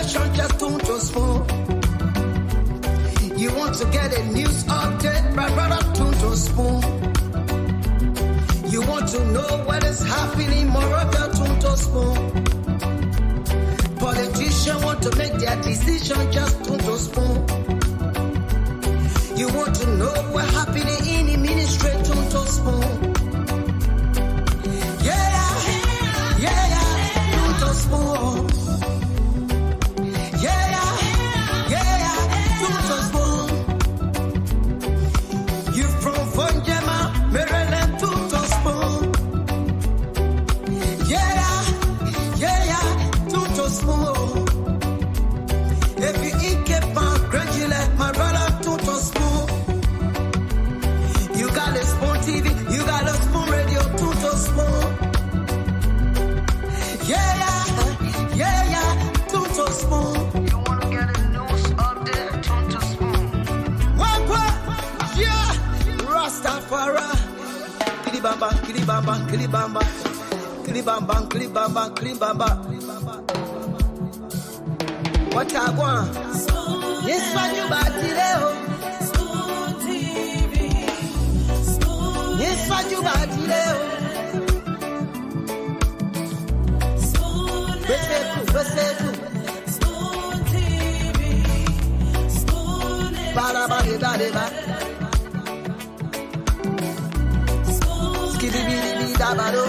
station just to spoon. You want to get a news update, my brother, to spoon. You want to know what is happening, Morocco, to spoon. Politicians want to make their decision just to spoon. You want to know what's happening in the ministry, to spoon. To spoon. To spoon. You from Fonjema, Maryland, to spoon. To spoon. If you eat kepan, graduate, my brother, to spoon. You got a spoon TV, you got a spoon radio, to spoon. To spoon. You want to get a news update, to spoon. What? Yeah. Rastafari. Kilibamba, kilibamba, kilibamba. Kilibamba, kilibamba, kilibamba. What I want? Yes, man, you batileo. Spoon TV. Spoon. Yes, man, you batileo. Spoon. Spoon TV. Spoon. Ba-da-ba-da-da-da. Spoon. Skibidi-bidi-da-ba-do.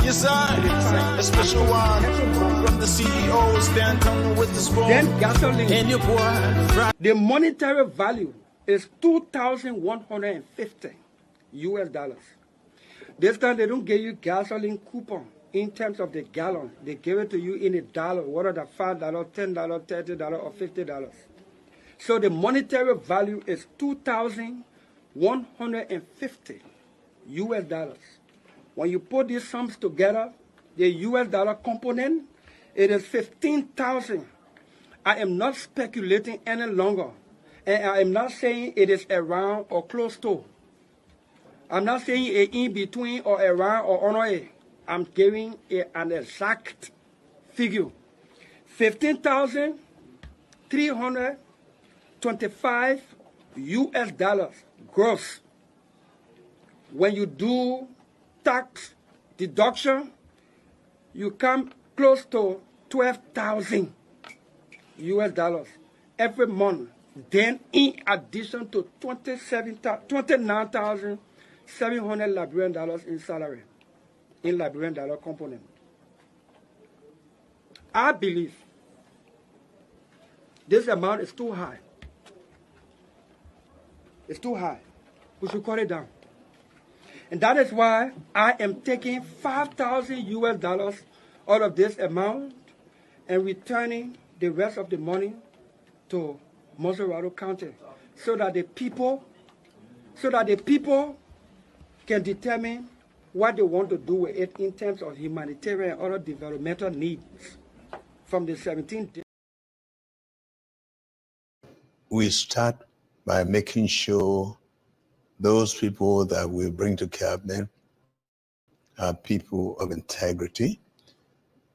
Yes, a special one from the CEO, Stanton with the spoon. Then gasoline. And your boy. The monetary value is $2,150 US dollars. This time they don't give you gasoline coupon in terms of the gallon. They give it to you in a dollar, whether that's $5, $10, $30, or $50. So the monetary value is $2,150 US dollars. When you put these sums together, the US dollar component, it is 15,000. I am not speculating any longer. And I am not saying it is around or close to. I'm not saying it in between or around or on a. I'm giving an exact figure. 15,325 US dollars gross. When you do tax deduction, you come close to 12,000 US dollars every month. Then in addition to 29,700 Liberian dollars in salary, in Liberian dollar component. I believe this amount is too high. It's too high. We should cut it down. And that is why I am taking 5,000 US dollars out of this amount and returning the rest of the money to Moserado County so that the people can determine what they want to do with it in terms of humanitarian and other developmental needs from the 17th. We start by making sure those people that we bring to cabinet are people of integrity.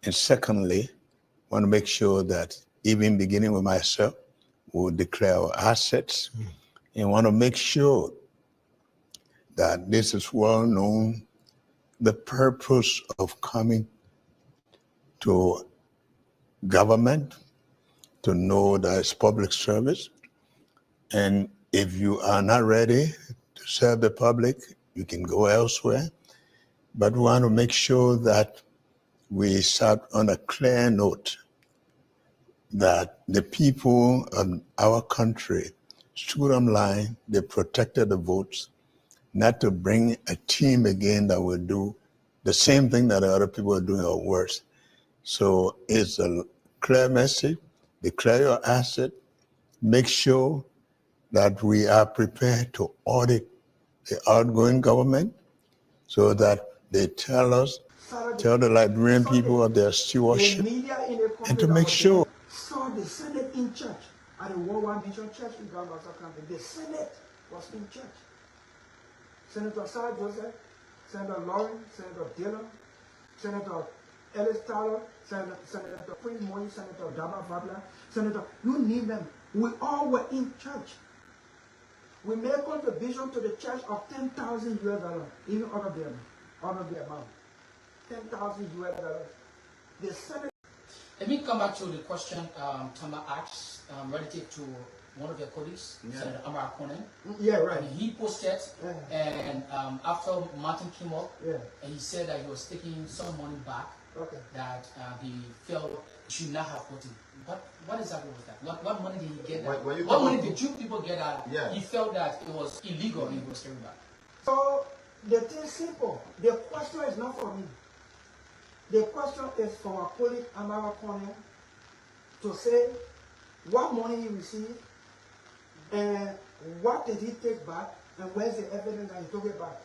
And secondly, want to make sure that even beginning with myself, we'll declare our assets and want to make sure that this is well known, the purpose of coming to government to know that it's public service. And if you are not ready to serve the public, you can go elsewhere. But we want to make sure that we start on a clear note that the people of our country stood on line, they protected the votes, not to bring a team again that will do the same thing that other people are doing or worse. So it's a clear message, declare your asset, make sure that we are prepared to audit the outgoing government so that they tell the Liberian people of their stewardship, and to make sure. Saw the Senate in church at the World War Mission Church in Gambasa County. The Senate was in church. Senator Sarah Joseph, Senator Lauren, Senator Dillon, Senator Ellis Tyler, Senator Prince Moy, Senator Daba Fabla, Senator, you name them. We all were in church. We made a contribution to the church of $10,000 US, even out of the amount. $10,000 US. The Senate. Let me come back to the question Tama asked relative to one of your colleagues, Senator Amara Conan. Yeah, right. And he posted, and after Martin came up, and he said that he was taking some money back that he felt should not have gotten. What exactly was that? What money did he get? What money did you people get out? He felt that it was illegal and he was taking back. So the thing is simple. The question is not for me. The question is for our colleague Amara Conan to say what money he received and what did he take back and where's the evidence that he took it back.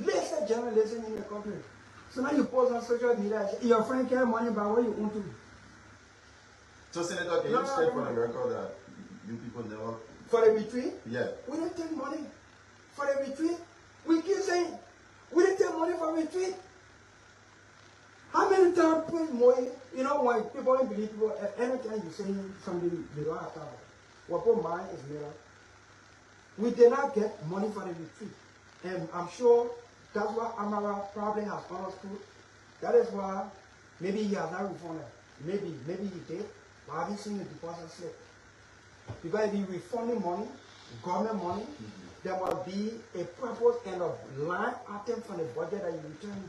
Listen, journalism in the country. So now you post on social media, your friend carry money back, what you want to do? So Senator, can you state for the record that you people never... For the retreat? Yeah. We didn't take money. For the retreat? We keep saying, we didn't take money for retreat. How many times Prince Moy, you know, when people don't believe people, anytime you say something, they don't have time. What put mine is made up. We did not get money for the retreat. And I'm sure that's what Amara probably has understood. That is why maybe he has not refunded. Maybe he did, but I haven't seen the deposit slip. Because if he refunding money, government money, there must be a purpose and a line item from the budget that you return.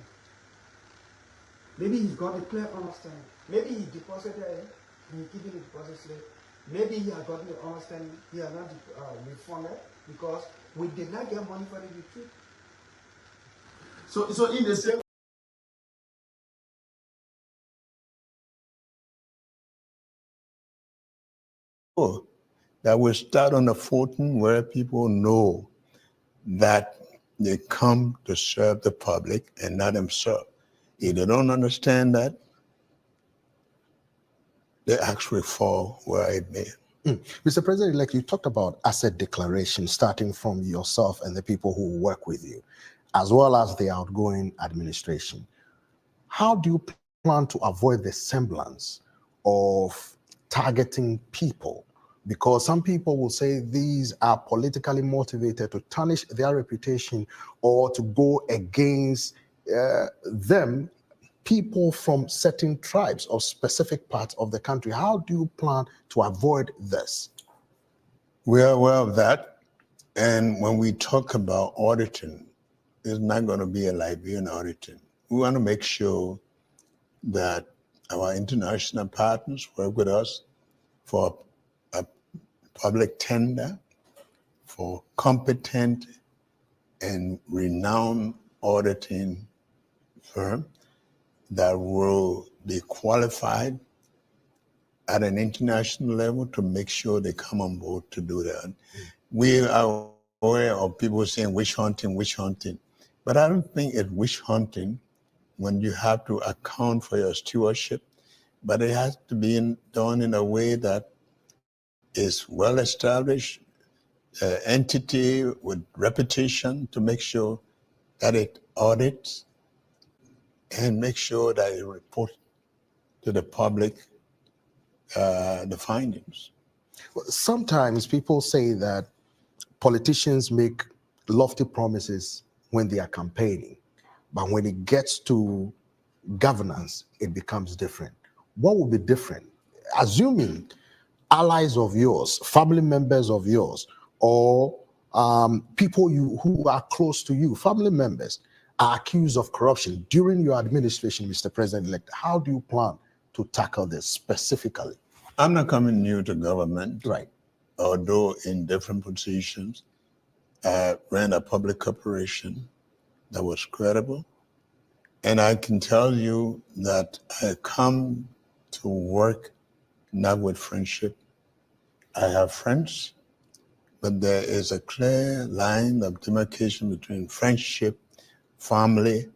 Maybe he's got a clear understanding. Maybe he deposited it, and he's giving the deposit slip. Maybe he has gotten the understanding, he has not refunded because we did not get money for the retreat. So in the same that will start on the 14th where people know that they come to serve the public and not themselves. If they don't understand that, they actually fall where it may. Mr. President, like you talked about asset declaration starting from yourself and the people who work with you, as well as the outgoing administration. How do you plan to avoid the semblance of targeting people? Because some people will say these are politically motivated to tarnish their reputation or to go against them, people from certain tribes or specific parts of the country. How do you plan to avoid this? We are aware of that. And when we talk about auditing, it's not going to be a Liberian auditing. We want to make sure that our international partners work with us for a public tender, for competent and renowned auditing firm that will be qualified at an international level to make sure they come on board to do that. We are aware of people saying witch hunting, but I don't think it's witch hunting when you have to account for your stewardship, but it has to be done in a way that is well-established, entity with reputation to make sure that it audits and make sure that it reports to the public the findings. Sometimes people say that politicians make lofty promises when they are campaigning, but when it gets to governance, it becomes different. What would be different? Assuming allies of yours, family members of yours, or people who are close to you, family members, are accused of corruption during your administration, Mr. President-elect, how do you plan to tackle this specifically? I'm not coming new to government. Right. Although in different positions, I ran a public corporation that was credible. And I can tell you that I come to work not with friendship. I have friends, but there is a clear line of demarcation between friendship, family,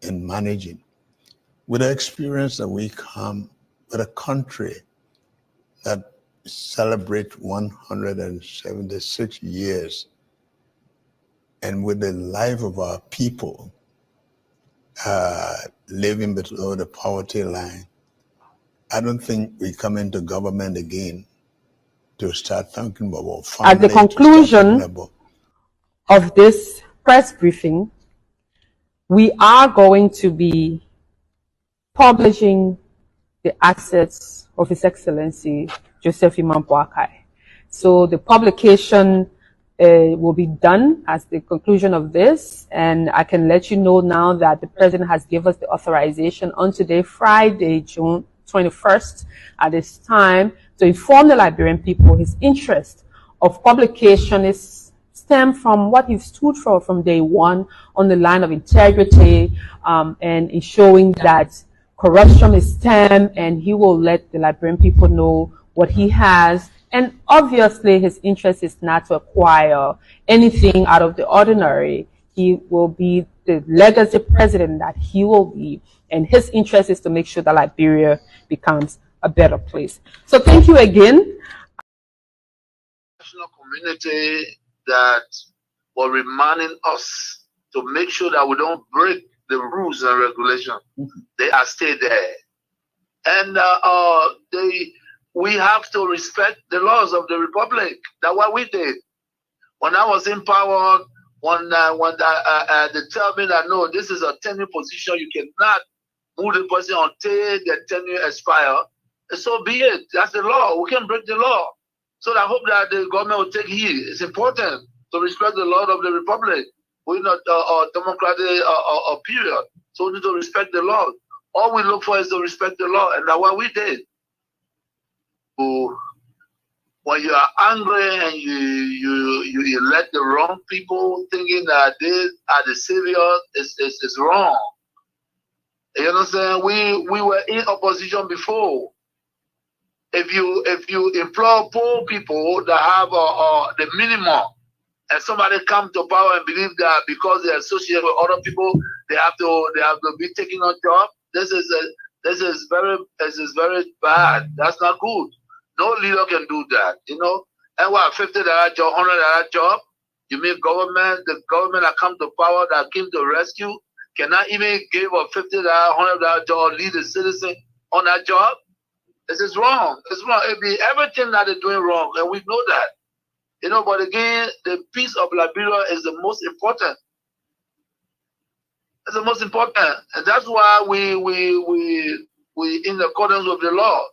and managing. With the experience that we come with a country that celebrates 176 years, and with the life of our people living below the poverty line, I don't think we come into government again to start thinking about family. At the conclusion of this press briefing, we are going to be publishing the assets of His Excellency Joseph Imam Boakai. So the publication will be done as the conclusion of this, and I can let you know now that the President has given us the authorization on today, Friday, June 21st, at this time, to inform the Liberian people his interest of publication is stem from what he stood for from day one on the line of integrity and in showing that corruption is stem, and he will let the Liberian people know what he has. And obviously his interest is not to acquire anything out of the ordinary. He will be the legacy president that he will be, and his interest is to make sure that Liberia becomes a better place. So thank you again. National community that were reminding us to make sure that we don't break the rules and regulations. They are still there. And we have to respect the laws of the Republic. That's what we did. When I was in power, when they tell me that, no, this is a tenure position, you cannot move the person until the tenure expires, so be it. That's the law. We can break the law. So I hope that the government will take heed. It's important to respect the law of the Republic. We're not a democratic period. So we need to respect the law. All we look for is to respect the law, and that's what we did. When you are angry and you elect the wrong people, thinking that they are the saviors, is wrong. You understand? We were in opposition before. If you employ poor people that have the minimum, and somebody come to power and believe that because they associate with other people, they have to be taking on job, this is very bad. That's not good. No leader can do that, you know. And what, $50 job, $100 job? You mean the government that come to power, that came to rescue, cannot even give a $50, $100 job, lead a citizen on that job? This is wrong. It's wrong. It be everything that they're doing wrong, and we know that. You know, but again, the peace of Liberia is the most important. It's the most important, and that's why we in accordance with the law.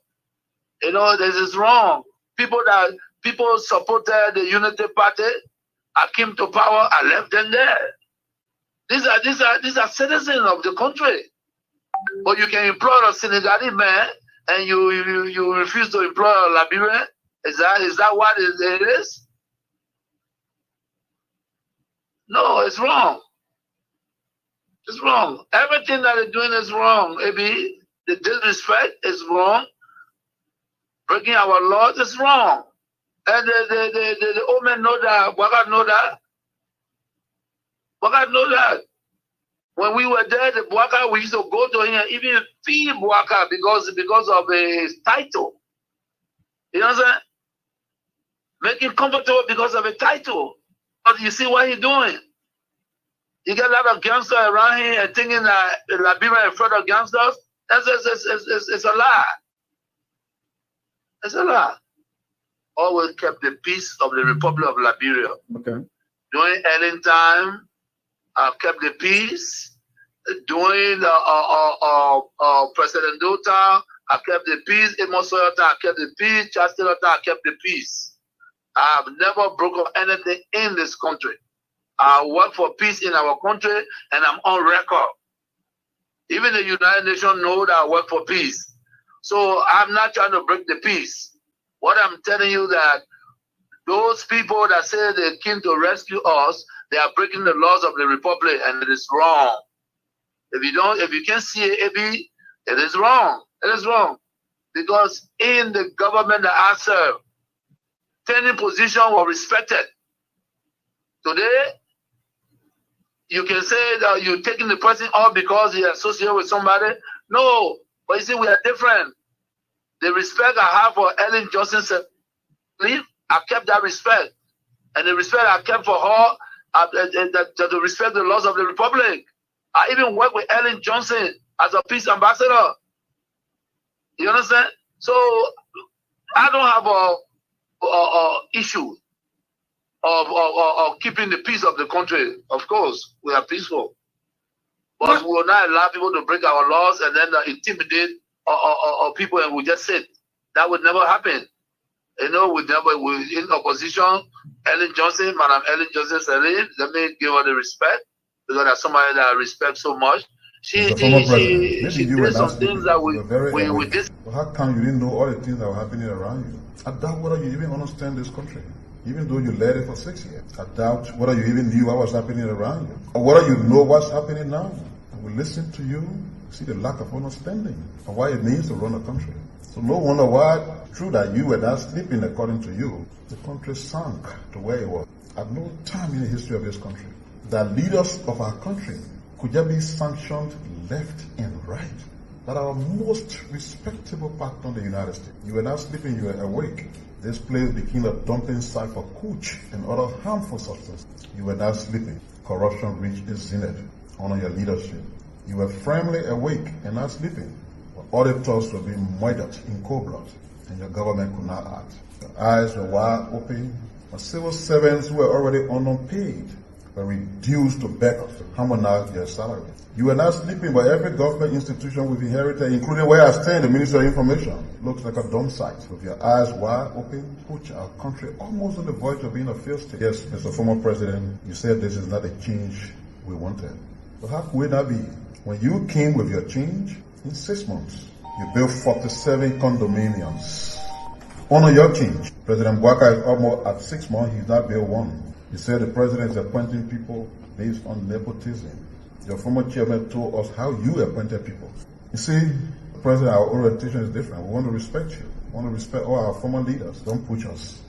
You know, this is wrong. People supported the Unity Party, I came to power, I left them there. These are citizens of the country. But you can employ a Senegalese man and you refuse to employ a Liberian. Is that what it is? No, it's wrong. It's wrong. Everything that they're doing is wrong. Maybe the disrespect is wrong. Breaking our laws is wrong. And the old men know that. Waka know that. Waka know that. When we were there, the Bwaka, we used to go to him, even fee Bwaka because of his title. You know what I'm saying? Make him comfortable because of a title. But you see what he's doing. You get a lot of gangsters around here and thinking that Liberia is afraid of gangsters. It's a lie. It's a lie. Always kept the peace of the Republic of Liberia. Okay. During Ellen time, kept the peace. During President Dota, I kept the peace. Amos Soyota, I kept the peace. Chastilota, I kept the peace. I have never broken anything in this country. I work for peace in our country, and I'm on record. Even the United Nations know that I work for peace. So I'm not trying to break the peace. What I'm telling you that those people that say they came to rescue us, they are breaking the laws of the republic, and it is wrong. If you can't see it, it is wrong. It is wrong. Because in the government that I serve, tenant position was respected. Today, you can say that you're taking the person off because he associated with somebody. No, but you see, we are different. The respect I have for Ellen Johnson, I kept that respect. And the respect I kept for her, to respect the laws of the republic. I even work with Ellen Johnson as a peace ambassador. You understand? So I don't have a issue of keeping the peace of the country. Of course, we are peaceful. But we will not allow people to break our laws and then intimidate people and we just sit. That would never happen. You know, we're in opposition. Ellen Johnson, Madam Ellen Johnson said, let me give her the respect because that's somebody that I respect so much. She did some things that we did. Well, how come you didn't know all the things that were happening around you? I doubt whether you even understand this country. Even though you led it for 6 years. I doubt whether you even knew what was happening around you. Or whether you know what's happening now. I will listen to you, see the lack of understanding of what it means to run a country. So no wonder why, true that you were not sleeping according to you, the country sank to where it was. At no time in the history of this country, that leaders of our country could just be sanctioned left and right. But our most respectable partner, the United States, you were not sleeping, you were awake. This place became a dumping site for cooch and other harmful substances. You were not sleeping. Corruption reached its zenith under your leadership. You were firmly awake and not sleeping. Auditors were being murdered in cold blood, and your government could not act. Your eyes were wide open. But civil servants who were already underpaid were reduced to beggars to harmonize their salary. You were not sleeping, but every government institution we've inherited, including where I stand, the Ministry of Information, looks like a dump site. With your eyes wide open, put our country almost on the verge of being a failed state. Yes, Mr. Former President, you said this is not a change we wanted. But how could it not be? When you came with your change, in 6 months, you built 47 condominiums. Honor your change. President Bwaka is almost at 6 months, he's not built one. You said the president is appointing people based on nepotism. Your former chairman told us how you appointed people. You see, President, our orientation is different. We want to respect you. We want to respect all our former leaders. Don't push us.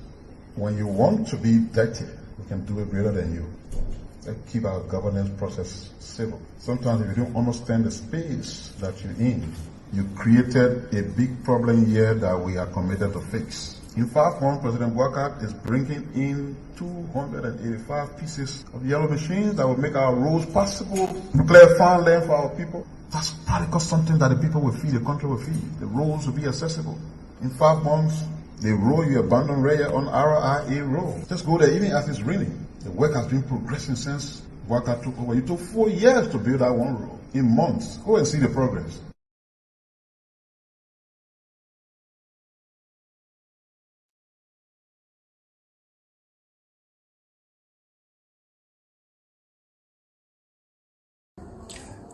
When you want to be dirty, we can do it greater than you. Let's keep our governance process civil. Sometimes if you don't understand the space that you're in, you created a big problem here that we are committed to fix. In 5 months, President Bwaka is bringing in 285 pieces of yellow machines that will make our roads possible, clear farmland for our people. That's practical something that the people will feed, the country will feed. The roads will be accessible. In 5 months, the road you abandoned right here on RIA Road. Just go there, even as it's raining. The work has been progressing since Bwaka took over. It took 4 years to build that one road. In months, go and see the progress.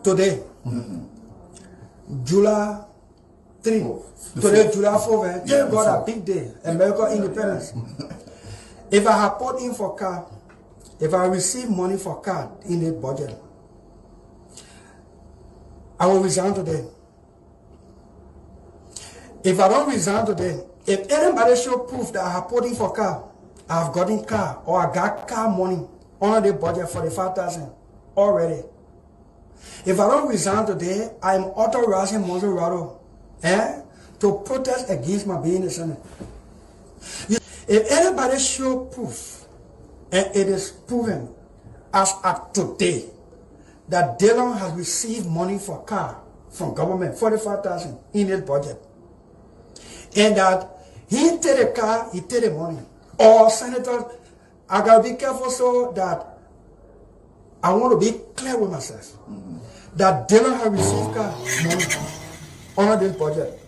Today, July 3, today, July 4, thank God a big day, American independence. If I have put in for car, if I receive money for car in the budget, I will resign today. If I don't resign today, if anybody show proof that I have put in for car, I have gotten car or I got car money on the budget for the 5,000 already. If I don't resign today, I am authorizing Monserrato to protest against my being in the Senate. If anybody show proof, and it is proven as of today, that Dillon has received money for car from government, 45,000 in his budget, and that he take the car, he take the money. Or senators, I gotta be careful so that I want to be clear with myself. That Dillon has received car money under this budget.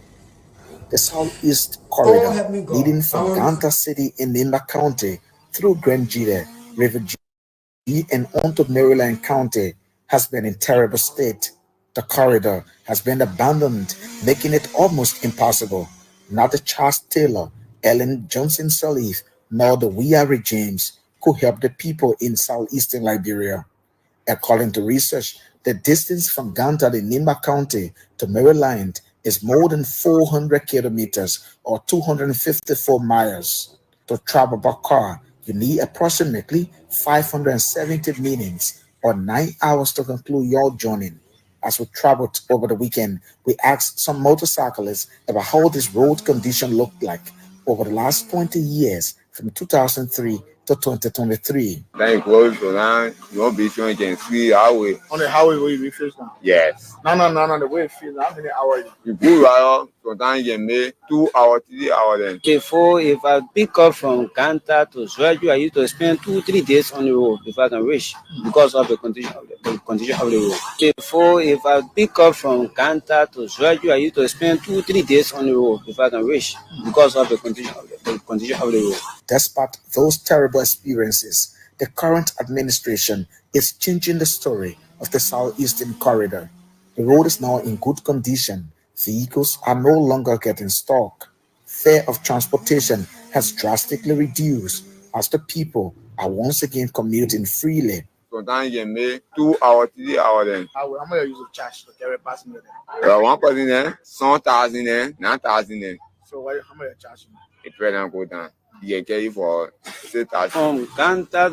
The Southeast Corridor, leading from Ganta City in Nimba County through Grand Jide, River G, and onto Maryland County, has been in terrible state. The corridor has been abandoned, making it almost impossible. Neither Charles Taylor, Ellen Johnson Sirleaf, nor the WIA regimes could help the people in southeastern Liberia. According to research, the distance from Ganta in Nimba County to Maryland is more than 400 kilometers or 254 miles. To travel by car, you need approximately 570 minutes or 9 hours to conclude your journey. As we traveled over the weekend, we asked some motorcyclists about how this road condition looked like over the last 20 years from 2003 to 2023. Then close to land, no beach, you can see highway. On the highway where you face now? Yes. No, the way it feels. How many hours? You go right, sometimes you can make 2 hours, 3 hours then. Before, if I pick up from Ganta to Swaju, I used to spend 2-3 days on the road before I can reach because of the condition of the road. Before, if I pick up from Ganta to Swaju, I used to spend 2-3 days on the road before I can reach because of the condition of the road. Despite those terrible experiences, the current administration is changing the story of the Southeastern Corridor. The road is now in good condition. Vehicles are no longer getting stuck. Fare of transportation has drastically reduced as the people are once again commuting freely. Sometimes you can make 2 hours, 3 hours then. How much you use charge to carry passenger then? One person then, 100,000 then, 9,000 then. So how much you charge? It will go down. You can carry for 6,000. From Ganta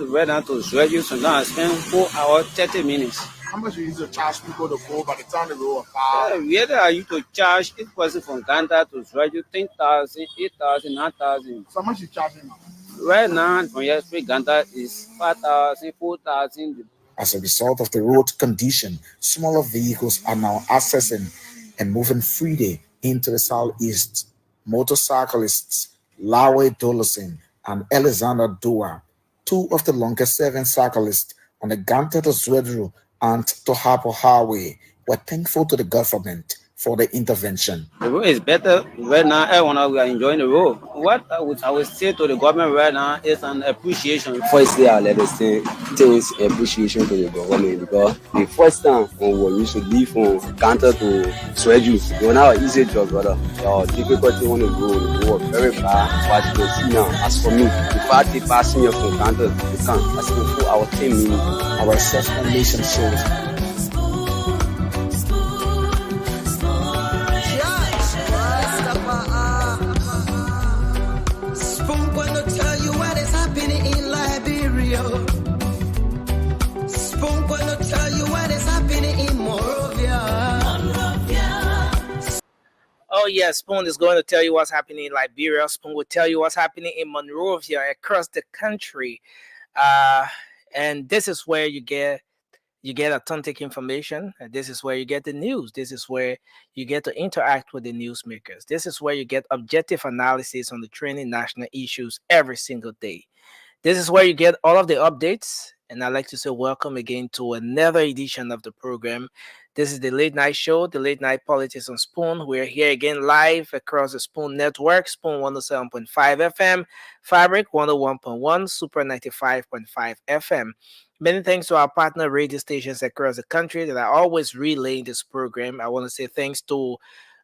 to Swaju, sometimes I spend 4 hours, 30 minutes. How much you use to charge people to go by the time they go far? Whether I used to charge each person from Ganta to Swaju 10,000, 8,000, 9,000. So how much you charging now? Right now, from yesterday, Ganta is 5,000, 4,000. As a result of the road condition, smaller vehicles are now accessing and moving freely into the southeast. Motorcyclists Lawe Dolosin and Alexander Dua, two of the longest serving cyclists on the Ganta to Zwedru and Tohapo Highway, were thankful to the government for the intervention. The road is better right now. Everyone we are enjoying the road. What I would say to the government right now is an appreciation. Firstly, I let us say things appreciation to the government because the first time when we used to leave from Ganta to Swedru, it was not an easy job, brother. Difficulty on the road, it was very bad. But you can see now, as for me, if I take passing from Ganta to Camp, I spend 4 hours, 10 minutes. Our self-formation shows Oh yes, Spoon is going to tell you what's happening in Liberia. Spoon will tell you what's happening in Monrovia across the country. And this is where you get authentic information. This is where you get the news. This is where you get to interact with the newsmakers. This is where you get objective analysis on the trending national issues every single day. This is where you get all of the updates. And I'd like to say welcome again to another edition of the program. This is the late night show, the late night politics on Spoon. We're here again live across the Spoon network, Spoon 107.5 FM, Fabric 101.1, Super 95.5 FM. Many thanks to our partner radio stations across the country that are always relaying this program. I want to say thanks to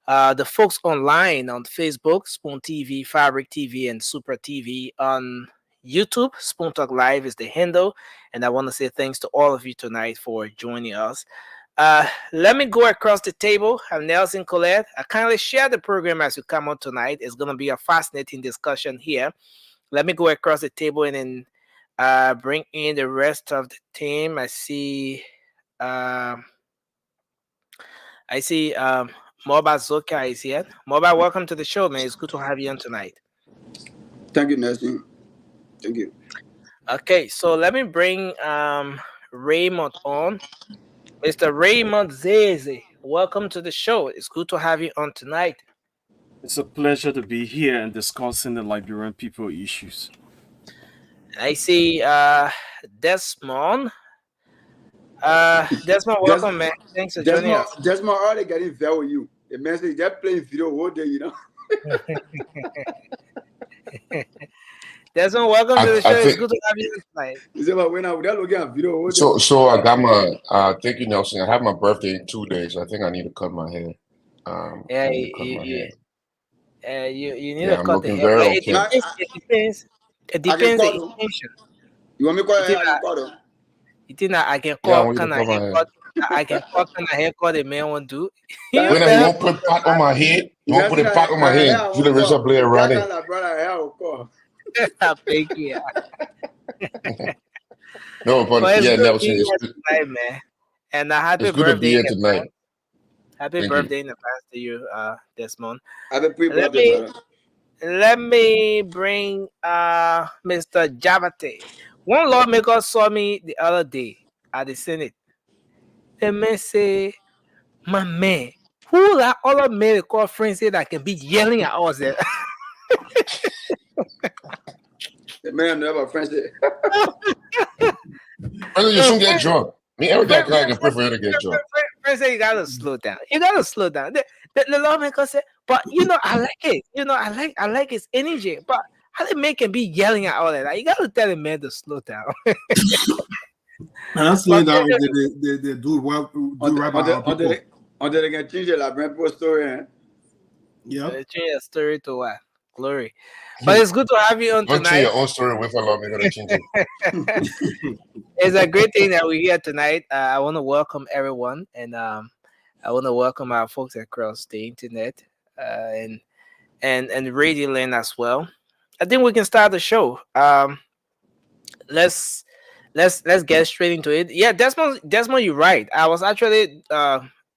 the folks online on Facebook, Spoon TV, Fabric TV, and Super TV on YouTube. Spoon Talk Live is the handle. And I want to say thanks to all of you tonight for joining us. Let me go across the table. I'm Nelson Colette. I kindly share the program as you come on tonight. It's going to be a fascinating discussion here. Let me go across the table and then bring in the rest of the team. I see Moba Zoka is here. Moba, welcome to the show, man. It's good to have you on tonight. Thank you, Nelson. Thank you. Okay, so let me bring Raymond on. Mr. Raymond Zeze, welcome to the show. It's good to have you on tonight. It's a pleasure to be here and discussing the Liberian people issues. I see Desmond. Desmond, welcome, man. Thanks for joining us. Desmond already getting there with you. The message they're playing video all day, you know. Desmond, welcome to the show. I It's think good to have you tonight. so. I got my thank you, Nelson. I have my birthday in 2 days. I think I need to cut my hair. Yeah, I need to cut my hair. you need Yeah, to I'm cut the looking hair, very but okay. it depends. It I can depends the call them. intention. You want me to call You think I can call them. you think that I can Yeah, I call want you kind to of cut my hair. haircut? I can call kind of haircut a man won't do. You When you better won't put pot on my head, you won't put a pot on my Hair head. You the on razor call. blade around it. Like brother hair on call. thank you. No, But but it's yeah, good Nelson, being here tonight, man. And happy it's good to be birthday in here tonight. advance. Happy Thank you. birthday in advance to you, Desmond. Happy Let pre-birthday, me brother. let me bring Mr. Javate. One lawmaker saw me the other day at the Senate. The man say, my man, who that other man call friends say that can be yelling at us? The man never French it. Brother, you shouldn't get drunk. Me, every day I can prefer to get drunk. Friends say you gotta slow down. You gotta slow down. The lawmaker said, but I like it. I like his energy. But how the man can be yelling at all that? Like, you gotta tell the man to slow down. And slowing down, they do well, do right by our people. Until they can change it, like brand post story. Yeah. Change your story to what? Glory. But it's good to have you on Don't tonight. change your own story with a law, we're gonna change it. It's a great thing that we're here tonight. I want to welcome everyone, and I want to welcome our folks across the internet and Radio Land as well. I think we can start the show. Let's get straight into it. Yeah, Desmond, you're right. I was actually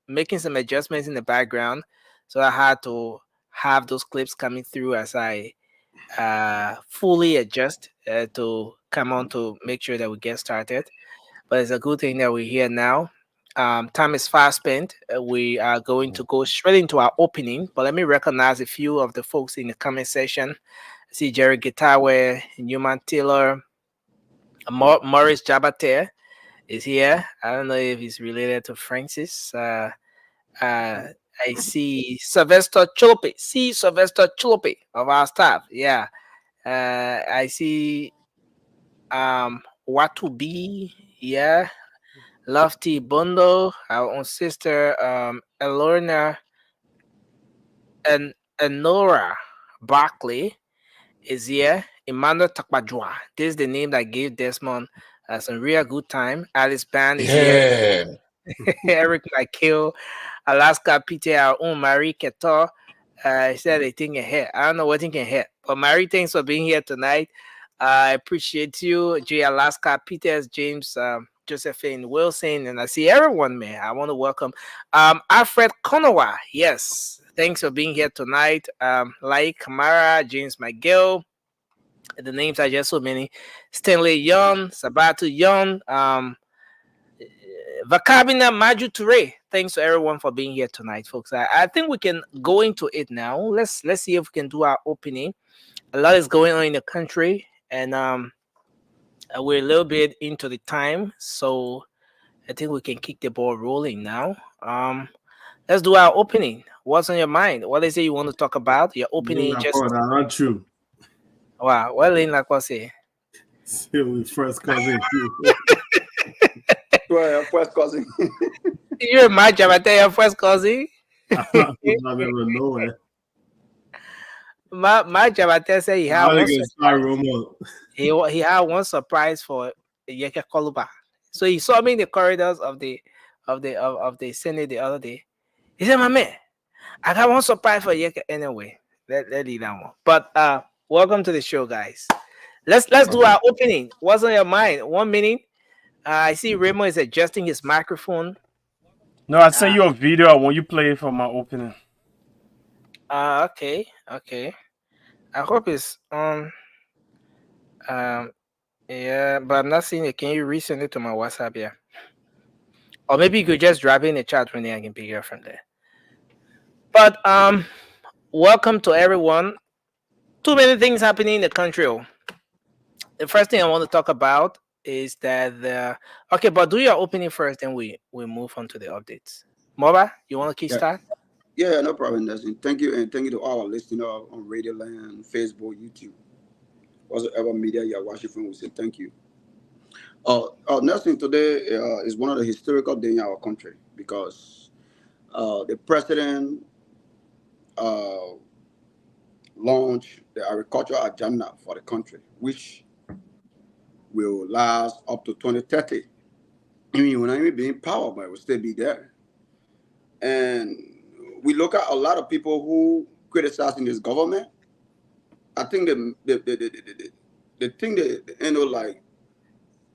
making some adjustments in the background, so I had to have those clips coming through as I fully adjust to come on to make sure that we get started. But it's a good thing that we're here now. Time is fast spent. We are going to go straight into our opening, but let me recognize a few of the folks in the comment section. I see Jerry Gitawe, Newman Taylor, Maurice Jabate is here. I don't know if he's related to Francis. I see Sylvester Cholope. Sylvester Cholope of our staff. Yeah. I see Watubi. Yeah. Lofty Bondo, our own sister, Elorna and Nora Barkley is here. Emmanuel Takbajwa. This is the name that gave Desmond some real good time. Alice Band is here. Eric Michael, Alaska Peter, our own Marie Ketor. He said they think ahead. I don't know what thinking ahead, but Marie, thanks for being here tonight. I appreciate you, J. Alaska Peters, James, Josephine Wilson, and I see everyone, man. I want to welcome Alfred Konowa. Yes, thanks for being here tonight. Lai Kamara, James McGill. The names are just so many. Stanley Young, Sabatu Young, Vakabina Maju Ture. Thanks to everyone for being here tonight, folks. I think we can go into it now. Let's see if we can do our opening. A lot is going on in the country, and we're a little bit into the time, so I think we can kick the ball rolling now. Let's do our opening. What's on your mind? What is it you want to talk about? Your opening just not true. Wow, what in like what say? We first cousin. Well, first cousin. You're my job, your first cousin. I never know it. My job, say he had one surprise. he had one surprise for Yeke Koluba. So he saw me in the corridors of the Senate the other day. He said, "My man, I got one surprise for Yeke anyway." Let leave that one. But welcome to the show, guys. Let's do our opening. What's on your mind? 1 minute. I see Remo is adjusting his microphone. No, I sent you a video when you play it for my opening. Okay. I hope it's on. Yeah, but I'm not seeing it. Can you resend it to my WhatsApp? Yeah. Or maybe you could just drop it in the chat when I can pick it up from there. But welcome to everyone. Too many things happening in the country. The first thing I want to talk about is that okay, but do your opening first, then we move on to the updates. Moba, you want to kickstart? Yeah, no problem, Nelson. Thank you, and thank you to all our listeners on Radio Land, Facebook, YouTube, whatever media you are watching from. We say thank you. Nelson, today is one of the historical days in our country because the president uh, launched the agricultural agenda for the country, which will last up to 2030. I mean, will not even be in power, but it will still be there. And we look at a lot of people who criticizing this government. I think the thing that like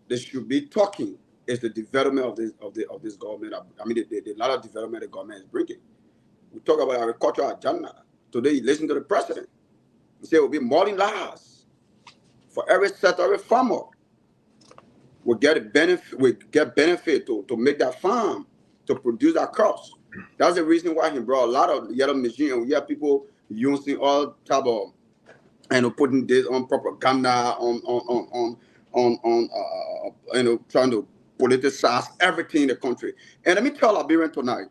they should be talking is the development of this government. I mean, the lot of development the government is bringing. We talk about agricultural agenda. Today, you listen to the president. He said it will be more laws for every sector, every farmer will get a benefit. We get benefit to make that farm to produce that crops. That's the reason why he brought a lot of yellow machine. And we have people using all type of putting this on propaganda on trying to politicize everything in the country. And let me tell Liberian tonight,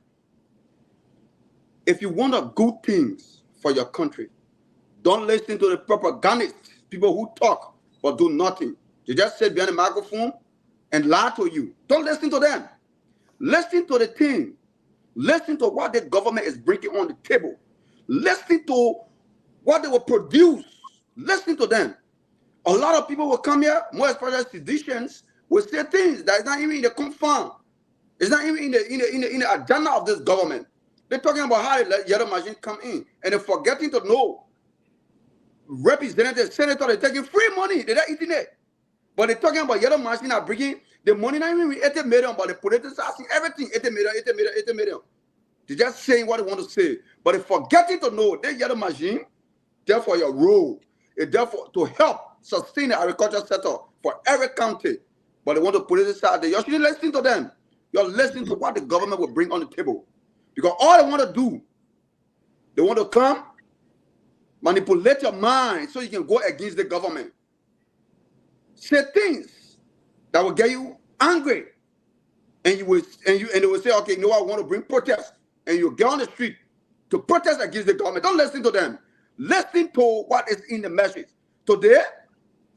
if you want a good things for your country, don't listen to the propagandists, people who talk but do nothing. They just sit behind the microphone and lie to you. Don't listen to them. Listen to the thing. Listen to what the government is bringing on the table. Listen to what they will produce. Listen to them. A lot of people will come here, more especially physicians, will say things that is not even in the confirm. It's not even in the agenda of this government. They're talking about how they let yellow machine come in, and they're forgetting to know representatives, senators, they're taking free money. They're not eating it. But they're talking about yellow machine are bringing the money, not even 80 million, but the politicizing everything, 80 million, 80 million, 80 million. They're just saying what they want to say. But they're forgetting to know that yellow machine, therefore your role, is therefore to help sustain the agricultural sector for every county. But they want to politicize it. You shouldn't listen to them. You're listening to what the government will bring on the table. Because all they want to do, they want to come, manipulate your mind so you can go against the government. Say things that will get you angry. And they will say, okay, you know what, I want to bring protest. And you get on the street to protest against the government. Don't listen to them. Listen to what is in the message. Today,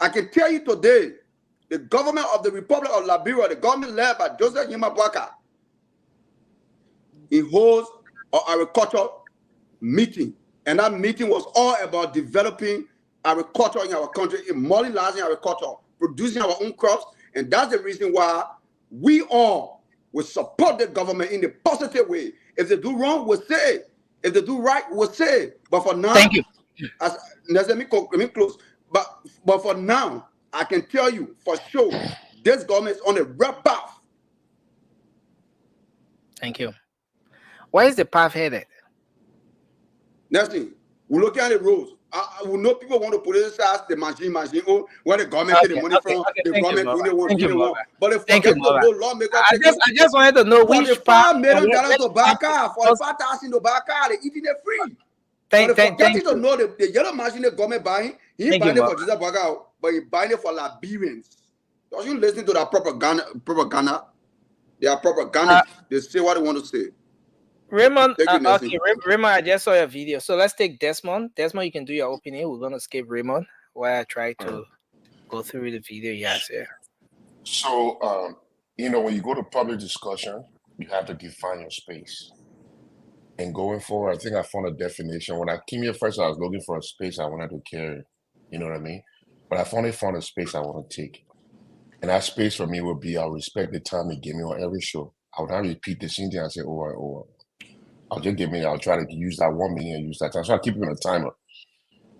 I can tell you today, the government of the Republic of Liberia, the government led by Joseph Yimabwaka, he holds an agricultural meeting. And that meeting was all about developing agriculture in our country, modernizing agriculture, producing our own crops. And that's the reason why we all will support the government in a positive way. If they do wrong, we'll say it. If they do right, we'll say it. But for now, thank you. Let me close. But for now, I can tell you for sure, this government is on a red path. Thank you. Where is the path headed? Next thing, we look at the roads. We know people want to politicize the machine, where the government take the money from, the government doing the work. But if forget to go lawmakers, I just wanted to know which part. $45 million to buy a car, $45,000 to buy a car, they're eating it free. But if forgetting to know the yellow machine the government buying, he ain't buying it for Joseph Baga, but he buying it for Liberians. Don't you listen to that propaganda? They are propaganda. They say what they want to say. Raymond, Raymond, I just saw your video. So let's take Desmond. Desmond, you can do your opening. We're going to skip Raymond while I try to go through the video you have here. So, when you go to public discussion, you have to define your space. And going forward, I think I found a definition. When I came here first, I was looking for a space I wanted to carry. You know what I mean? But I finally found a space I want to take. And that space for me would be, I'll respect the time you give me on every show. I would not repeat the same thing I say over and over. I'll try to use that 1 minute and use that time. So I keep it on a timer.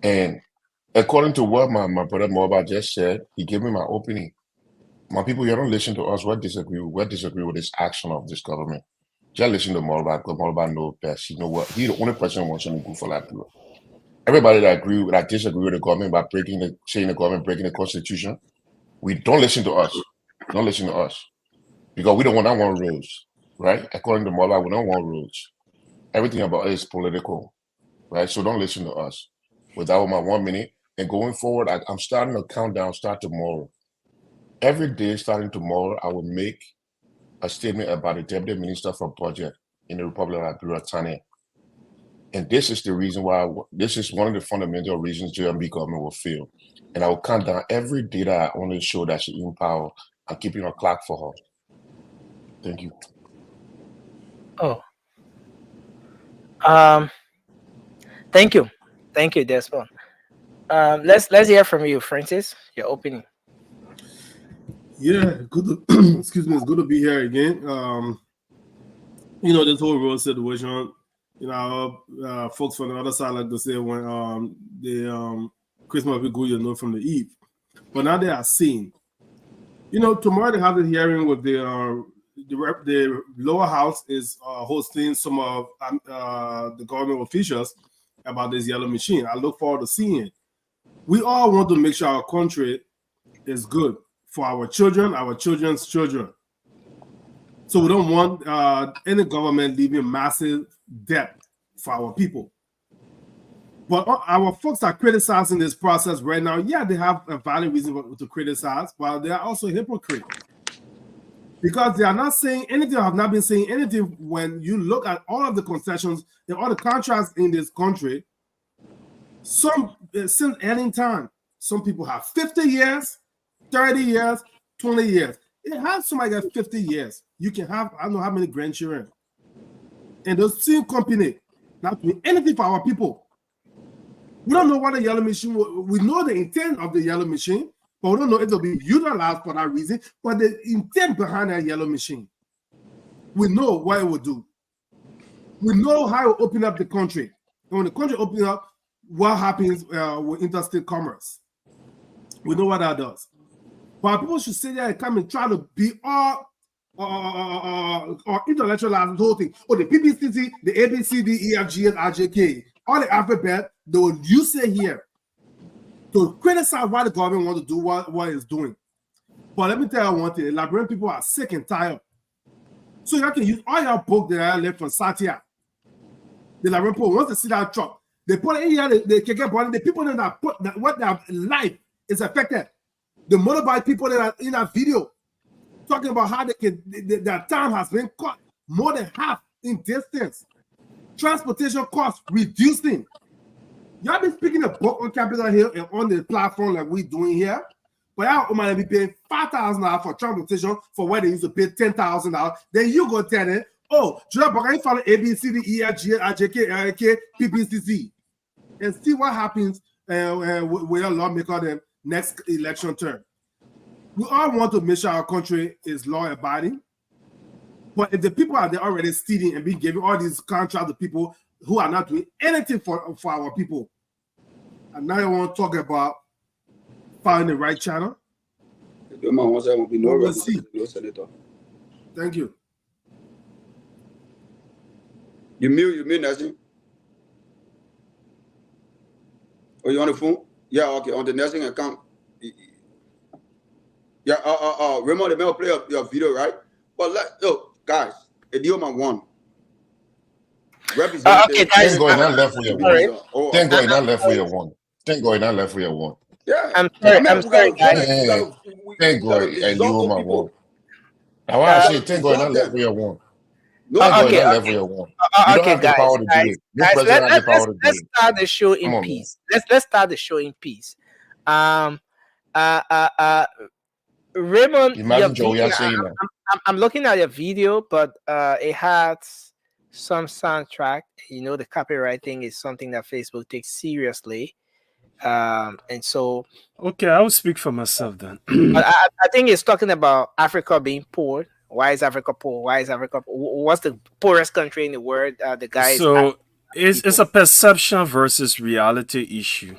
And according to what my brother Morba just said, he gave me my opening. My people, you don't listen to us. We disagree with this action of this government. Just listen to Morba, because Morba knows best. You know what? He's the only person who wants something good for that people. Everybody that disagree with the government by saying the government breaking the constitution, we don't listen to us. Don't listen to us. Because we don't want rules, right? According to Morba, we don't want rules. Everything about it is political, right? So don't listen to us. With that, my 1 minute. And going forward, I'm starting a countdown, start tomorrow. Every day starting tomorrow, I will make a statement about the Deputy Minister for Budget in the Republic of Liberia, Tani. And this is the reason why, this is one of the fundamental reasons GMB government will fail. And I will count down every data I only show that she in power and keeping a clock for her. Thank you. Oh. Thank you, Desmond. Let's hear from you, Francis. Your opening. Yeah, good. Excuse me. It's good to be here again. This whole road situation. Folks from the other side like to say when the Christmas be good, from the Eve, but now they are seeing. Tomorrow they have a hearing with the lower house is hosting some of the government officials about this yellow machine. I look forward to seeing it. We all want to make sure our country is good for our children, our children's children. So we don't want any government leaving massive debt for our people. But our folks are criticizing this process right now. Yeah, they have a valid reason to criticize, but they are also hypocrites. Because they are not saying anything, have not been saying anything. When you look at all of the concessions and all the contracts in this country, since any time, some people have 50 years, 30 years, 20 years. It has somebody got 50 years. You can have, I don't know how many grandchildren. And those same company not doing anything for our people. We don't know what the yellow machine, we know the intent of the yellow machine, but we don't know if it'll be utilized for that reason. But the intent behind that yellow machine, we know what it will do. We know how it will open up the country. And when the country opens up, what happens with interstate commerce? We know what that does. But people should sit there and come and try to be all or intellectualize the whole thing. Oh, the PPCC, the ABCD, EFG, and RJK, all the alphabet, they will use it here to criticize why the government wants to do what it's doing. But let me tell you one thing, the Liberian people are sick and tired. So you can use all your book that I left from Satya. The Liberian people, once they see that truck, they put it in here, they can get money. The people that put that what their life is affected. The motorbike people that are in that video talking about how their time has been cut more than half in distance. Transportation costs reducing. Y'all been speaking a book on Capitol Hill and on the platform like we're doing here, but y'all might be paying $5,000 for transportation for where they used to pay $10,000. Then you go tell them, oh, you follow A, B, C, D, E, F, G, I, J, K, L, K, P, P, C, C, and see what happens with your lawmaker the next election term. We all want to make sure our country is law-abiding, but if the people are there already stealing and being given all these contracts to people who are not doing anything for our people, and now you want to talk about finding the right channel, we'll see. Thank you. You mute, Nelson? Oh, you on the phone? Yeah, okay, on the Nelson account. Yeah, Raymond, they may play your video, right? But look, guys, Idioma won. Okay, guys. Thank God not left for your one. Thank God not left for your one. Thank God not left for your one. Yeah, I'm sorry, guys. Thank God Idioma won. Now I say thank God not left for your one. Thank God not left for your one. You don't have the power to do it. No president has the power to do it. Let's start the show in peace. Let's start the show in peace. Raymond, imagine Joey saying that. I'm looking at your video, but it has some soundtrack. You know, the copyright thing is something that Facebook takes seriously, and so. Okay, I will speak for myself then. But I think it's talking about Africa being poor. Why is Africa poor? Why is Africa poor? What's the poorest country in the world? The guy. So it's a perception versus reality issue.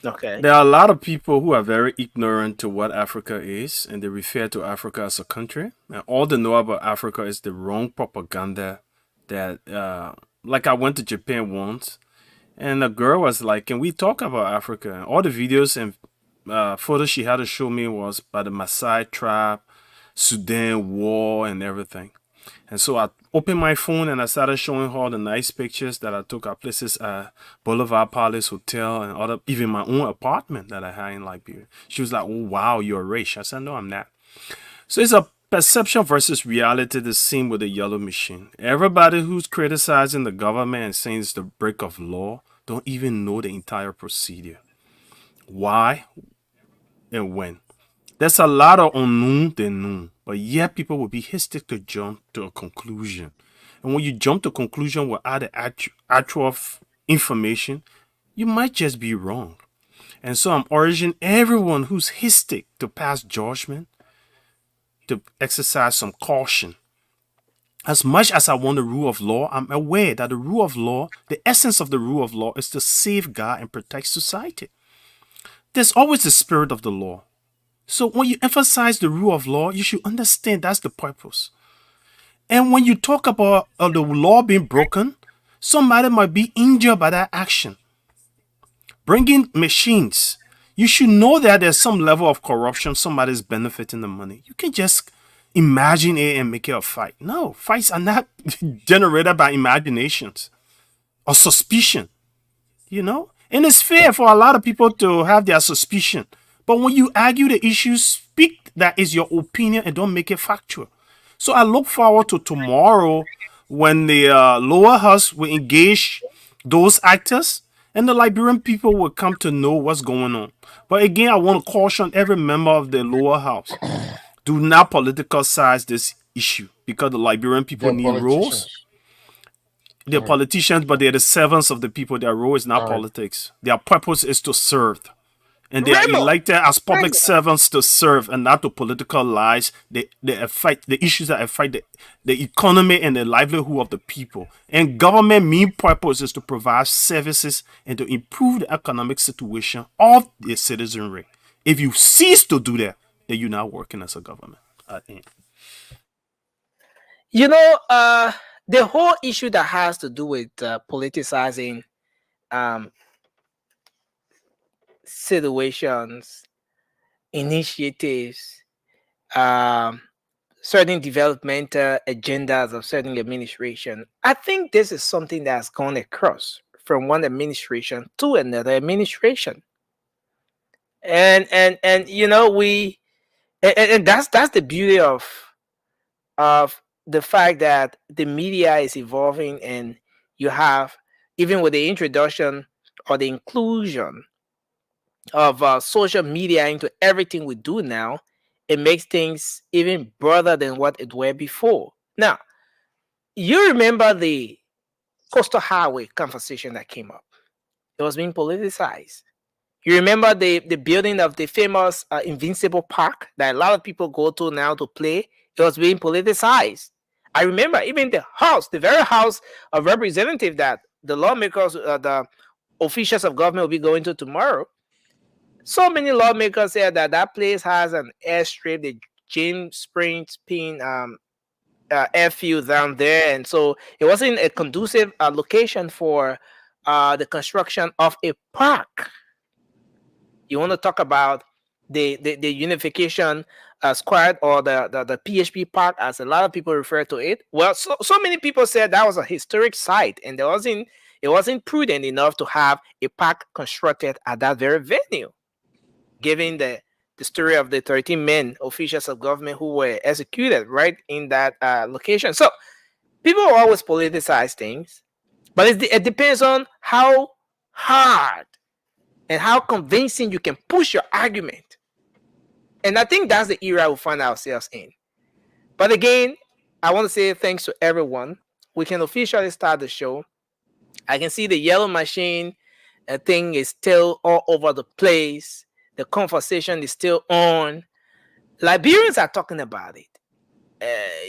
Okay. There are a lot of people who are very ignorant to what Africa is, and they refer to Africa as a country. And all they know about Africa is the wrong propaganda that, like I went to Japan once, and a girl was like, can we talk about Africa? And all the videos and photos she had to show me was by the Maasai tribe, Sudan war, and everything. And so I opened my phone and I started showing her the nice pictures that I took at places at Boulevard Palace Hotel and other, even my own apartment that I had in Liberia. She was like, oh, wow, you're rich. I said, no, I'm not. So Perception versus reality, the same with the yellow machine. Everybody who's criticizing the government and saying it's the break of law don't even know the entire procedure. Why and when. There's a lot of unknown than known, but yet people will be hasty to jump to a conclusion. And when you jump to a conclusion without the actual information, you might just be wrong. And so I'm urging everyone who's hasty to pass judgment to exercise some caution. As much as I want the rule of law, I'm aware that the rule of law, the essence of the rule of law is to safeguard and protect society. There's always the spirit of the law. So when you emphasize the rule of law, you should understand that's the purpose. And when you talk about the law being broken, somebody might be injured by that action. Bringing machines, you should know that there's some level of corruption, somebody's benefiting the money. You can just imagine it and make it a fight. No, fights are not generated by imaginations or suspicion, you know? And it's fair for a lot of people to have their suspicion. But when you argue the issues, speak that is your opinion and don't make it factual. So I look forward to tomorrow when the lower house will engage those actors and the Liberian people will come to know what's going on. But again, I want to caution every member of the lower house. Do not politicalize this issue because the Liberian people need roles. They're politicians, but they're the servants of the people. Their role is not politics. Their purpose is to serve. And they are elected as public servants to serve and not to politicalize the issues that affect the economy and the livelihood of the people. And government main purpose is to provide services and to improve the economic situation of the citizenry. If you cease to do that, then you're not working as a government. You know, the whole issue that has to do with politicizing situations, initiatives, certain developmental agendas of certain administration. I think this is something that's gone across from one administration to another administration. And you know, and that's the beauty of the fact that the media is evolving, and you have, even with the introduction or the inclusion of social media into everything we do now, it makes things even broader than what it were before. Now, you remember the Coastal Highway conversation that came up. It was being politicized. You remember the building of the famous Invincible Park that a lot of people go to now to play? It was being politicized. I remember even the House, the very House of Representatives that the lawmakers, the officials of government will be going to tomorrow. So many lawmakers said that that place has an airstrip, the James Springs Pin airfield down there, and so it wasn't a conducive location for the construction of a park. You want to talk about the unification squad, or the PHP park, as a lot of people refer to it? Well, so many people said that was a historic site, and it wasn't prudent enough to have a park constructed at that very venue, given the story of the 13 men, officials of government, who were executed right in that location. So people always politicize things, but it depends on how hard and how convincing you can push your argument. And I think that's the era we find ourselves in. But again, I want to say thanks to everyone. We can officially start the show. I can see the yellow machine thing is still all over the place. The conversation is still on. Liberians are talking about it.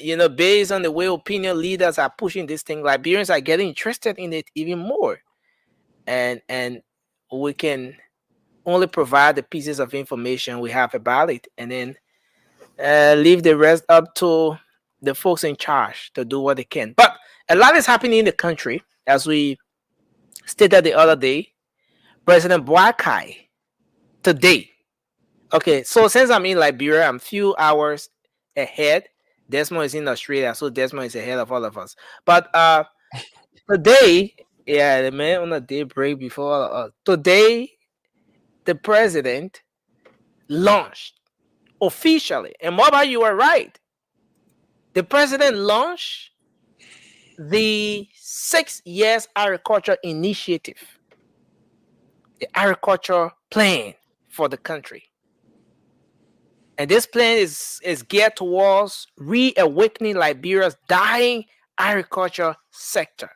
You know, based on the way opinion leaders are pushing this thing, Liberians are getting interested in it even more. And we can only provide the pieces of information we have about it, and then leave the rest up to the folks in charge to do what they can. But a lot is happening in the country, as we stated the other day. President Boakai today. Okay, so since I'm in Liberia, I'm a few hours ahead. Desmond is in Australia, so Desmond is ahead of all of us. But today, yeah, the man on a day break before today, the president launched officially, and Mobile, you are right. the president launched the 6 years agriculture initiative, the agriculture plan for the country. And this plan is geared towards reawakening Liberia's dying agriculture sector.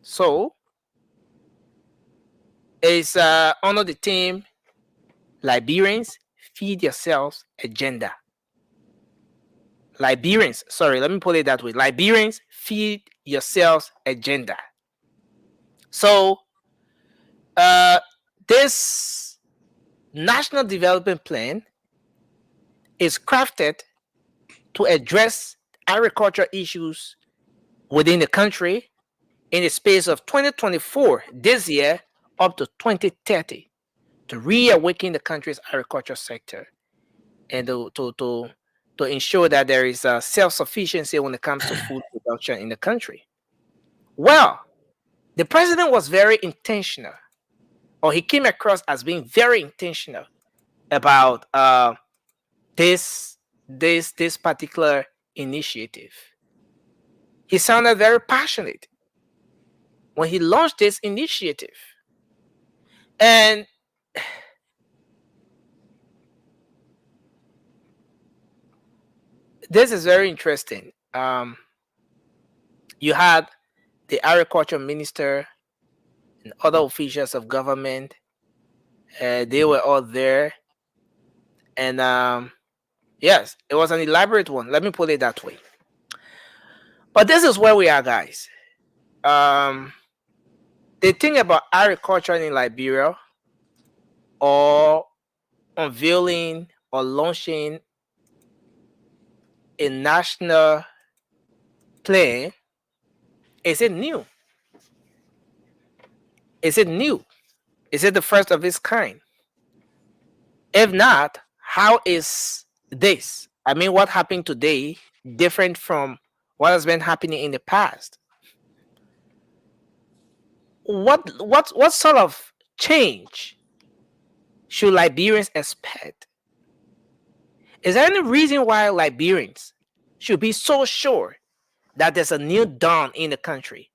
So, it's under the theme, Liberians Feed Yourselves Agenda. Liberians, sorry, let me put it that way. Liberians Feed Yourselves Agenda. So, this National Development Plan is crafted to address agriculture issues within the country in the space of 2024, this year, up to 2030, to reawaken the country's agriculture sector and to ensure that there is self-sufficiency when it comes to food production in the country. Well, the president was very intentional, or he came across as being very intentional about this particular initiative. He sounded very passionate when he launched this initiative. And this is very interesting. You had the agriculture minister and other officials of government. They were all there. And yes, it was an elaborate one. Let me put it that way. But this is where we are, guys. The thing about agriculture in Liberia, or unveiling or launching a national plan, is it new? Is it new? Is it the first of its kind? If not, how is this? I mean, what happened today different from what has been happening in the past? What sort of change should Liberians expect? Is there any reason why Liberians should be so sure that there's a new dawn in the country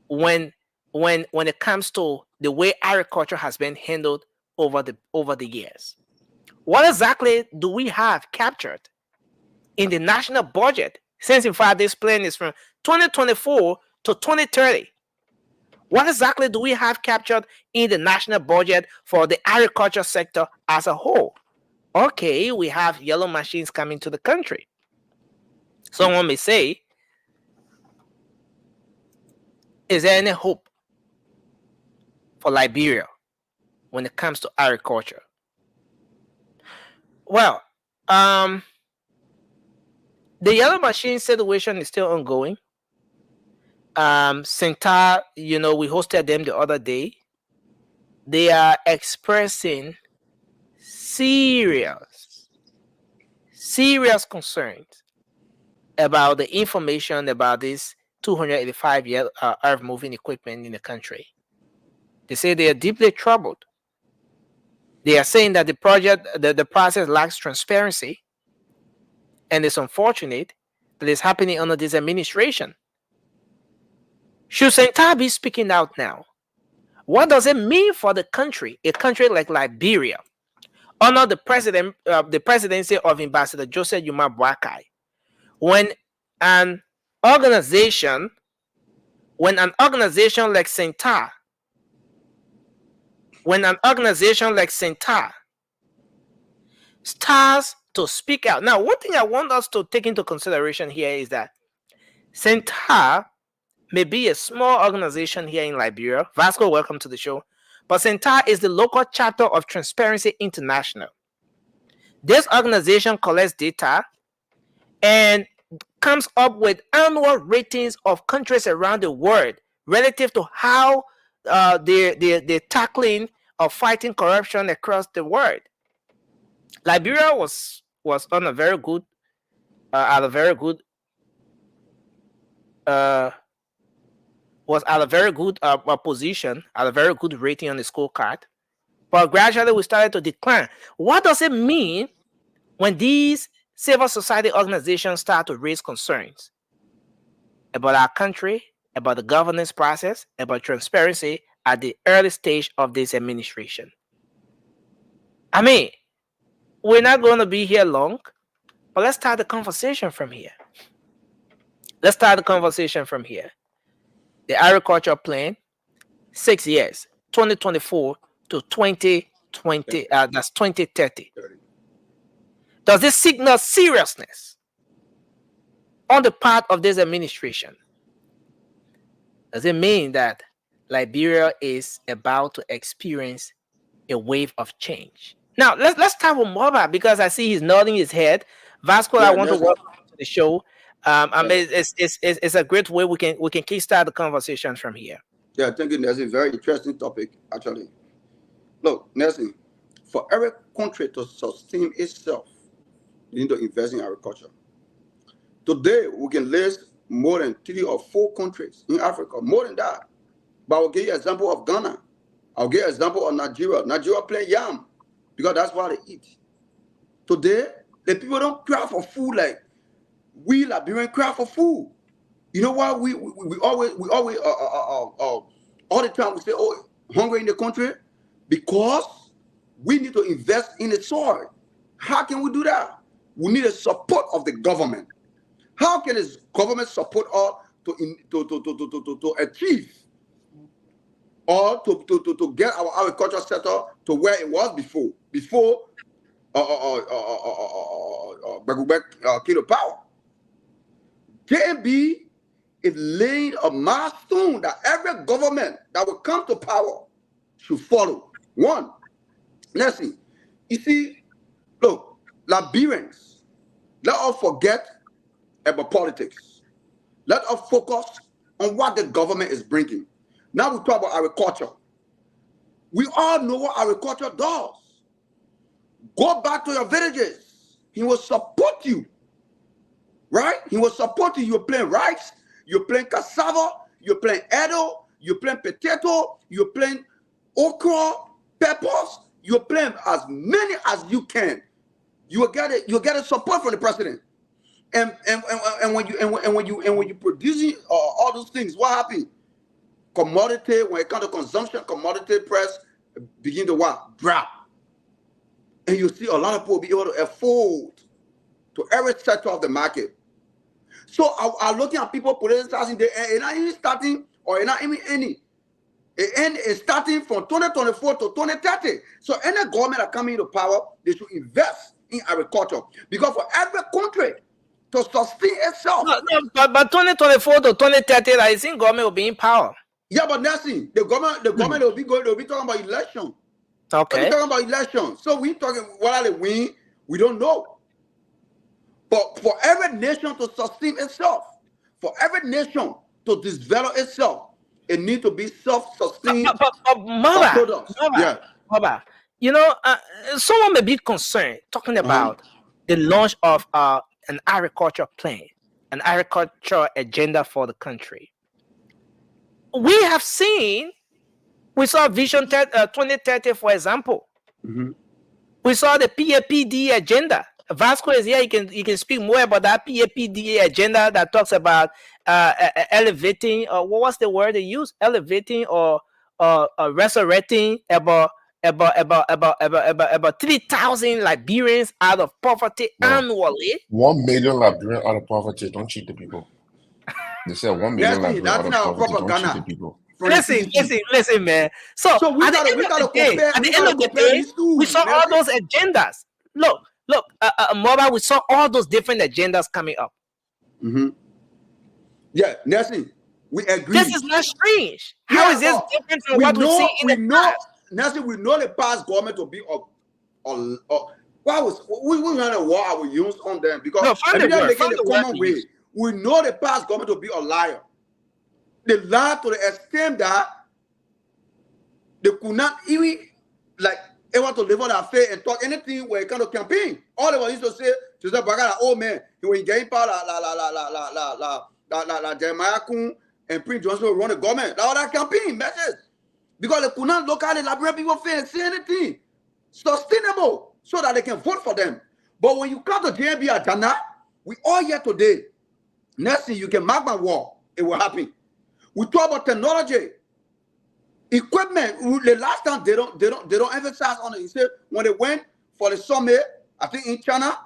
when it comes to the way agriculture has been handled over the years? What exactly do we have captured in the national budget, since in fact this plan is from 2024 to 2030? What exactly do we have captured in the national budget for the agriculture sector as a whole? Okay, we have yellow machines coming to the country. Someone may say, is there any hope for Liberia when it comes to agriculture? Well, the yellow machine situation is still ongoing. Senta, we hosted them the other day. They are expressing serious concerns about the information about this 285 earth moving equipment in the country. They say they are deeply troubled. They are saying that the process lacks transparency, and it's unfortunate that it's happening under this administration. Should Senta be speaking out now? What does it mean for the country, a country like Liberia, under the presidency of Ambassador Joseph Yuma Boakai, when an organization like Senta, starts to speak out? Now, one thing I want us to take into consideration here is that Senta may be a small organization here in Liberia. Vasco, welcome to the show. But Senta is the local chapter of Transparency International. This organization collects data and comes up with annual ratings of countries around the world relative to how they're tackling or fighting corruption across the world. Liberia was on a very good position, at a very good rating on the scorecard, but gradually we started to decline. What does it mean when these civil society organizations start to raise concerns about our country, about the governance process, about transparency at the early stage of this administration. I mean, we're not going to be here long, but let's start the conversation from here. Let's start the conversation from here. The agriculture plan, 6 years, 2024 to 2020, that's 2030. Does this signal seriousness on the part of this administration? Does it mean that Liberia is about to experience a wave of change? Now, let's start with Moba, because I see he's nodding his head. Vasco, I want to welcome you to the show. I mean, it's a great way we can kickstart the conversation from here. Yeah, thank you. That's a very interesting topic, actually. Look, Nelson, for every country to sustain itself, you need to invest in agriculture. Today, we can list more than 3 or 4 countries in Africa, more than that. But I'll give you an example of Ghana. I'll give you an example of Nigeria. Nigeria plant yam because that's what they eat. Today, the people don't cry for food like we Liberians cry for food. You know why we always all the time we say, oh, hungry in the country? Because we need to invest in the soil. How can we do that? We need the support of the government. How can the government support us to achieve or to get our agriculture sector to where it was before Kilo Power? JB is laying a milestone that every government that will come to power should follow. One, let's see. You see, look, Liberians, let us forget about politics. Let us focus on what the government is bringing. Now we talk about agriculture. We all know what agriculture does. Go back to your villages. He will support you. Right? He will support you. You're playing rice, you're playing cassava, you're playing edo, you're playing potato, you're playing okra, peppers, you're playing as many as you can. You will get it. You'll get a support from the president. And when you producing all those things, what happens? Commodity, when it comes to consumption, commodity price begin to what? Drop. And you see a lot of people be able to afford to every sector of the market. So I'm looking at people politicizing the end. It's not even starting, or it's not even any. The end is starting from 2024 to 2030. So any government that comes into power, they should invest in agriculture. Because for every country to sustain itself. But 2024 to 2030, I think government will be in power. Yeah, but nothing. The government will be talking about election. Okay. We're talking about election. So we talking whether they win, we don't know. But for every nation to sustain itself, for every nation to develop itself, it needs to be self-sustained. Mother, you know, someone may be concerned talking about the launch of an agriculture plan, an agriculture agenda for the country. We saw Vision 2030, for example. Mm-hmm. We saw the PAPD agenda. Vasco is here. You can speak more about that PAPD agenda that talks about elevating, or what was the word they used? Elevating or resurrecting about 3,000 Liberians out of poverty annually. 1 million Liberians out of poverty. Don't cheat the people. They said 1 million Liberians out of poverty. Don't cheat the people. Listen, man. So at the end of the day, we saw all those agendas. Look, Mobile, we saw all those different agendas coming up. Mm-hmm. Yeah, Nelson, we agree. This is not strange. How is this different from what we see in the past? Nelson, we know the past government to be why was we want to war our use on them because we know the past government to be a liar. They lied to the extent that they could not even able to live on their faith and talk anything where it kind of campaign. All they were used to say, oh man, when you get power, Jeremiah Kun and Prince Johnson will run the government. That was that campaign message. Because they could not look at the Liberian people faith and say anything sustainable so that they can vote for them. But when you come to JNB Ajana, we all here today. Next thing, you can mark my wall. It will happen. We talk about technology, equipment. The last time they don't emphasize on it. You say when they went for the summit, I think in China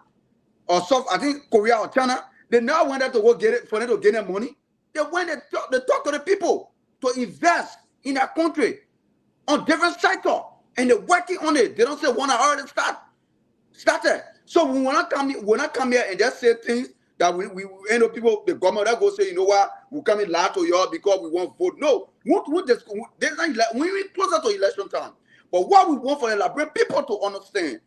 or South, I think Korea or China, they now went there to go get it for them to get their money. They went and talk to the people to invest in their country on different sectors, and they're working on it. They don't say one already started. So we will not come here and just say things that we end up people, the government that go say, you know what, we come in lie to y'all because we want vote. No, we closer to election time. But what we want for the Liberian people to understand,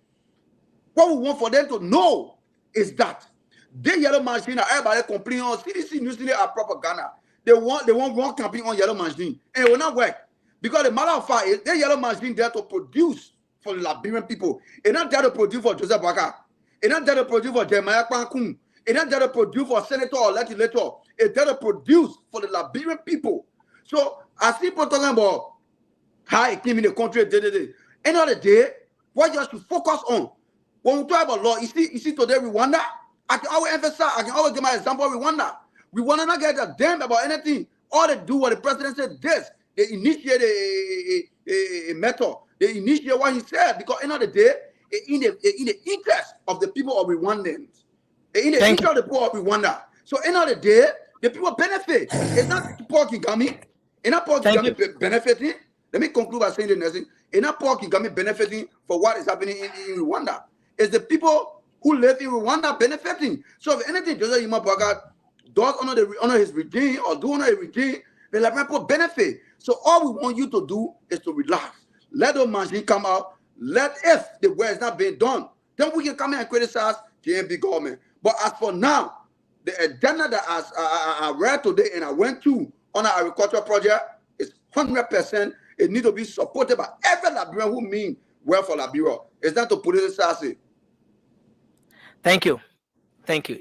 what we want for them to know is that the yellow machine, everybody complaining on CDC News are propaganda. They want one campaign on yellow machine, and it will not work. Because the matter of fact is the yellow machine there to produce for the Liberian people. It's not there to produce for Joseph Baka. It's not there to produce for Jeremiah Kwankun. It's not there to produce for senator or legislator. It's there to produce for the Liberian people. So as people talking about how it came in the country, end of the day, what you have to focus on when we talk about law, you see today Rwanda. I can always emphasize, I can always give my example of Rwanda. Rwanda not get a damn about anything. All they do what the president said this. They initiate a method. They initiate what he said because end of the day, in the interest of the people of Rwandans, in the interest of the people of Rwanda. So end of the day, the people benefit. It's not Paul Kagame. It's not Paul Kagame benefiting. Let me conclude by saying the next thing. It's not Paul Kagame benefiting for what is happening in Rwanda. It's the people who live in Rwanda benefiting. So if anything Joseph Imabaga does honor his regime or do honor his regime, the Liberian people benefit. So all we want you to do is to relax. Let the machine come out. If the work is not being done, then we can come in and criticize the JNB government. But as for now, the agenda that I read today and I went to on our agricultural project is 100%. It needs to be supported by every Liberian who means well for Liberia. It's not to politicize it. Thank you.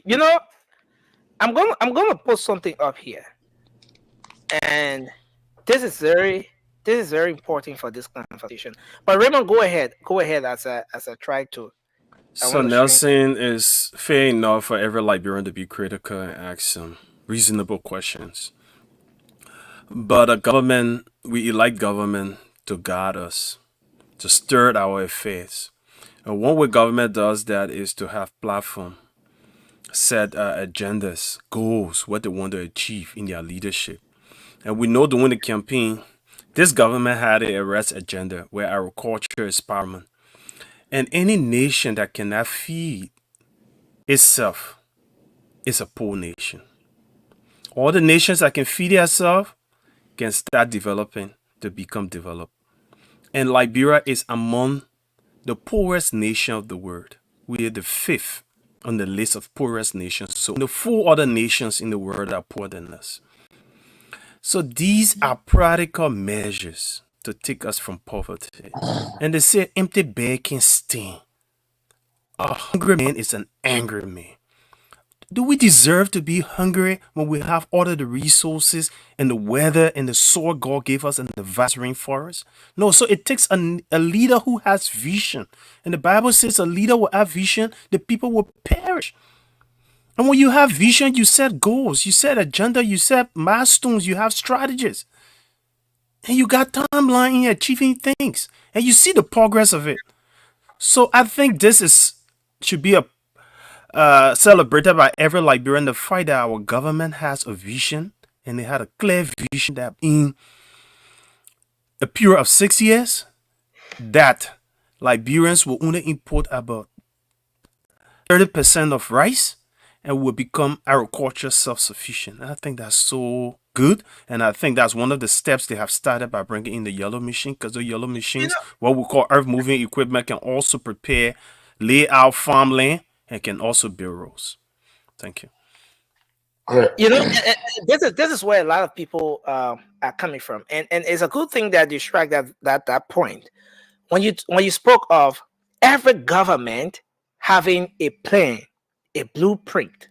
You know, I'm gonna put something up here, and this is very important for this conversation. But Raymond, go ahead as I try to. So Nelson, is fair enough for every Liberian to be critical and ask some reasonable questions. But we elect government to guide us, to stir our affairs. And one way government does that is to have platform, set agendas, goals, what they want to achieve in their leadership. And we know during the campaign, this government had a arrest agenda where agriculture is paramount. And any nation that cannot feed itself is a poor nation. All the nations that can feed themselves can start developing to become developed. And Liberia is among the poorest nation of the world. We are the 5th on the list of poorest nations. So the 4 other nations in the world are poorer than us. So these are practical measures to take us from poverty. And they say empty bag can sting. A hungry man is an angry man. Do we deserve to be hungry when we have all of the resources and the weather and the soil God gave us and the vast rainforest? No, so it takes a leader who has vision. And the Bible says a leader will have vision, the people will perish. And when you have vision, you set goals, you set agenda, you set milestones, you have strategies. And you got timeline in achieving things. And you see the progress of it. So I think this should be celebrated by every Liberian, the fact that our government has a vision, and they had a clear vision that in a period of 6 years, that Liberians will only import about 30% of rice and will become agriculture self-sufficient. And I think that's so good, and I think that's one of the steps they have started by bringing in the yellow machine, because the yellow machines, what we call earth-moving equipment, can also prepare, lay out farmland, and can also build roads. Thank you. You know, this is where a lot of people are coming from, and it's a good thing that you strike that point when you spoke of every government having a plan, a blueprint,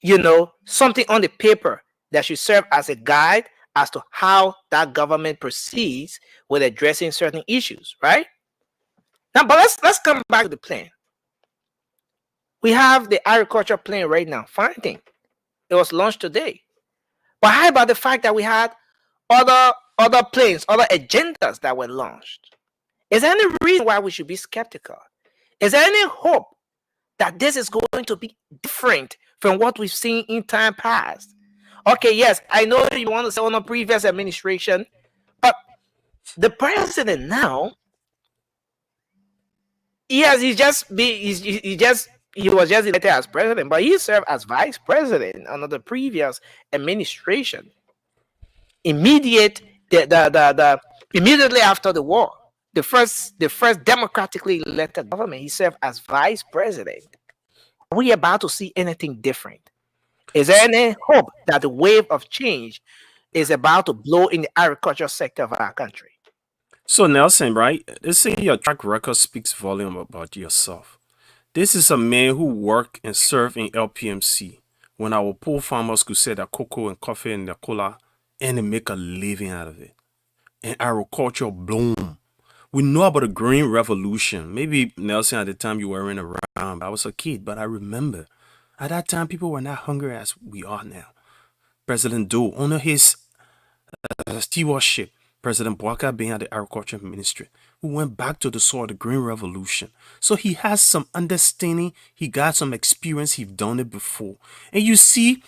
you know, something on the paper that should serve as a guide as to how that government proceeds with addressing certain issues, right? Now, but let's come back to the plan. We have the agriculture plan right now. Fine thing. It was launched today. But how about the fact that we had other plans, other agendas that were launched? Is there any reason why we should be skeptical? Is there any hope that this is going to be different from what we've seen in time past? Okay, yes, I know you want to say on a previous administration, but the president now, he was just elected as president, but he served as vice president under the previous administration. Immediately after the war, the first democratically elected government, he served as vice president. Are we about to see anything different? Is there any hope that the wave of change is about to blow in the agriculture sector of our country? So Nelson, right? They say your track record speaks volume about yourself. This is a man who worked and served in LPMC when our poor farmers could sell their cocoa and coffee and their cola and they make a living out of it. And agriculture bloom. We know about the Green Revolution. Maybe, Nelson, at the time you weren't around. I was a kid, but I remember. At that time, people were not hungry as we are now. President Doe, under his stewardship, President Boaka being at the Agriculture Ministry, we went back to the soil of the Green Revolution. So he has some understanding. He got some experience. He's done it before. And you see,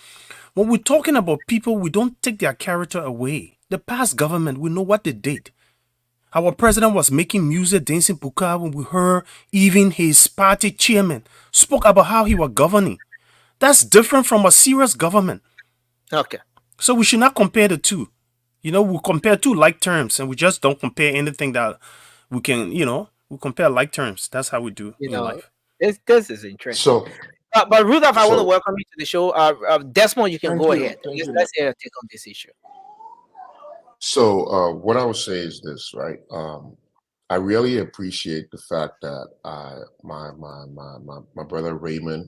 when we're talking about people, we don't take their character away. The past government, we know what they did. Our president was making music, dancing puka when we heard even his party chairman spoke about how he was governing. That's different from a serious government. Okay. So we should not compare the two. You know, we compare two like terms and we just don't compare anything that we can, we compare like terms. That's how we do in life. This is interesting. So, but Rudolph, I want to welcome you to the show. Desmond, you can go ahead. Let's hear your take on this issue. So what I would say is this, right? I really appreciate the fact that my brother Raymond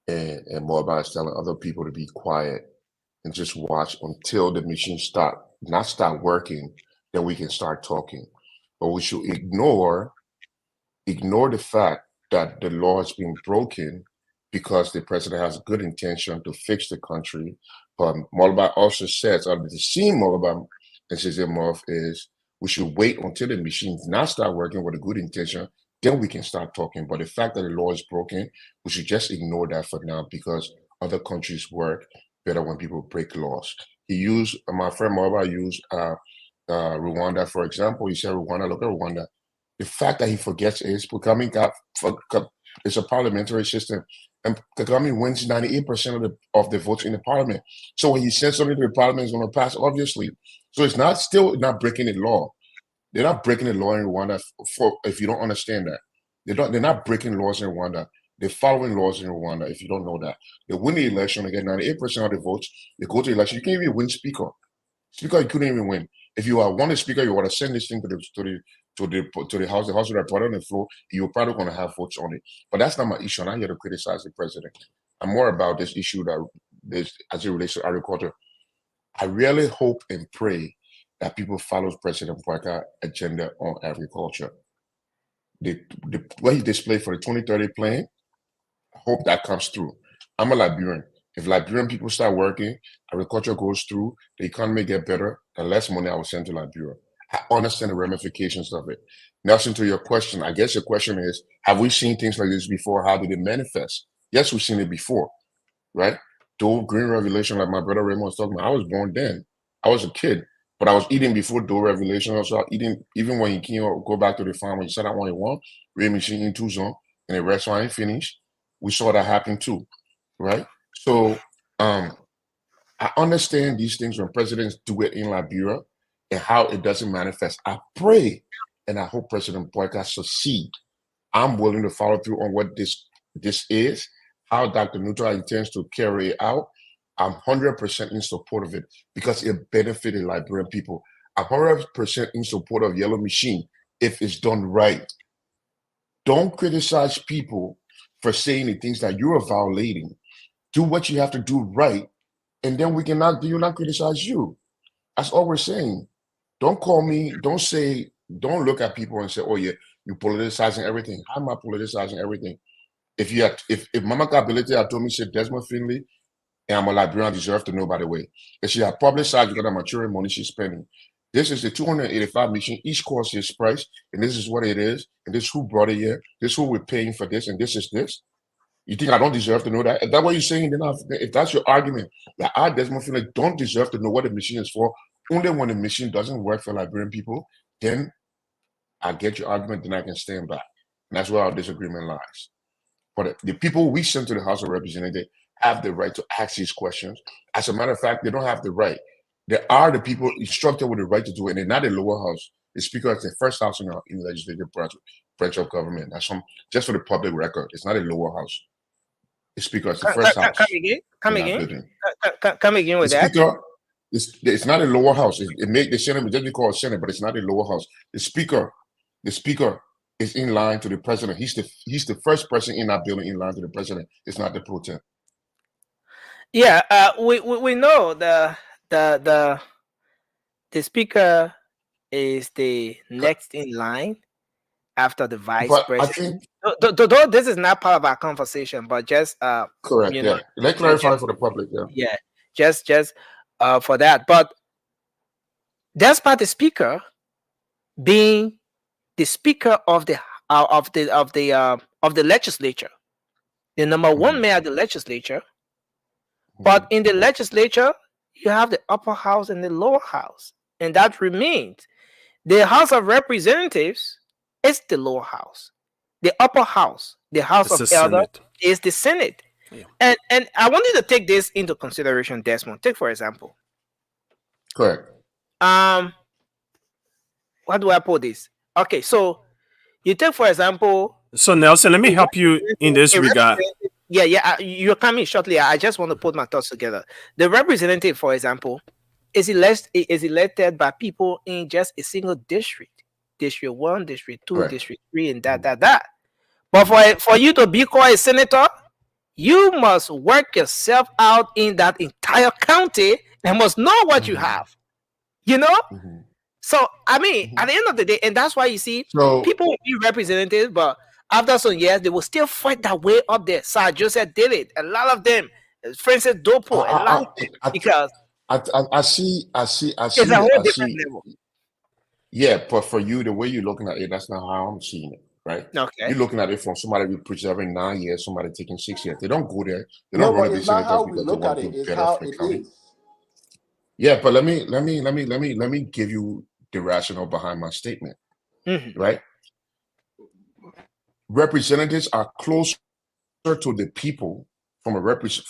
and Moabite is telling other people to be quiet and just watch until the machine not start working, then we can start talking. But we should ignore the fact that the law has been broken because the president has good intention to fix the country. But Moabite also says, the same Moabite and says is we should wait until the machines not start working with a good intention, then we can start talking. But the fact that the law is broken, we should just ignore that for now because other countries work better when people break laws. My friend Moabite used Rwanda, for example. He said Rwanda, look at Rwanda. The fact that he forgets is it's a parliamentary system. And Kagame wins 98% of the votes in the parliament. So when he sends something to the parliament, it's going to pass, obviously. So it's still not breaking the law. They're not breaking the law in Rwanda if you don't understand that. They're not breaking laws in Rwanda. They're following laws in Rwanda, if you don't know that. They win the election, they get 98% of the votes. They go to the election. You can't even win speaker. Speaker, you couldn't even win. If you want a speaker, you want to send this thing to the House. The House will put it on the floor. You're probably going to have votes on it. But that's not my issue. I'm not here to criticize the president. I'm more about this issue as it relates to agriculture. I really hope and pray that people follow President Boaka's agenda on agriculture. What he displayed for the 2030 plan, I hope that comes through. I'm a Liberian. If Liberian people start working, agriculture goes through, the economy get better, the less money I will send to Liberia. I understand the ramifications of it. Nelson, to your question, I guess your question is, have we seen things like this before? How did it manifest? Yes, we've seen it before, right? Dole Green Revelation, like my brother Raymond was talking about, I was born then. I was a kid, but I was eating before Dole Revelation. Also eating, even when he came go back to the farm, when he said, I want one, Raymond in Tucson, and the restaurant ain't finished. We saw that happen too, right? So I understand these things when presidents do it in Liberia and how it doesn't manifest. I pray and I hope President Boaka succeed. I'm willing to follow through on what this is, how Dr. Nuttall intends to carry it out. I'm 100% in support of it because it benefited Liberian people. I'm 100% in support of Yellow Machine if it's done right. Don't criticize people for saying the things that you're violating. Do what you have to do right, and then we cannot criticize you. That's all we're saying. Don't call me, don't look at people and say, oh yeah, you're politicizing everything. I'm not politicizing everything. If Mama Ability had told me, said Desmond Finley, and I'm a Liberian, deserve to know, by the way. If she had publicized because I'm maturing money she's spending. This is the 285 mission. Each course is priced, and this is what it is, and this is who brought it here, this is who we're paying for this, and this is this. You think I don't deserve to know that? If that's what you're saying, then if that's your argument, that I, Desmond Finley, don't deserve to know what the machine is for, only when the machine doesn't work for Liberian people, then I get your argument, then I can stand back. And that's where our disagreement lies. But the people we send to the House of Representatives have the right to ask these questions. As a matter of fact, they don't have the right. There are the people instructed with the right to do it, and they're not the lower house. The speaker is the first house in the legislative branch of government. That's just for the public record. It's not a lower house. The speaker is the first house. Come again with that. Speaker, it's not a lower house. It make the Senate just be called Senate, but it's not a lower house. The speaker is in line to the president. He's the first person in that building in line to the president. It's not the pro tem. Yeah, we know the speaker is the next in line after the vice president. Though this is not part of our conversation, but just correct. Yeah, let's clarify for the public. Yeah, just for that. But despite the speaker being the speaker of the legislature, the number one mayor of the legislature. But in the legislature, you have the upper house and the lower house, and that remains. The House of Representatives is the lower house. The upper house, the House of Elders, is the Senate. Yeah. And I want you to take this into consideration, Desmond. Take for example. Correct. How do I put this? Okay, so you take for example. So Nelson, let me help you in this regard. Yeah, you're coming shortly. I just want to put my thoughts together. The representative, for example, is elected by people in just a single district. District 1, District 2, right. District 3, and that. But for you to be called a senator, you must work yourself out in that entire county and must know what you have. You know? Mm-hmm. So, I mean, at the end of the day, and that's why you see people will be representatives, but after some years, they will still fight their way up there. Sir Joseph did it. A lot of them, Francis Dopo, because I see. It's a whole different level. Yeah, but for you, the way you're looking at it, that's not how I'm seeing it, right? Okay. You're looking at it from somebody who preserving 9 years, somebody taking 6 years. They don't go there. They don't run to be senators because they want to do better for the county. Yeah, but let me give you the rationale behind my statement, right? Representatives are closer to the people from a representative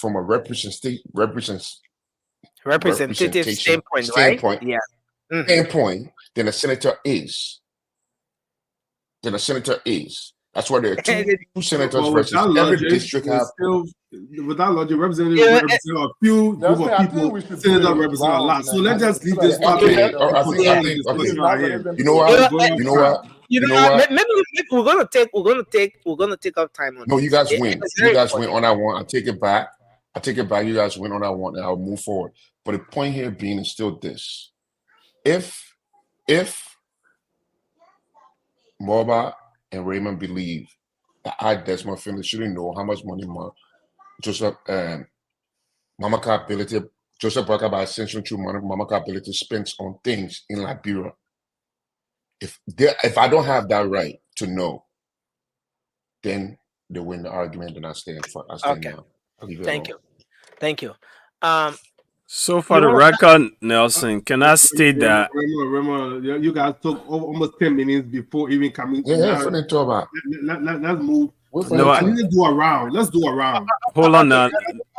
standpoint, right? Yeah. Standpoint than a senator is. That's why there are two senators versus every district have. Without logic, representatives represent a few group of people. Senators represent a lot. So let's just leave this topic. You know what? Maybe we're gonna take up time on. No, you guys win. You guys win on that one. I take it back. You guys win on that one, and I'll move forward. But the point here being is still this: if Moba and Raymond believe that I, Desmond Finley, shouldn't know how much money Joseph Barker by Ascension through Mama Ability spends on things in Liberia. If I don't have that right to know, then they win the argument, and I stand now. Thank you. So for the record, Nelson, can I state that? Remember, you guys took almost 10 minutes before even coming. Yeah, for the talk about. Let's move. Let's do a round. Hold on now.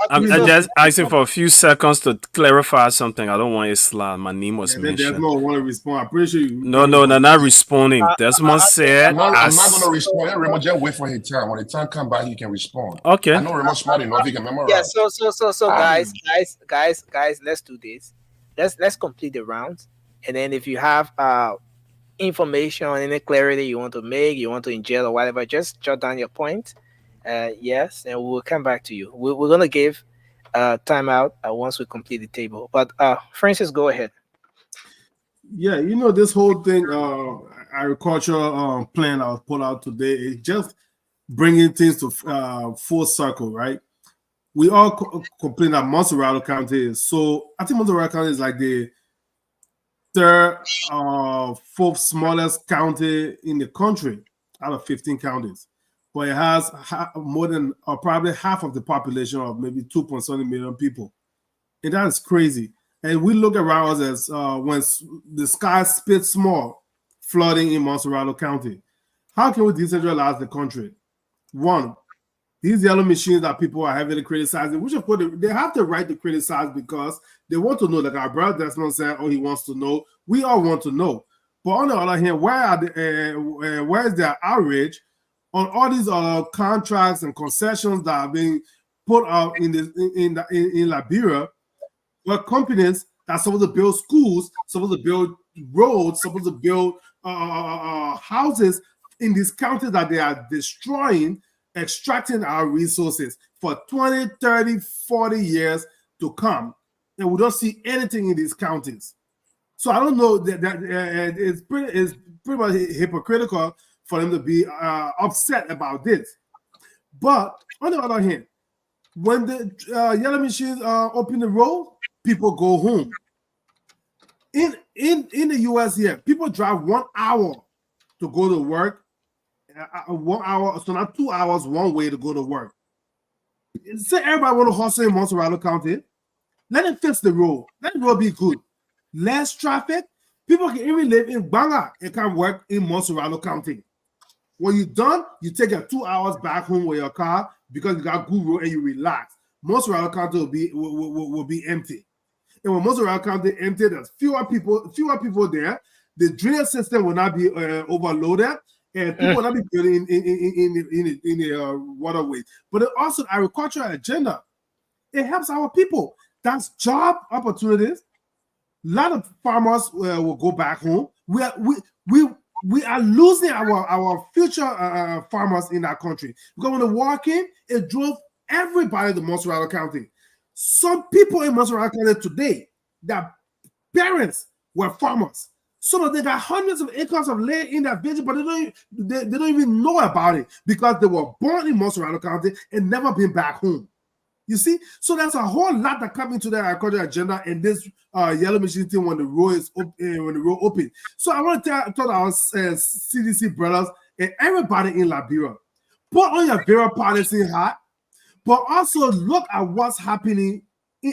I'm just asking for a few seconds to clarify something. I don't want to slide. My name was mentioned. There's no one to respond. I'm pretty sure you. No, not responding. Desmond said. I'm not going to respond. Raymond, just wait for his time. When the time comes by, he can respond. Okay. I know Raymond smart enough. He can memorize. Yeah. So guys, let's do this. Let's complete the rounds, and then if you have information or any clarity you want to make, you want to ingest or whatever, just jot down your point. Yes, and we'll come back to you. We're going to give time out once we complete the table. But Francis, go ahead. Yeah, this whole thing, agriculture plan I was put out today, it just bringing things to full circle, right? We all complain that Montserrat County is so. I think Montserrat County is like the third, fourth smallest county in the country out of 15 counties, but it has more than probably half of the population of maybe 2.7 million people, and that is crazy. And we look around us as when the sky spits small, flooding in Montserrat County. How can we decentralize the country? One, these yellow machines that people are heavily criticizing, which of course they have the right to criticize because they want to know. Like our brother Desmond said, oh, he wants to know. We all want to know. But on the other hand, where is their outrage on all these contracts and concessions that are being put out in Liberia, where companies that are supposed to build schools, supposed to build roads, supposed to build houses in these counties that they are destroying, extracting our resources for 20, 30, 40 years to come. And we don't see anything in these counties. So I don't know that it's pretty much hypocritical for them to be upset about this. But on the other hand, when the yellow machines open the road, people go home. In the US here, people drive 1 hour to go to work. 1 hour, so not 2 hours one way to go to work. Say everybody want to hustle in Montserrat County, let them fix the road. Let the road be good. Less traffic. People can even live in Banga and can work in Montserrat County. When you're done, you take your 2 hours back home with your car because you got good road and you relax. Montserrat County will be empty. And when Montserrat County empty, there's fewer people there. The drainage system will not be overloaded. And people will not be building in the waterways. But also the agricultural agenda, it helps our people. That's job opportunities. A lot of farmers will go back home. We are losing our future farmers in our country. Because when the war came, it drove everybody to Montserrat County. Some people in Montserrat County today, their parents were farmers. So they got hundreds of acres of land in that village, but they don't even know about it because they were born in Montserrat County and never been back home. You see? So there's a whole lot that come into the agricultural agenda and this yellow machine thing when the road is open. So I want to tell our CDC brothers and everybody in Liberia, put on your Vera policy hat, but also look at what's happening.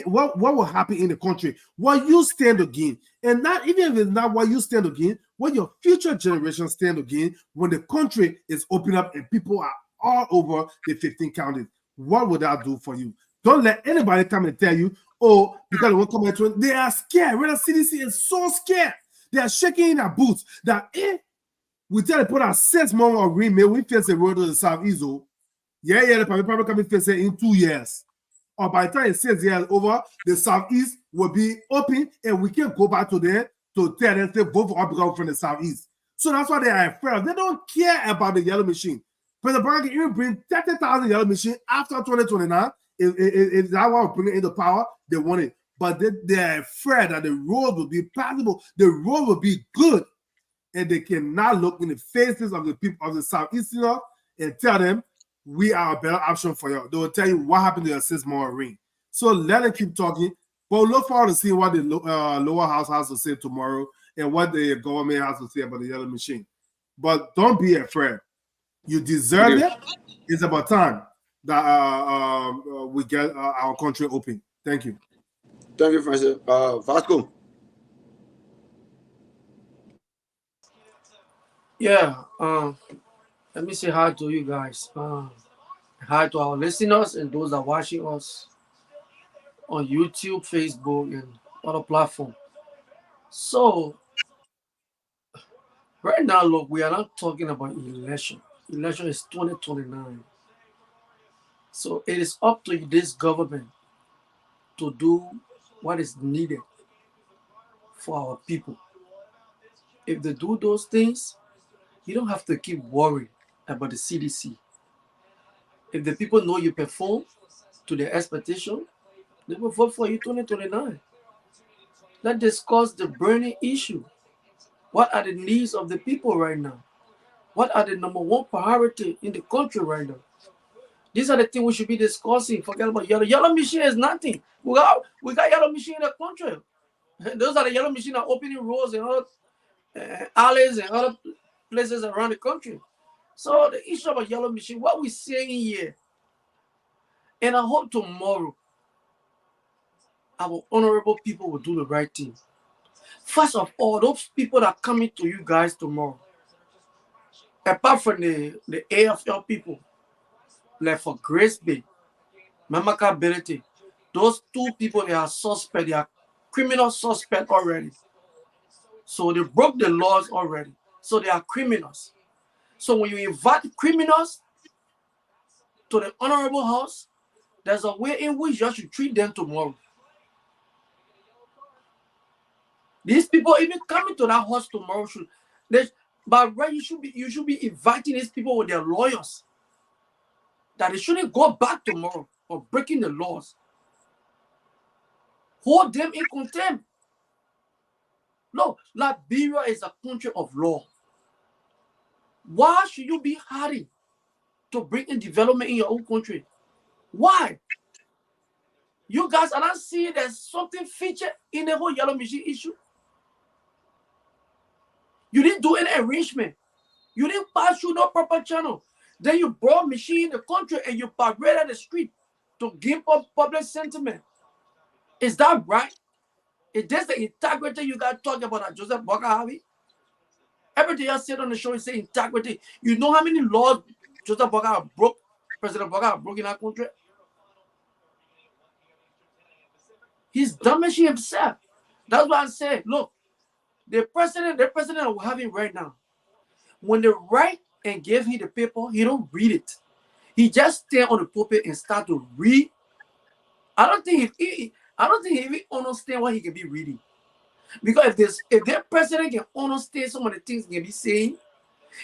What will happen in the country, what you stand to gain, and not even if it's not what you stand to gain, what your future generations stand to gain when the country is open up and people are all over the 15 counties. What would that do for you? Don't let anybody come and tell you, oh, because they won't come into it. They are scared. Red CDC is so scared. They are shaking in their boots that if we tell them to put our 6 months of remake, we face the road to the southeast. They probably come and face it in 2 years. Or by the time it 6 years over, the southeast will be open and we can go back to there to tell them to vote for our people from the southeast. So that's why they are afraid. They don't care about the yellow machine. President Biden can even bring 30,000 yellow machine after 2029. If that one bring it into power, they want it. But they are afraid that the road will be passable, the road will be good, and they cannot look in the faces of the people of the southeasterners and tell them, we are a better option for you. They will tell you what happened to your 6 month ring. So let them keep talking. But we'll look forward to seeing what the lower house has to say tomorrow and what the government has to say about the yellow machine. But don't be afraid. You deserve it. It's about time that we get our country open. Thank you. Thank you, Francis. Vasco. Yeah. Let me say hi to you guys. Hi to our listeners and those that are watching us on YouTube, Facebook, and other platforms. So, right now, look, we are not talking about election. Election is 2029. So, it is up to this government to do what is needed for our people. If they do those things, you don't have to keep worrying about the CDC. If the people know you perform to their expectation, they will vote for you 2029. Let's discuss the burning issue. What are the needs of the people right now? What are the number one priority in the country right now? These are the things we should be discussing. Forget about yellow. Yellow machine is nothing. We got yellow machine in the country. Those are the yellow machine are opening roads and other alleys and other places around the country. So the issue of a yellow machine, what we're saying here, and I hope tomorrow our honorable people will do the right thing. First of all, those people that are coming to you guys tomorrow, apart from the AFL people, like for Grace Bay, Mamaka Ability, those two people, they are suspect, they are criminal suspect already. So they broke the laws already. So they are criminals. So when you invite criminals to the honorable house, there's a way in which you should treat them tomorrow. These people even coming to that house tomorrow but right, you should be inviting these people with their lawyers. That they shouldn't go back tomorrow for breaking the laws. Hold them in contempt. No, Liberia is a country of law. Why should you be hurrying to bring in development in your own country? Why? You guys are not seeing there's something featured in the whole yellow machine issue. You didn't do any arrangement. You didn't pass through no proper channel. Then you brought machine in the country and you paraded the street to give up public sentiment. Is that right? Is this the integrity you guys talking about at Joseph Boakai Harvey? Everything else said on the show is saying integrity. You know how many laws Joseph Boakai broke, President Boakai broke in our country? He's damaging himself. That's why I say, look, the president we're having right now, when they write and give him the paper, he don't read it. He just stand on the pulpit and start to read. I don't think he even understand what he can be reading. Because if their president can understand some of the things he can be saying,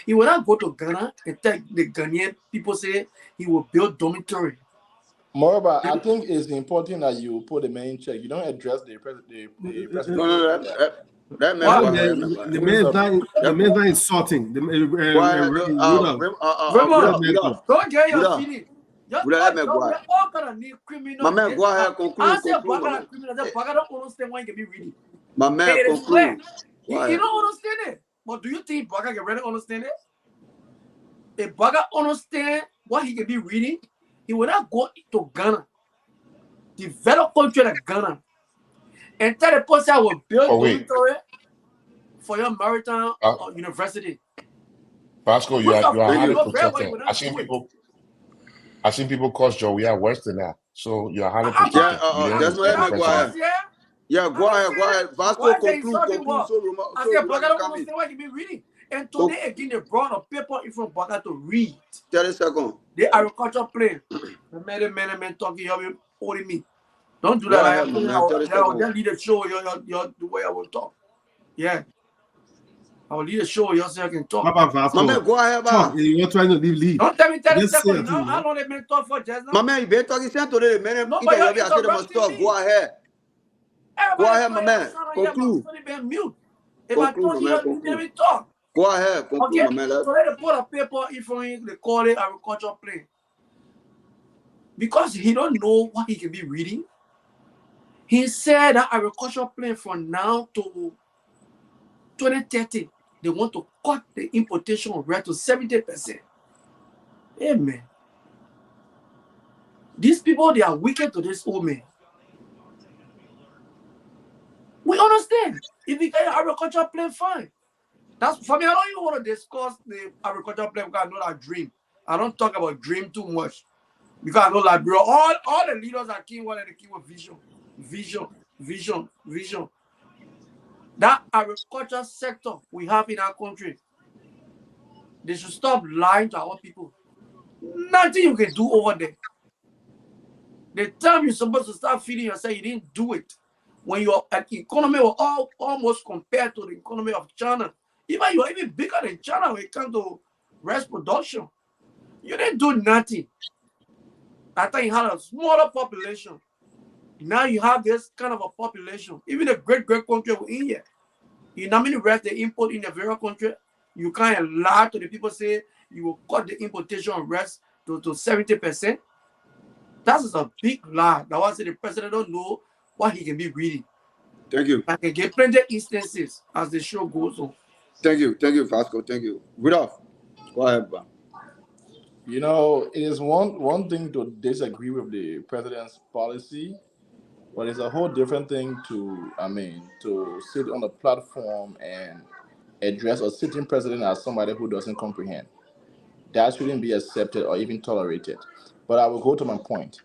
he will not go to Ghana and tell the Ghanaian people say he will build dormitory. Moreover, I think it's important that you put the main check. You don't address the president. The man is not insulting. Don't get your feeling. All kind of new criminals. My man, go ahead, conclude. I say Baga criminals. Baga don't understand why he can be reading. My man, conclude. You don't understand it. But do you think Baga can really understand it? If Baga understand what he can be reading, he will not go to Ghana, develop country like Ghana, and tell the person I will build dormitory for your maritime university. Vasco, you are highly protected. I seen people cause Joe. We are worse than that. So you are highly protected. Go ahead. Vasco, conclude. I said, Baga don't understand why he be reading. And today again, they brought a paper in from Baga to read. 30 seconds. The agriculture plan. The man talking, you're holding me. Don't do that. I'll lead the show. The way I will talk. Yeah. I'll lead the show. You also can talk. My man, go ahead, man. You're trying to leave. Don't tell me 30 seconds. How long they been talk for just now? My man, you been talking today. Man, go ahead, my man. Conclude. If I talk, you let me talk. Go ahead, conclude, my man. So they put a paper in front of him, they call it agriculture plan. Because he don't know what he can be reading. He said that agriculture plan from now to 2030, they want to cut the importation rate to 70%. Amen. These people, they are wicked to this old man. We understand. If you get an agriculture plan, fine. That's for me. I don't even want to discuss the agriculture plan because I know that dream. I don't talk about dream too much because I know that, bro. All the leaders are keen with vision. That agriculture sector we have in our country, they should stop lying to our people. Nothing you can do over there. The time you're supposed to start feeding yourself, you didn't do it. When your economy was almost compared to the economy of China. Even you are even bigger than China when it comes to rice production. You didn't do nothing. I think you had a smaller population. Now you have this kind of a population. Even the great country we're in here. You know how many rice they import in the very country? You can't lie to the people, say you will cut the importation rest to 70%. That is a big lie. That was the president don't know what he can be reading. Thank you. I can get plenty of instances as the show goes on. Thank you, Vasco. Thank you. Rudolph, go ahead, bro. You know, it is one thing to disagree with the president's policy, but it's a whole different thing to sit on a platform and address a sitting president as somebody who doesn't comprehend. That shouldn't be accepted or even tolerated. But I will go to my point.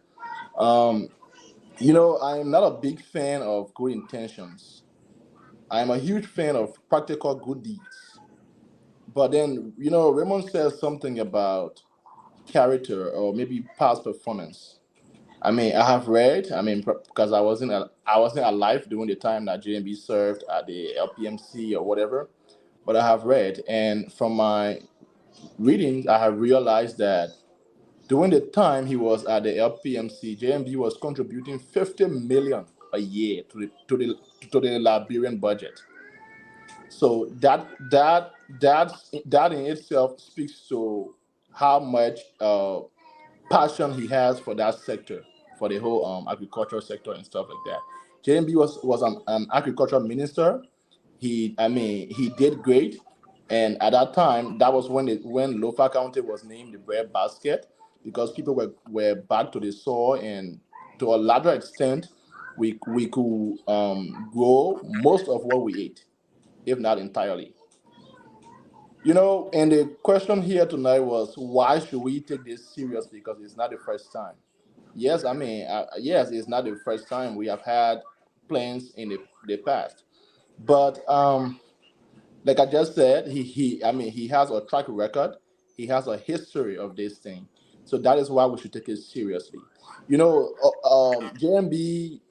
You know, I'm not a big fan of good intentions. I'm a huge fan of practical good deeds. But then, you know, Raymond says something about character or maybe past performance. I have read. Because I wasn't alive during the time that JMB served at the LPMC or whatever. But I have read, and from my readings, I have realized that during the time he was at the LPMC, JMB was contributing 50 million a year to the Liberian budget. So that in itself speaks to how much passion he has for that sector, for the whole agricultural sector and stuff like that. JMB was an agricultural minister. He did great, and at that time, that was when Lofa County was named the bread basket, because people were back to the soil, and to a larger extent, we could grow most of what we ate, if not entirely. You know, and the question here tonight was, why should we take this serious? Because it's not the first time. Yes, yes, it's not the first time. We have had plans in the past, but like I just said, he has a track record. He has a history of this thing, so that is why we should take it seriously. You know, JMB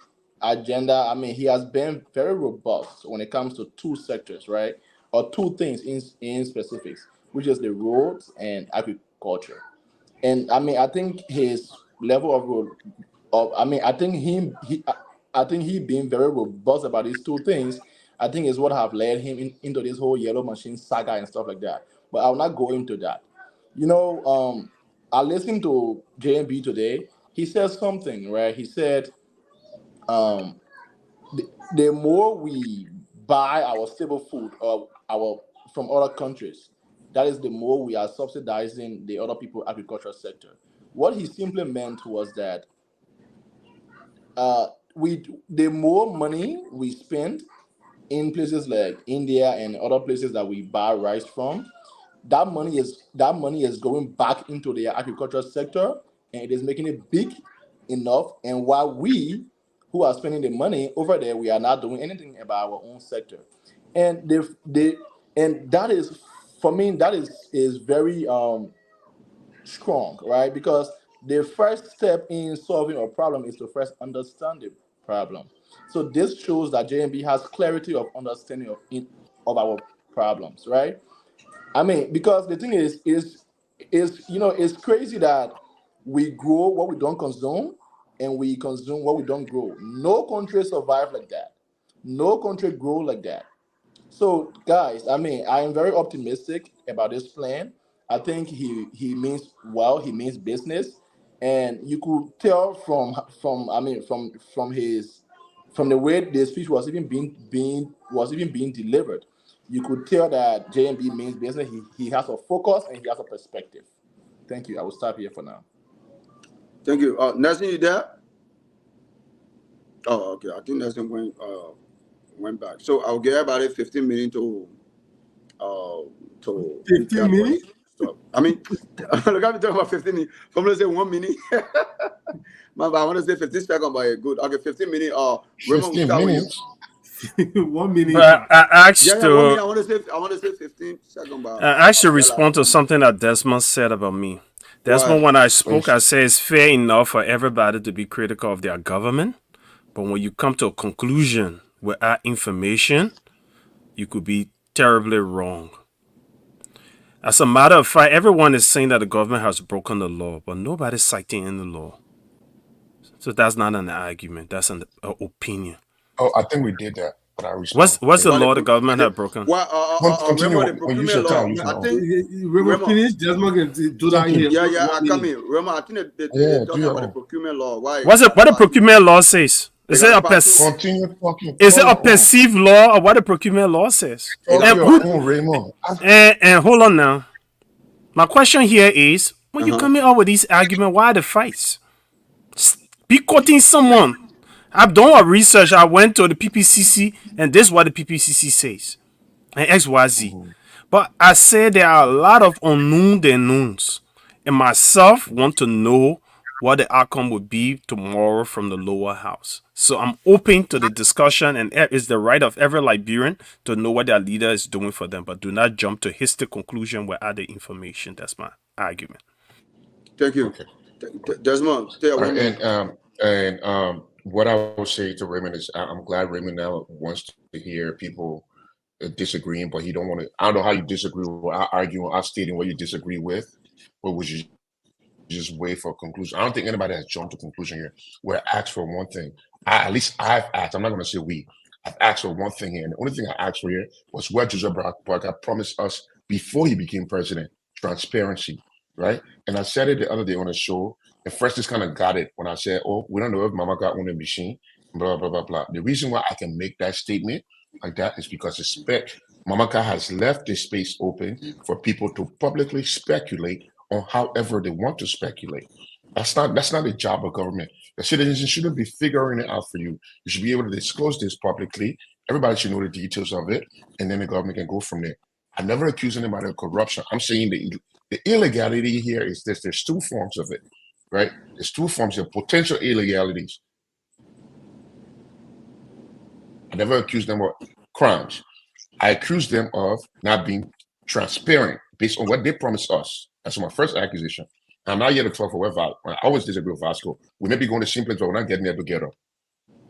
agenda. He has been very robust when it comes to two sectors, right? Or two things in specifics, which is the roads and agriculture. And I think his level I think I think he being very robust about these two things, I think is what have led him into this whole yellow machine saga and stuff like that. But I'll not go into that. You know, I listened to JMB today. He said something, right? He said, the more we buy our stable food or our from other countries, that is the more we are subsidizing the other people agricultural sector. What he simply meant was that the more money we spend in places like India and other places that we buy rice from, that money is going back into the agricultural sector, and it is making it big enough. And while we who are spending the money over there, we are not doing anything about our own sector. And and that is, for me, that is very strong, right? Because the first step in solving a problem is to first understand the problem. So this shows that JMB has clarity of understanding of our problems, right? Because the thing is it's crazy that we grow what we don't consume, and we consume what we don't grow. No country survive like that. No country grow like that. So, guys, I am very optimistic about this plan. I think he means well. He means business, and you could tell from the way the speech was even being delivered. You could tell that JMB means business. He has a focus and he has a perspective. Thank you. I will stop here for now. Thank you. Nelson, you there? Oh, okay. I think Nelson went back. So I'll give everybody 15 minutes to 15 minutes. So, look at me talking about 15 minutes. I'm gonna say 1 minute. I want to say 15 seconds, but good. Okay, 15 minutes. 15 minutes. 1 minute. But I asked 1 minute. I want to say 15 seconds. But I should respond to something that Desmond said about me. Desmond, when I spoke, I said it's fair enough for everybody to be critical of their government, but when you come to a conclusion without information, you could be terribly wrong. As a matter of fact, everyone is saying that the government has broken the law, but nobody's citing in the law. So that's not an argument. That's an opinion. Oh, I think we did that. but I respond. What's the Why law the government had broken? Why, Continue Raymond, the when you use procurement your time. law, Use I your think, Raymond, finish. Just can do that Thank you. here. yeah, I come in. Raymond, I think they Yeah, do talking your about the own. procurement law. Why What the procurement law says? they Is it got a to pass through? Continue talking. is it Talk a your own. perceived law or what the procurement law says? They got Talk to your pass own, through. Raymond. And hold on now. My question here is, when you Uh-huh. coming up with these arguments, why the fights? Be quoting someone. I've done a research. I went to the PPCC, and this is what the PPCC says, and XYZ. But I say there are a lot of unknowns, and myself want to know what the outcome would be tomorrow from the lower house. So I'm open to the discussion, and it's the right of every Liberian to know what their leader is doing for them, but do not jump to hasty conclusion without the information. That's my argument. Thank you. Okay. Desmond, stay All away. right, what I will say to Raymond is I'm glad Raymond now wants to hear people disagreeing, but he don't want to. I don't know how you disagree without arguing, without stating what you disagree with, or would you just wait for a conclusion? I don't think anybody has jumped to conclusion here. We're asked for one thing. At least I've asked. I'm not going to say we. I've asked for one thing here, and the only thing I asked for here was what Joseph Barker promised us before he became president: transparency, right? And I said it the other day on the show. And first, just kind of got it when I said, "Oh, we don't know if Mama got on the machine." Blah blah blah blah. The reason why I can make that statement like that is because Mamaka has left the space open for people to publicly speculate on however they want to speculate. That's not the job of government. The citizens shouldn't be figuring it out for you. You should be able to disclose this publicly. Everybody should know the details of it, and then the government can go from there. I never accuse anybody of corruption. I'm saying the illegality here is this. There's two forms of it, right? There's two forms of potential illegalities. I never accused them of crimes. I accused them of not being transparent based on what they promised us. That's my first accusation. I'm not here to talk for what I always disagree with Vasco. We may be going to same place, but we're not getting there together.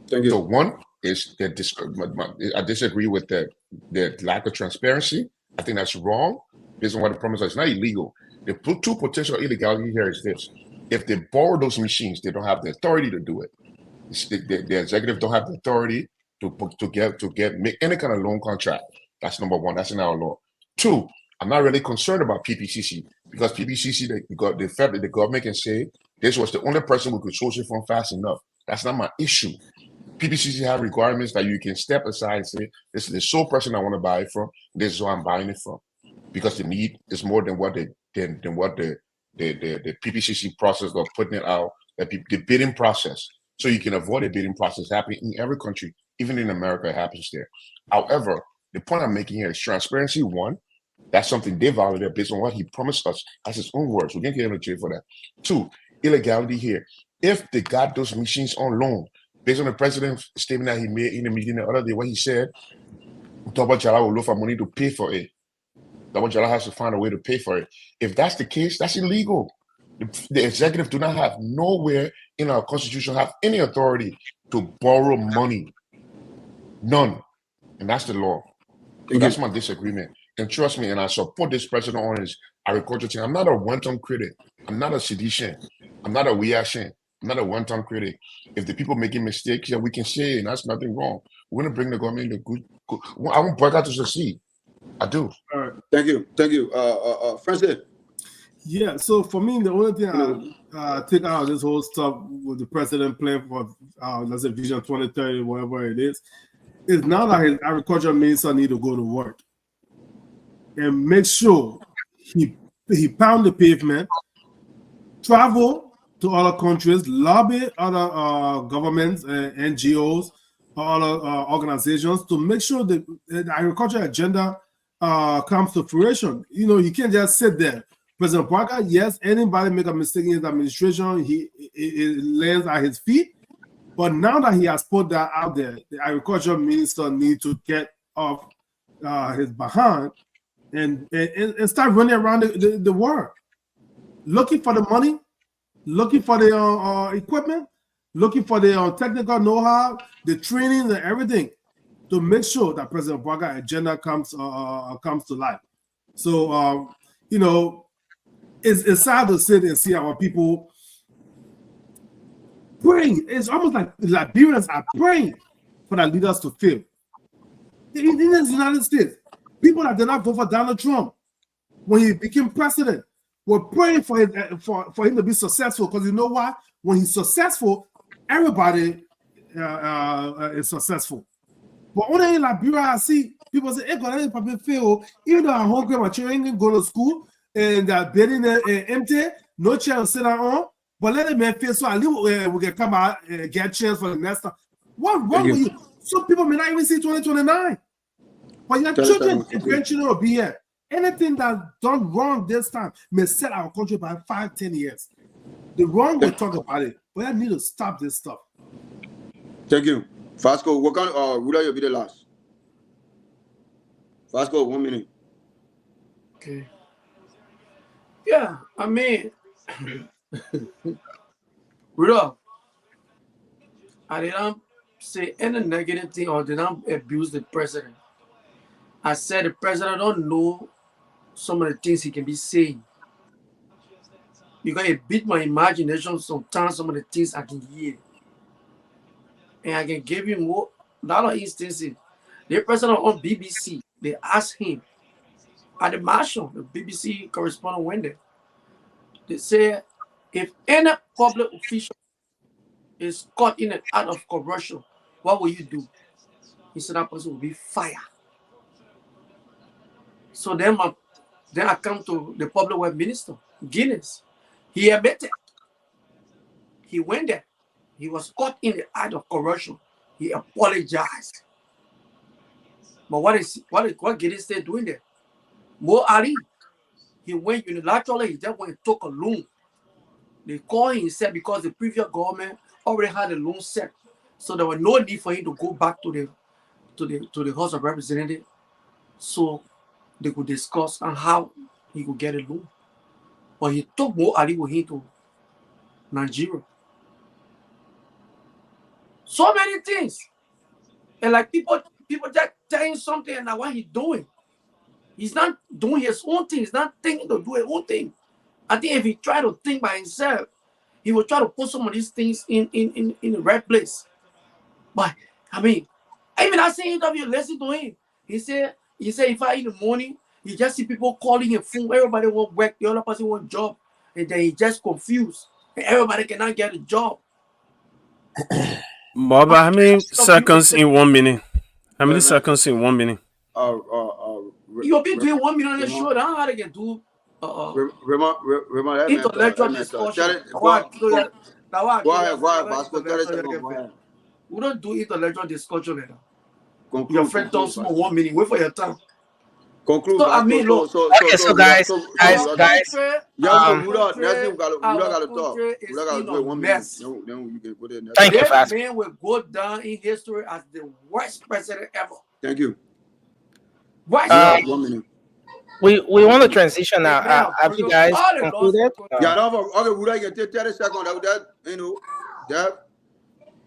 Thank you. So one is that I disagree with the lack of transparency. I think that's wrong based on what they promised us. It's not illegal. The two potential illegality here is this: if they borrow those machines, they don't have the authority to do it. The executive don't have the authority to make any kind of loan contract. That's number one. That's in our law. Two, I'm not really concerned about PPCC because PPCC, the government can say this was the only person who could source it from fast enough. That's not my issue. PPCC have requirements that you can step aside and say, this is the sole person I want to buy it from. This is who I'm buying it from, because the need is more than what the PPCC process of putting it out, the bidding process. So you can avoid a bidding process happening in every country, even in America, it happens there. However, the point I'm making here is transparency. One, that's something they validated based on what he promised us. That's his own words. We can't get him in jail for that. Two, illegality here. If they got those machines on loan, based on the president's statement that he made in the meeting the other day, what he said, Double Jala will look for money to pay for it. Double Jala has to find a way to pay for it. If that's the case, that's illegal. The executive do not have nowhere in our constitution have any authority to borrow money. None. And that's the law. So that's my disagreement. And trust me, and I support this president on his agriculture thing. I'm not a one-time critic. I'm not a sedition. I'm not a reaction. I'm not a one-time critic. If the people making mistakes, yeah, we can say it, and that's nothing wrong. We're going to bring the government into good. I want Boycott to succeed. I do. All right. Thank you. Thank you. Francis. Yeah, so for me, the only thing I take out of this whole stuff with the president plan for, let's say, Vision 2030, whatever it is now that his agriculture minister need to go to work and make sure he pound the pavement, travel to other countries, lobby other governments, NGOs, other organizations to make sure that the agriculture agenda comes to fruition. You know, you can't just sit there. President Parker, yes, anybody make a mistake in his administration, it lands at his feet. But now that he has put that out there, the agriculture minister needs to get off his behind and start running around the world, looking for the money, looking for the equipment, looking for the technical know-how, the training and everything to make sure that President Parker agenda comes to life. So, you know, it's sad to sit and see our people praying. It's almost like Liberians are praying for their leaders to fail. In the United States, people that did not vote for Donald Trump when he became president were praying for him, for him to be successful, because you know why? When he's successful, everybody is successful. But only in Liberia, I see people say, "Hey, God, probably fail." Even though I'm hungry, my children ain't go to school and they're building empty, no chair to sit down on. But let them feel so at least we can come out and get chairs for the next time. What wrong with you? Some people may not even see 2029. But your children eventually will be here. Anything that's done wrong this time may set our country back 5-10 years. The wrong we talk about it, but I need to stop this stuff. Thank you. Fasco, what kind of Ruda you'll be the last? Fasco, 1 minute. Okay. Yeah, I mean, Ruda, I didn't say any negative thing or did not abuse the president. I said the president don't know some of the things he can be saying. Because it beat my imagination sometimes, some of the things I can hear. And I can give you more, a lot of instances. The president on BBC, they asked him at the marshal, the BBC correspondent went there. They say, if any public official is caught in an act of corruption, what will you do? He said that person will be fired. So then I come to the public works minister, Guinness. He admitted. He went there. He was caught in the act of corruption. He apologized. But what Guinness said doing there? Mo Ali, he went unilaterally, he just went and took a loan. They called him, he said, because the previous government already had a loan set. So there was no need for him to go back to the House of Representatives. So they could discuss on how he could get a loan. But he took Mo Ali with him to Nigeria. So many things. And like people just telling something and what he's doing. He's not doing his own thing. He's not thinking to do his own thing. I think if he tried to think by himself, he will try to put some of these things in the right place. But I mean, even I say interview, listen to him. He said if I in the morning, you just see people calling him phone, everybody want work, the other person want job, and then he just confused. And everybody cannot get a job. Baba, how many seconds in 1 minute? How many seconds in 1 minute? You'll be doing 1 minute on the show. I don't know how they can do intellectual discussion. We don't do intellectual discussion. Your friend talks more 1 minute. Wait for your time. Conclude. So, I mean, look. Okay, so guys. Next thing we got to talk. We got to do it 1 minute. Then we can go there. Thank you, This man will go down in history as the worst president ever. Thank you. 1 minute. We want to transition now. Have you guys concluded? Yeah, no, okay, Ruda, you can take 30 seconds. That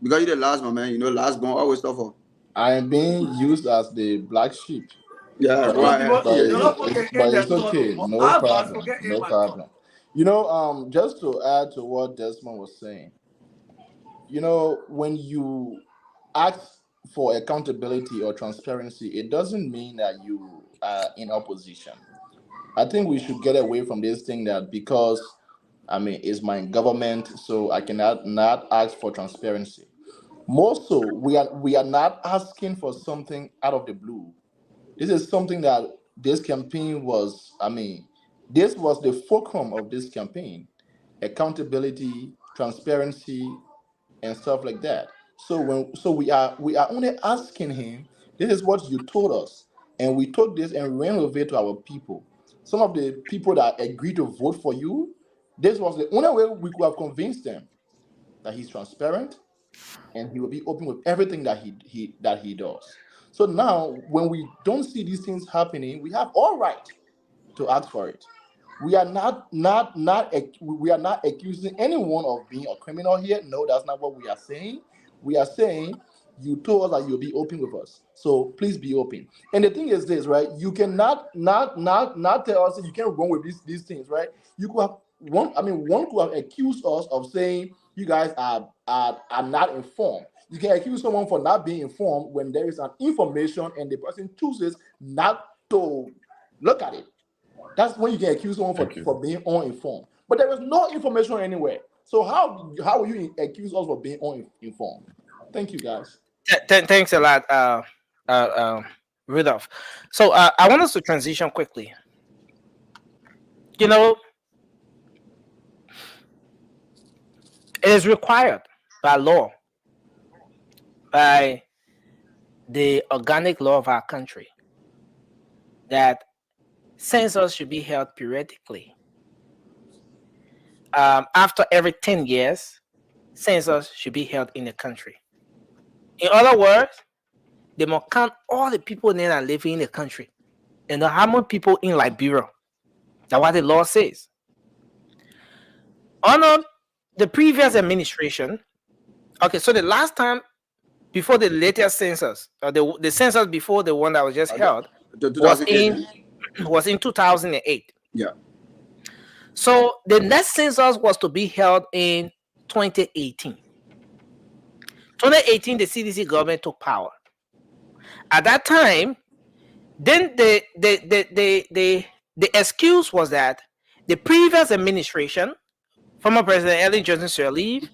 because you're the last one, man. You know, last one always suffer. I am being used as the black sheep. Yeah, but it's okay. No problem. No problem. You know, just to add to what Desmond was saying, you know, when you ask for accountability or transparency, it doesn't mean that you are in opposition. I think we should get away from this thing that because, I mean, it's my government, so I cannot not ask for transparency. More so, we are not asking for something out of the blue. This is something that this campaign was, I mean, this was the fulcrum of this campaign. Accountability, transparency, and stuff like that. So we are only asking him, this is what you told us. And we took this and ran with it to our people. Some of the people that agreed to vote for you, this was the only way we could have convinced them that he's transparent and he will be open with everything that he does. So now, when we don't see these things happening, we have all right to ask for it. We are not accusing anyone of being a criminal here. No, that's not what we are saying. We are saying you told us that you'll be open with us, so please be open. And the thing is this, right? You cannot not tell us that you can't run with these things, right? You could have one could have accused us of saying you guys are not informed. You can accuse someone for not being informed when there is an information and the person chooses not to look at it. That's when you can accuse someone for being uninformed. But there is no information anywhere. So how will you accuse us for being uninformed? Thank you, guys. Thanks a lot, Rudolph. So I want us to transition quickly. You know, it is required by law, by the organic law of our country, that census should be held periodically. After every 10 years, census should be held in the country. In other words, they must count all the people that are living in the country and how many people in Liberia. That's what the law says. Under the previous administration, okay, so the last time before the latest census, or the census before the one that was just held, was in 2008. Yeah. So the next census was to be held in 2018. 2018, the CDC government took power. At that time, then the excuse was that the previous administration, former President Ellen Johnson Sirleaf,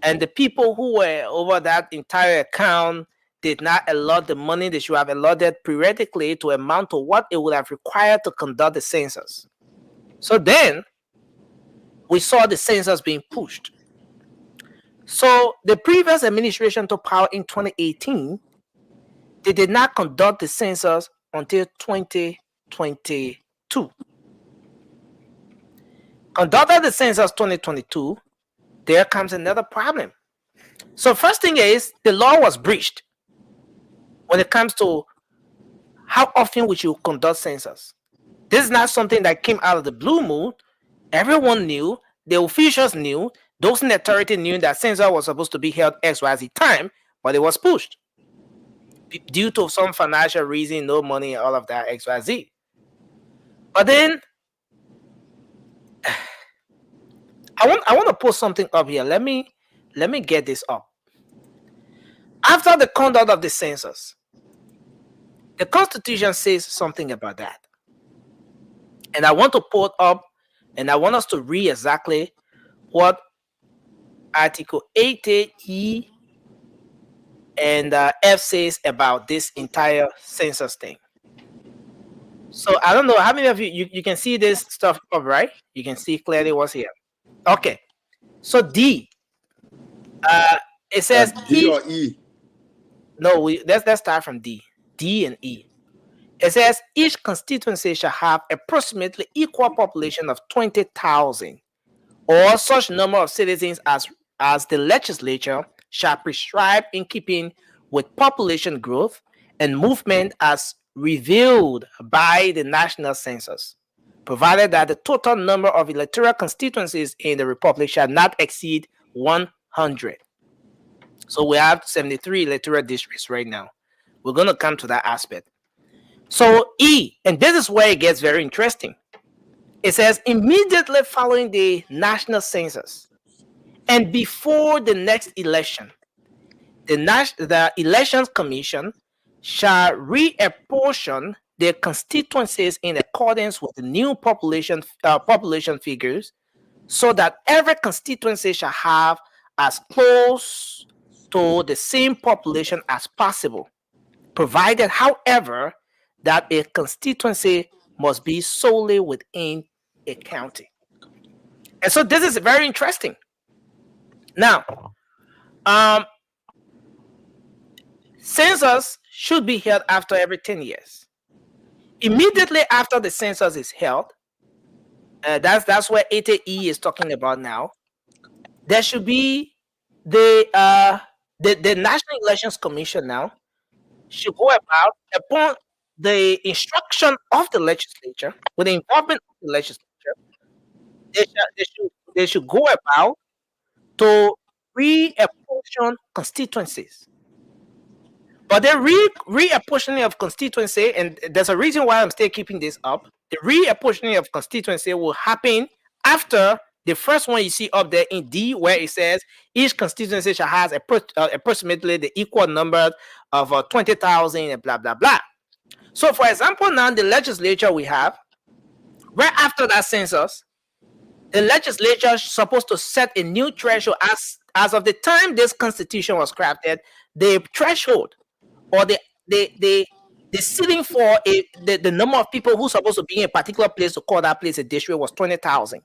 and the people who were over that entire account did not allot the money they should have allotted periodically to amount to what it would have required to conduct the census. So then we saw the census being pushed. So the previous administration took power in 2018. They did not conduct the census until 2022. Conducted the census 2022, there comes another problem. So first thing is, the law was breached when it comes to how often we should conduct census. This is not something that came out of the blue moon. Everyone knew, the officials knew, those in authority knew that census was supposed to be held XYZ time, but it was pushed due to some financial reason, no money, all of that XYZ. But then I want to put something up here. Let me get this up. After the conduct of the census, the Constitution says something about that. And I want to put up, and I want us to read exactly what Article 80E and F says about this entire census thing. So I don't know how many of you can see this stuff up, right? You can see clearly what's here. Okay. So D. It says D or E. No, let's start from D. D and E. It says each constituency shall have approximately equal population of 20,000, or such number of citizens as the legislature shall prescribe in keeping with population growth and movement as revealed by the national census, provided that the total number of electoral constituencies in the republic shall not exceed 100. So we have 73 electoral districts right now. We're going to come to that aspect. So E, and this is where it gets very interesting. It says immediately following the national census and before the next election, the Elections Commission shall reapportion their constituencies in accordance with the new population figures, so that every constituency shall have as close to the same population as possible, provided, however, that a constituency must be solely within a county. And so this is very interesting. Now, census should be held after every 10 years. Immediately after the census is held, that's where 80E is talking about now, there should be the National Elections Commission now should go about, upon the instruction of the legislature, with the involvement of the legislature, they should go about to reapportion constituencies. But the reapportioning of constituency, and there's a reason why I'm still keeping this up, the reapportioning of constituency will happen after the first one you see up there in D, where it says each constituency shall has approximately the equal number of 20,000 and blah, blah, blah. So, for example, now the legislature we have, right after that census, the legislature is supposed to set a new threshold as of the time this constitution was crafted. The threshold or the ceiling for the number of people who's supposed to be in a particular place to call that place a district was 20,000.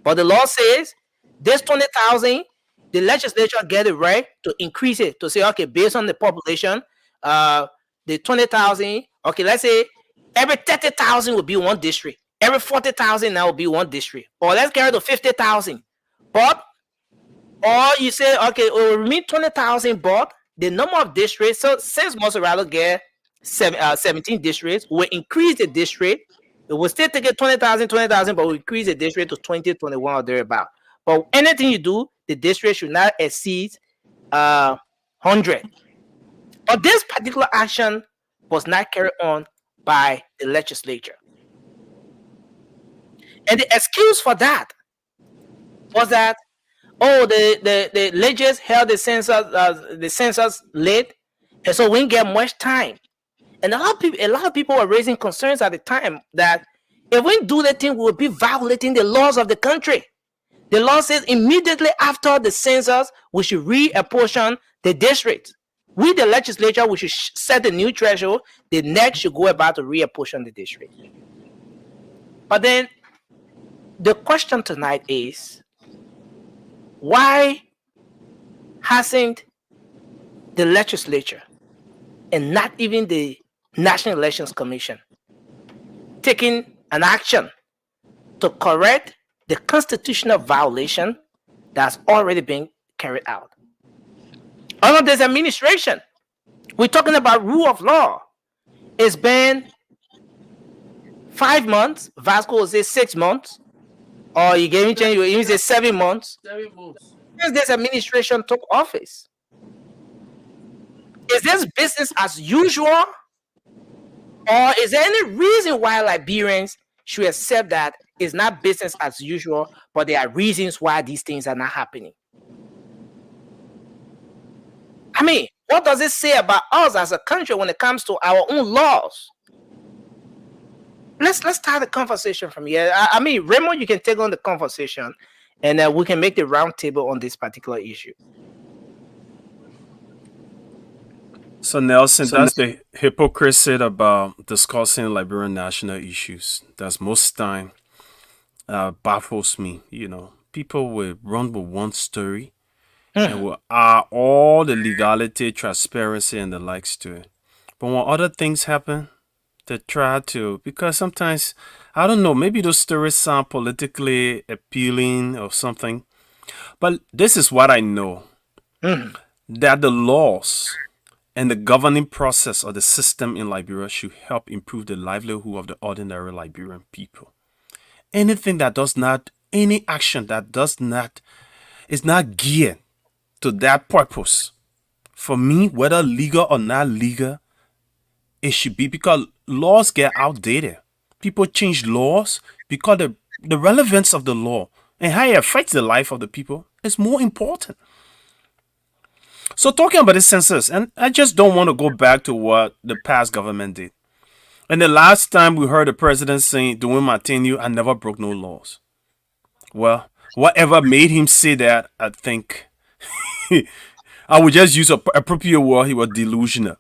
But the law says this 20,000, the legislature get it right to increase it, to say, okay, based on the population, the 20,000, okay, let's say every 30,000 will be one district. Every 40,000 now will be one district. Or let's get rid of 50,000. But, or you say, okay, it will remain 20,000, but the number of districts, so since Mozzarella get 17 districts, we'll increase the district. It will still take it 20,000, but we'll increase the district to 20, 21 or thereabout. But anything you do, the district should not exceed 100. But this particular action was not carried on by the legislature. And the excuse for that was that, oh, the legislators held the census late, and so we didn't get much time. And a lot of people were raising concerns at the time that if we do the thing, we will be violating the laws of the country. The law says immediately after the census, we should reapportion the district. We, the legislature, we should set a new threshold. The next should go about to reapportion the district. But then the question tonight is, why hasn't the legislature and not even the National Elections Commission taken an action to correct the constitutional violation that's already been carried out? Under this administration, we're talking about rule of law. It's been 5 months. Vasco will say 6 months. Or you gave me change, you even say 7 months. 7 months. Since this administration took office. Is this business as usual? Or is there any reason why Liberians should accept that it's not business as usual, but there are reasons why these things are not happening? I mean, what does it say about us as a country when it comes to our own laws? Let's start the conversation from here. I mean, Raymond, you can take on the conversation, and we can make the round table on this particular issue. So Nelson, that's the hypocrisy about discussing Liberian national issues. That's most time baffles me. You know, people will run with one story and will add all the legality, transparency, and the likes to it. But when other things happen, they try to, because sometimes, I don't know, maybe those stories sound politically appealing or something. But this is what I know, that the laws and the governing process of the system in Liberia should help improve the livelihood of the ordinary Liberian people. Anything that does not, any action that does not, is not geared to that purpose, for me, whether legal or not legal, it should be, because laws get outdated. People change laws because the relevance of the law and how it affects the life of the people is more important. So talking about the census, and I just don't want to go back to what the past government did. And the last time we heard the president saying, during my tenure, I never broke no laws. Well, whatever made him say that, I think I would just use an appropriate word. He was delusional.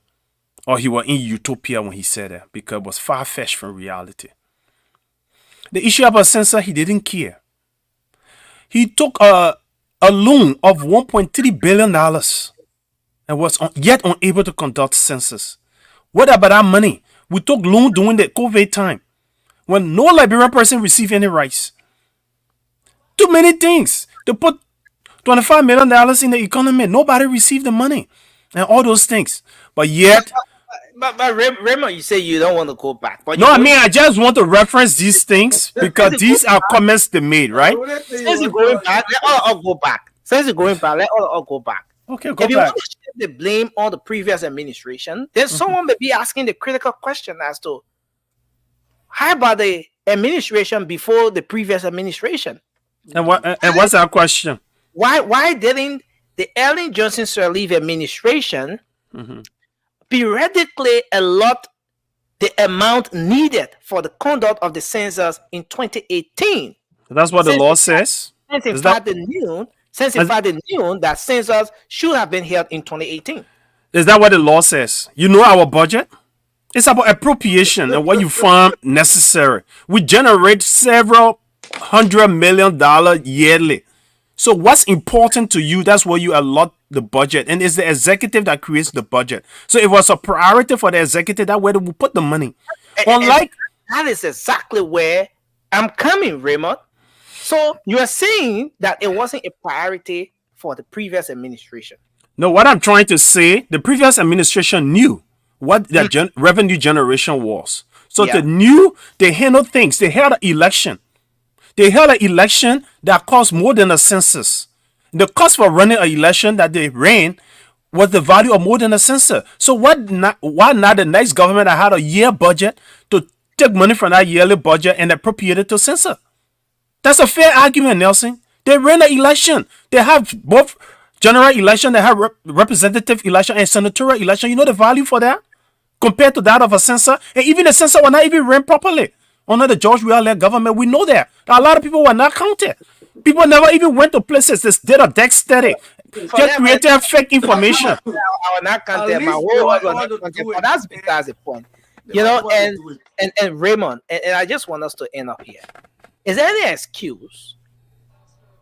Or he was in utopia when he said that, because it was far-fetched from reality. The issue about census, he didn't care. He took a loan of $1.3 billion and was yet unable to conduct census. What about that money? We took loan during the COVID time when no Liberian person received any rights. Too many things. They put $25 million in the economy. Nobody received the money and all those things. But yet... But Raymond, you say you don't want to go back. But no, I mean, I just want to reference these things because these are comments they made, right? Since you're going back, let all go back. Since you're going back, let all go back. Okay, if you want to shift the blame on the previous administration, then someone may be asking the critical question as to, how about the administration before the previous administration? And what's our question? Why didn't the Ellen Johnson Sirleaf administration periodically allot the amount needed for the conduct of the census in 2018? That's what the law says. Since in fact they knew that census should have been held in 2018. Is that what the law says? You know our budget? It's about appropriation and what you find necessary. We generate several $100 million yearly. So what's important to you, that's where you allot the budget. And it's the executive that creates the budget. So it was a priority for the executive, that where they will put the money. Unlike that is exactly where I'm coming, Raymond. So you are saying that it wasn't a priority for the previous administration. No, what I'm trying to say, the previous administration knew what their revenue generation was. So they handled things. They held an election. They held an election that cost more than a census. The cost for running an election that they ran was the value of more than a census. So why not the next government that had a year budget to take money from that yearly budget and appropriate it to census? That's a fair argument, Nelson. They ran an election. They have both general election, they have representative election and senatorial election. You know the value for that compared to that of a census? And even the census were not even ran properly under the George Weah-led government. We know that a lot of people were not counted. People never even went to places. They did a deck study. Just created fake information. I will not counted. My whole world was not counted. But that's besides the point. You know, and Raymond, and I just want us to end up here. Is there any excuse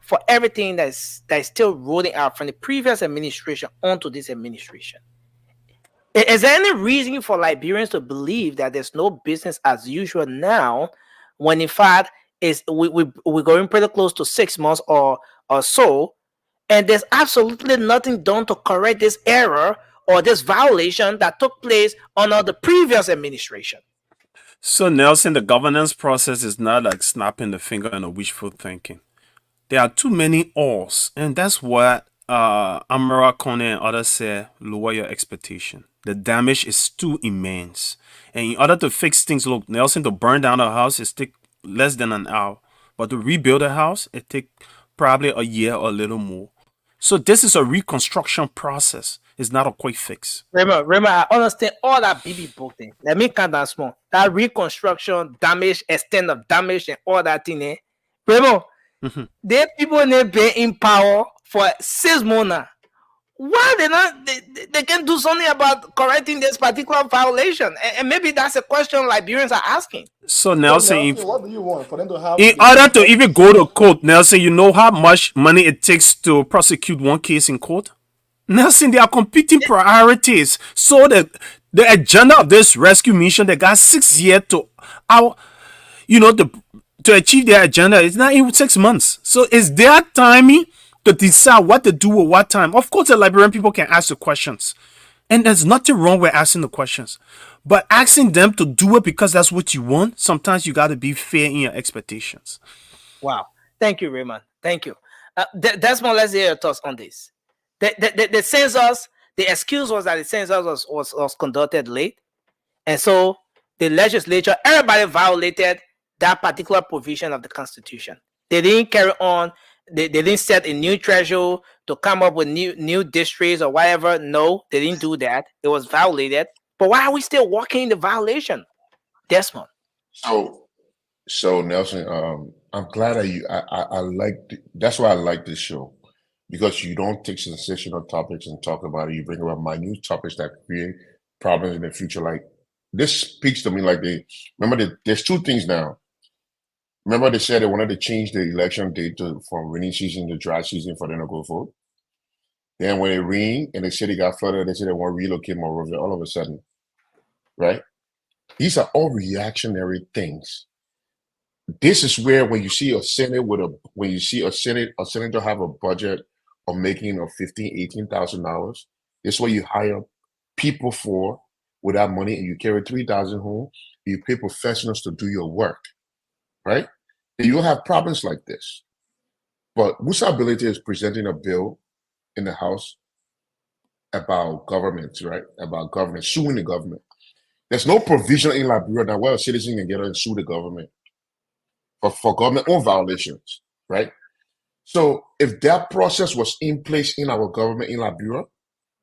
for everything that is still rolling out from the previous administration onto this administration? Is there any reason for Liberians to believe that there's no business as usual now, when in fact we're going pretty close to 6 months or so, and there's absolutely nothing done to correct this error or this violation that took place under the previous administration? So Nelson, the governance process is not like snapping the finger and a wishful thinking. There are too many alls, and that's what Amara Kone and others say, lower your expectation. The damage is too immense. And in order to fix things, look, Nelson, to burn down a house, it takes less than an hour. But to rebuild a house, it takes probably a year or a little more. So this is a reconstruction process. It's not a quick fix. Remember, I understand all that BB book thing. Let me count that small. That reconstruction, damage, extent of damage, and all that thing. Remember, there people in there been in power for 6 months now. Why they can do something about correcting this particular violation? And maybe that's a question Liberians are asking. So Nelson, what do you want for them to have? In order to even go to court, Nelson, you know how much money it takes to prosecute one case in court? Nelson, there are competing priorities. So the agenda of this rescue mission, they got 6 years to achieve their agenda. It's not even 6 months. So it's their timing to decide what to do at what time. Of course, the Liberian people can ask the questions. And there's nothing wrong with asking the questions. But asking them to do it because that's what you want, sometimes you got to be fair in your expectations. Wow. Thank you, Raymond. Thank you. Desmond, let's hear your thoughts on this. The census, the excuse was that the census was conducted late. And so the legislature, everybody violated that particular provision of the Constitution. They didn't carry on. They didn't set a new threshold to come up with new districts or whatever. No, they didn't do that. It was violated. But why are we still walking in the violation? Desmond. So Nelson, I'm glad that I like. That's why I like this show, because you don't take sensational topics and talk about it. You bring about minute topics that create problems in the future. Like this speaks to me. Like there's two things now. Remember they said they wanted to change the election date from rainy season to dry season for them to go vote. Then when it rained and they said it got flooded, they said they want to relocate Monrovia all of a sudden, right? These are all reactionary things. This is where when you see a senator have a budget of making of $15,000-$18,000, this is what you hire people for with that money, and you carry 3,000 home. You pay professionals to do your work, right? And you don't have problems like this. But Musa Ability is presenting a bill in the House about government, right? About government, suing the government. There's no provision in Liberia that where a citizen can get and sue the government for government own violations, right? So if that process was in place in our government in Liberia,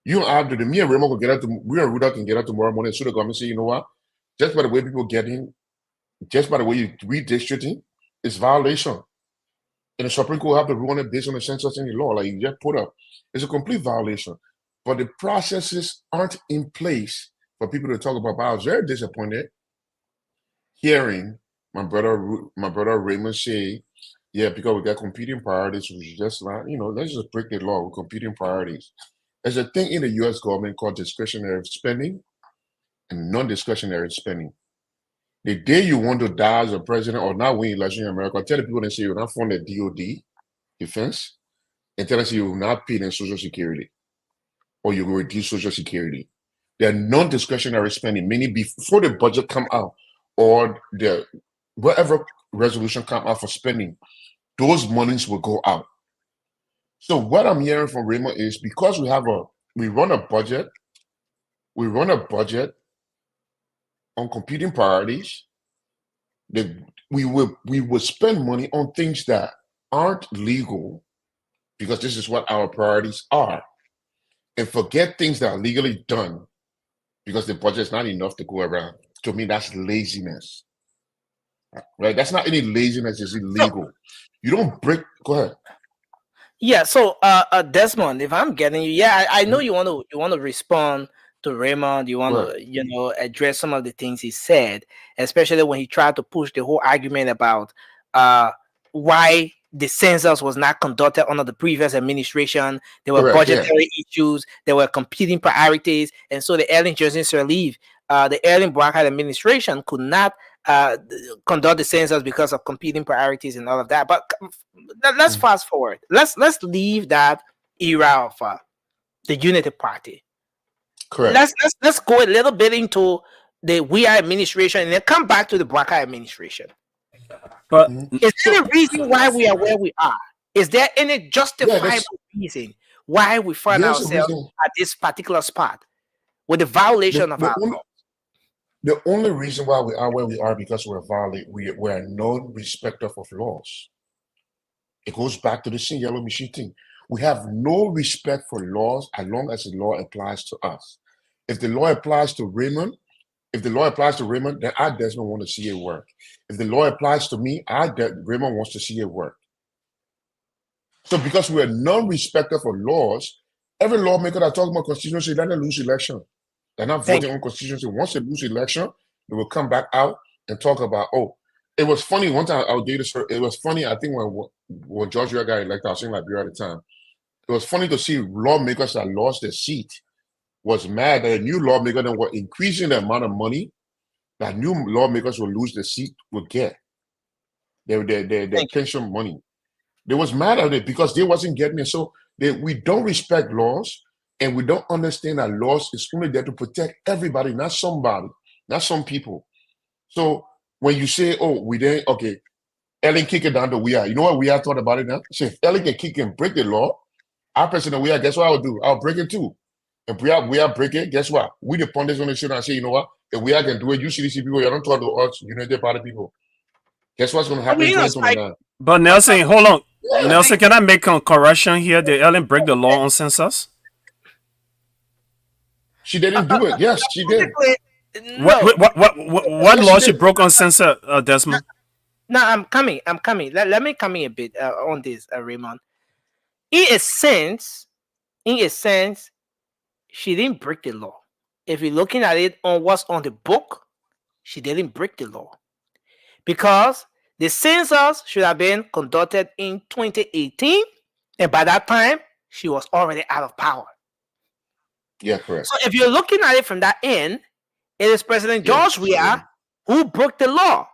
you and I, me and Raymond can get out. We and Ruda can get out tomorrow morning. So the government say, you know what? Just by the way people get in, just by the way you redistricting, it's violation. And the Supreme Court have to rule on it based on the census and the law. Like you just put up, it's a complete violation. But the processes aren't in place for people to talk about. But I was very disappointed hearing my brother Raymond say, yeah, because we got competing priorities, we should just not, let's just break the law with competing priorities. There's a thing in the US government called discretionary spending and non-discretionary spending. The day you want to die as a president or not win election in America, tell the people that say you're not funding DOD, defense, and tell us you will not pay in Social Security or you will reduce Social Security. They're non-discretionary spending, meaning before the budget come out or the whatever resolution come out for spending, those monies will go out. So what I'm hearing from Raymond is because we run a budget on competing priorities, that we will spend money on things that aren't legal because this is what our priorities are, and forget things that are legally done because the budget is not enough to go around. To me, that's laziness, right? That's not any laziness; it's illegal. You don't break. Go ahead. Yeah. So, Desmond, if I'm getting you, yeah, I know you want to respond to Raymond. You want to, address some of the things he said, especially when he tried to push the whole argument about why the census was not conducted under the previous administration. There were budgetary issues. There were competing priorities, and so the Ellen Johnson Sirleaf, the Ellen Brockhart administration could not conduct the census because of competing priorities and all of that. But let's fast forward. Let's leave that era of the Unity Party. Correct. Let's go a little bit into the We Are administration and then come back to the Brockhart administration. But is there a reason why we are where we are? Is there any justifiable reason why we find ourselves at this particular spot with the violation of our law? The only reason why we are where we are because we're no respecter of laws. It goes back to the same yellow machine thing. We have no respect for laws as long as the law applies to us. If the law applies to Raymond, then I Desmond want to see it work. If the law applies to me, Raymond wants to see it work. So because we're non-respecter for laws, every lawmaker that talks about constituency, they're not lose election. They're not voting on constituency. Once they lose election, they will come back out and talk about, it was funny. One time I did this. It was funny. I think when George Weah got elected, I was in Liberia at the time. It was funny to see lawmakers that lost their seat was mad that a new lawmaker that were increasing the amount of money that new lawmakers will lose the seat would get. Their pension money. They was mad at it because they wasn't getting it. So we don't respect laws and we don't understand that laws is only there to protect everybody, not somebody, not some people. So when you say, we didn't, Ellen kick it down to We Are. You know what We Are thought about it now? So if Ellen can kick and break the law, our president We Are, guess what I would do? I'll break it too. If We Are break it, guess what? We the pundits on the show and say, you know what? If We Are can do it, you CDC people, you don't talk to us, United Party people. Guess what's going to happen in 2029? But Nelson, hold on. Yeah. Nelson, can I make a correction here? Did Ellen break the law on census? She didn't do it. Yes, she did. No. What law she broke on census, Desmond? No, I'm coming. Let me come in a bit on this, Raymond. In a sense, she didn't break the law. If you're looking at it on what's on the book, she didn't break the law. Because the census should have been conducted in 2018, and by that time, she was already out of power. Yeah, correct. So if you're looking at it from that end, it is President George Weah who broke the law.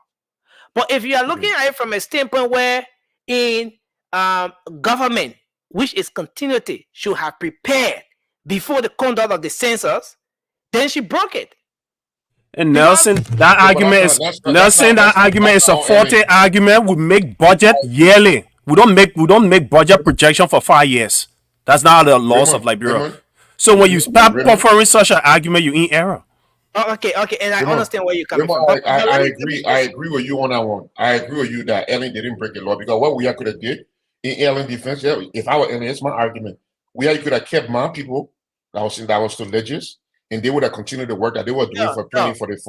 But if you are looking at it from a standpoint where in government, which is continuity, should have prepared before the conduct of the census, then she broke it. And Nelson, that argument is a faulty argument. We make budget yearly. We don't make budget projection for 5 years. That's not the laws of Liberia. So when you start offering such an argument, you're in error. Oh, okay, and I understand where you're coming from. I agree with you on that one. I agree with you that Ellen didn't break the law because what we could have did in alien defense. Yeah, if I were alien, it's my argument. You could have kept my people that was still legis, and they would have continued the work that they were doing for planning for this is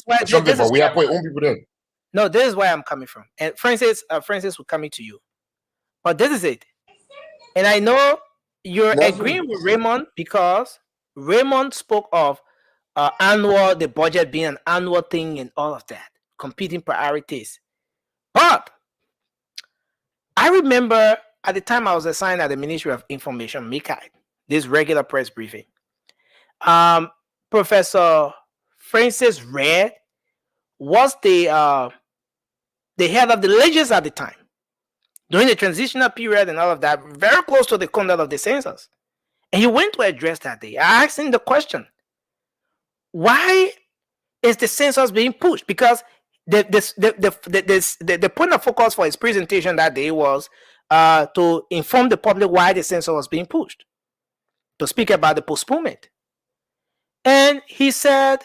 why something. But we have put own people there. No, this is where I'm coming from. And Francis will coming to you. But this is it. And I know you're agreeing with Raymond because Raymond spoke of the budget being an annual thing and all of that, competing priorities. But I remember at the time I was assigned at the Ministry of Information, MICI, this regular press briefing. Professor Francis Red was the head of the Legislature at the time, during the transitional period and all of that, very close to the conduct of the census. And he went to address that day. I asked him the question, why is the census being pushed? Because the point of focus for his presentation that day was to inform the public why the census was being pushed, to speak about the postponement. And he said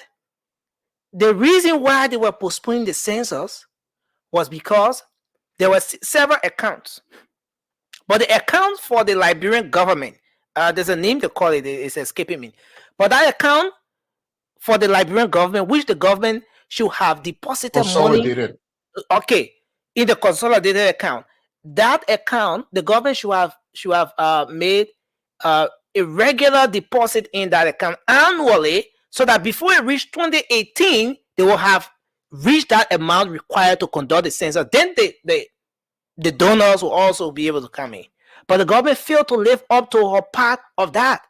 the reason why they were postponing the census was because there were several accounts. But the account for the Liberian government, there's a name they call it, it's escaping me. But that account for the Liberian government, which the government should have deposited money. Okay, in the consolidated account. That account, the government should have made a regular deposit in that account annually, so that before it reached 2018, they will have reached that amount required to conduct the census. Then the donors will also be able to come in. But the government failed to live up to her part of that.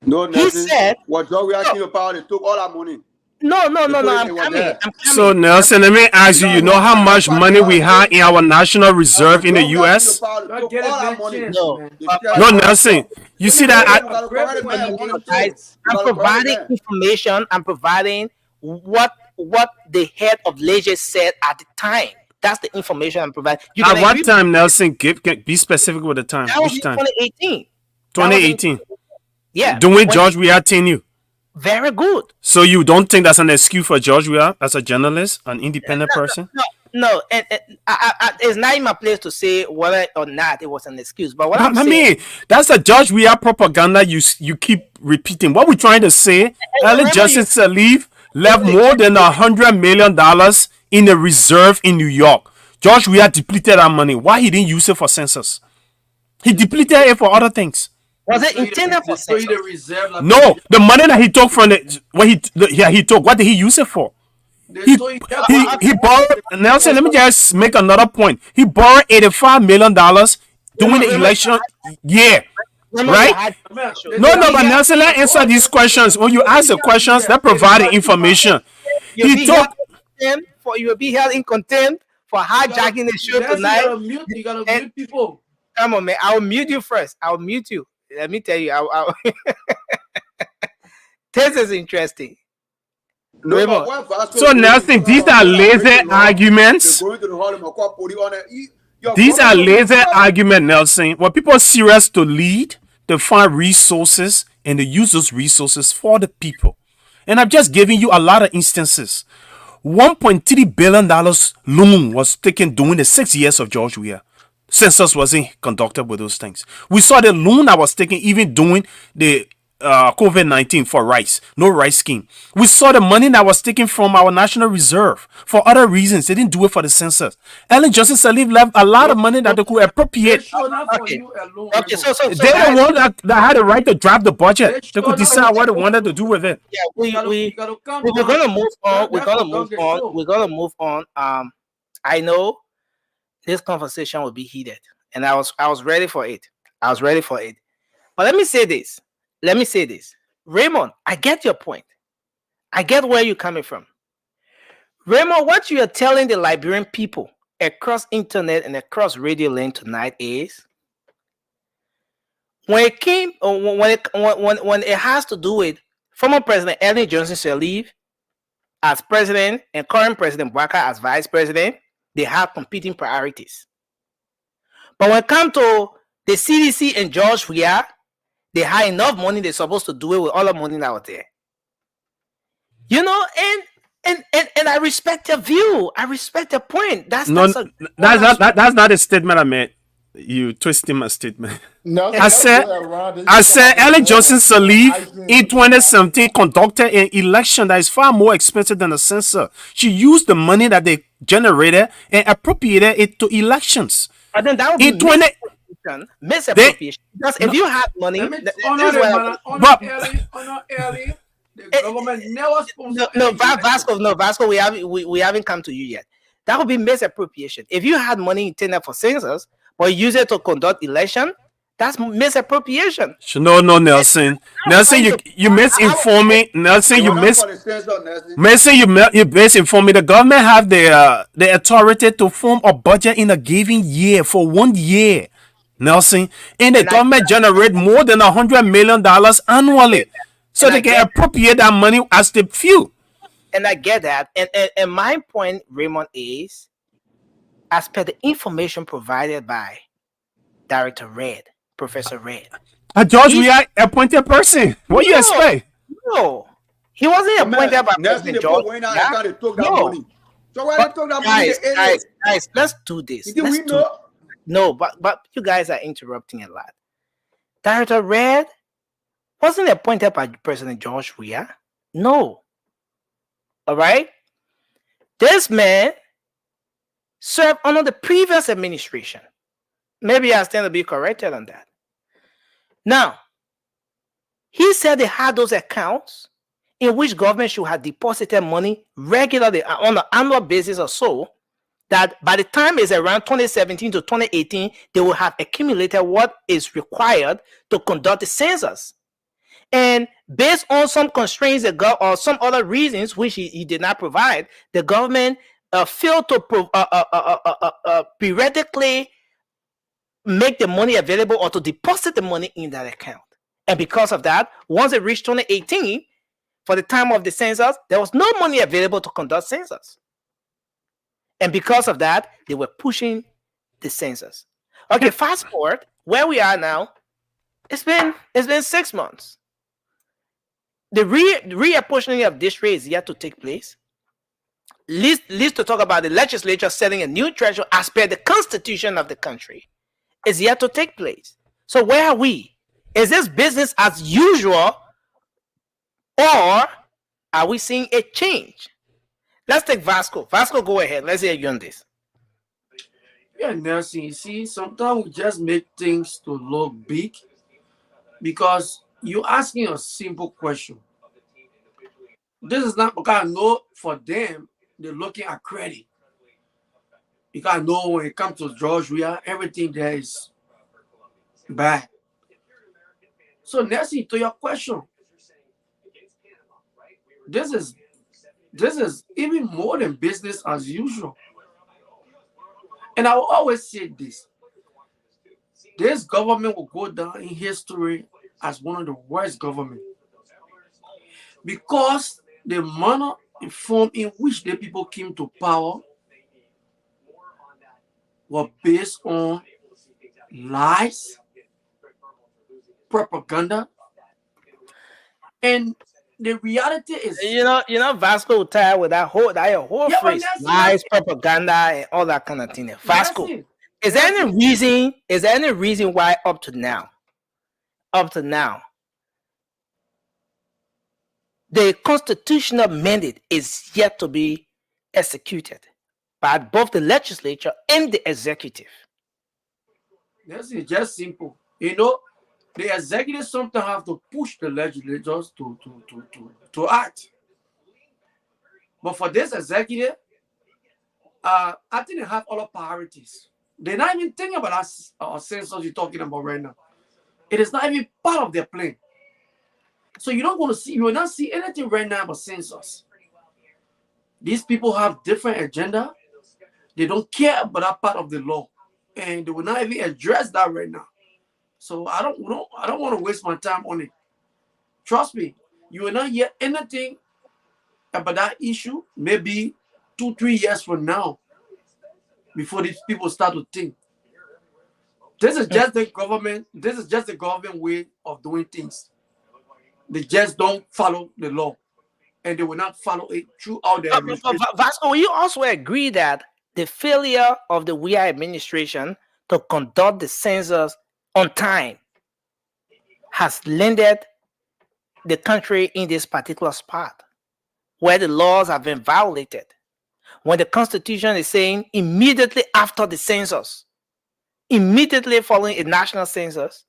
No, he said, what job we asking about? They took all our money. No, I'm coming. So Nelson, let me ask you, you know how much money we have in our national reserve in the US? No, Nelson, you see that I'm providing information. I'm providing what the head of Legislature said at the time. That's the information I'm providing. At what time, Nelson? Be specific with the time. That was Which time? 2018. 2018. Yeah. Doing George Weah tenure. Very good. So you don't think that's an excuse for George Weah as a journalist, an independent person? No, and it's not in my place to say whether or not it was an excuse. But what I'm I saying, mean, that's a George Weah propaganda you keep repeating. What we're trying to say, Ellen Johnson Sirleaf left more than $100 million in the reserve in New York. George Weah depleted that money. Why he didn't use it for census? He depleted it for other things. Was it intended for census? No, the money that he took from he took. What did he use it for? He borrowed. Nelson, let me just make another point. He borrowed $85 million during the election. Yeah. Right? No, but Nelson, let's answer these questions. When you ask the questions, that provide the information. He took. You will be held in contempt for hijacking the show tonight. You gotta mute people. Come on, man. I'll mute you first. I'll mute you. Let me tell you. This is interesting. So Nelson, these are lazy arguments. These are lazy arguments, Nelson. When people are serious to lead, they find resources and they use those resources for the people. And I'm just giving you a lot of instances. $1.3 billion loan was taken during the 6 years of George Weah. Census wasn't conducted with those things. We saw the loan that was taken even during the COVID-19 for rice. No rice scheme. We saw the money that was taken from our national reserve for other reasons. They didn't do it for the census. Ellen Johnson Sirleaf left a lot of money that they could appropriate. Okay, so they're the one that had the right to draft the budget. They could decide what they wanted to do with it. Yeah, we're gonna move on. We're gonna move on. I know this conversation will be heated, and I was ready for it. But let me say this. Raymond, I get your point. I get where you're coming from. Raymond, what you are telling the Liberian people across internet and across radio lane tonight is when it has to do with former President Ellen Johnson Sirleaf as president and current President Bwaka as vice president, they have competing priorities. But when it comes to the CDC and George Weah, they had enough money. They're supposed to do it with all the money that was there. You know, and I respect your view. I respect your point. That's not a statement I made. You twisting my statement. Nelson, I let's said, go around this. I You said, talk about Ellen the Johnson law, Sirleaf in Iceland. 2017 conducted an election that is far more expensive than the census. She used the money that they generated and appropriated it to elections. But then that would be In 20, misappropriation. Because if no, you have money, Let me this honor is the what man, but honor early. The government never sponsor no, any election. Vasco, we haven't come to you yet. That would be misappropriation. If you had money intended for census, but you use it to conduct election, that's misappropriation. no, Nelson. Nelson, you misinform me. Nelson, It you was not for the census, Nelson. Nelson, you misinform me. The government have the authority to form a budget in a given year for 1 year, Nelson, and the government generate more than $100 million annually, so they can appropriate that money as they feel. And I get that. And my point, Raymond, is as per the information provided by Director Red, Professor Red. George, we are appointed person. What do you expect? No, he wasn't appointed by Nelson, President the George. people went out and started took that money. So why they took that money? Guys, let's do this. Did we know? No, but you guys are interrupting a lot. Director Red wasn't appointed by President George Weah. No. All right? This man served under the previous administration. Maybe I stand to be corrected on that. Now, he said they had those accounts in which government should have deposited money regularly on an annual basis or so, that by the time it's around 2017 to 2018, they will have accumulated what is required to conduct the census. And based on some constraints or some other reasons which he did not provide, the government failed to periodically make the money available or to deposit the money in that account. And because of that, once it reached 2018, for the time of the census, there was no money available to conduct census. And because of that, they were pushing the census. Okay, fast forward where we are now. It's been 6 months. The reapportioning of district is yet to take place. Least to talk about the legislature setting a new threshold as per the constitution of the country is yet to take place. So where are we? Is this business as usual, or are we seeing a change? Let's take Vasco. Vasco, go ahead. Let's hear you on this. Yeah, Nelson, you see, sometimes we just make things to look big because you're asking a simple question. This is not because I know for them, they're looking at credit. Because I know when it comes to George Weah, everything there is bad. So, Nelson, to your question, this is even more than business as usual. And I will always say this government will go down in history as one of the worst governments because the manner and form in which the people came to power were based on lies, propaganda, and the reality is, Vasco will tie with that whole phrase, lies, propaganda, and all that kind of thing. Vasco, is there any reason why up to now, the constitutional mandate is yet to be executed by both the legislature and the executive? This is just simple. The executive sometimes have to push the legislators to act. But for this executive, I think they have other priorities. They're not even thinking about our census you're talking about right now. It is not even part of their plan. So you will not see anything right now about census. These people have different agenda. They don't care about that part of the law, and they will not even address that right now. So I don't want to waste my time on it. Trust me, you will not hear anything about that issue maybe 2-3 years from now before these people start to think. This is just the government. This is just the government way of doing things. They just don't follow the law, and they will not follow it throughout the administration. Vasco, will you also agree that the failure of the Weah administration to conduct the census on time has landed the country in this particular spot where the laws have been violated. When the Constitution is saying immediately after the census, immediately following a national census,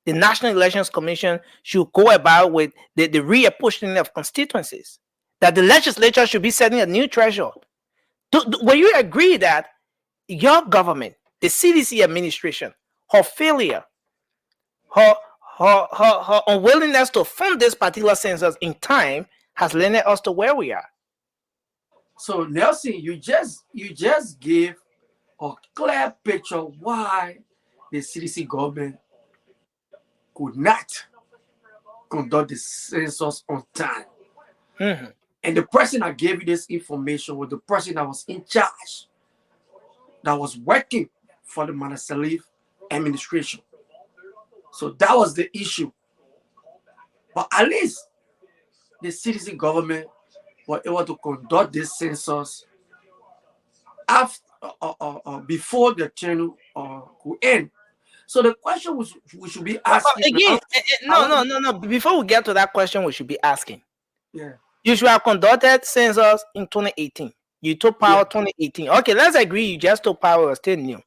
the National Elections Commission should go about with the reapportioning of constituencies, that the legislature should be setting a new threshold. Will you agree that your government, the CDC administration, her failure, her unwillingness to fund this particular census in time has led us to where we are? So Nelson, you just gave a clear picture why the CDC government could not conduct the census on time. Mm-hmm. And the person that gave you this information was the person that was in charge, that was working for the Manasalif administration. So that was the issue. But at least the CDC government were able to conduct this census after, before the term could end. So the question we should be asking again, no. Before we get to that question, we should be asking. Yeah. You should have conducted census in 2018. You took power 2018. Okay, let's agree you just took power, was still new.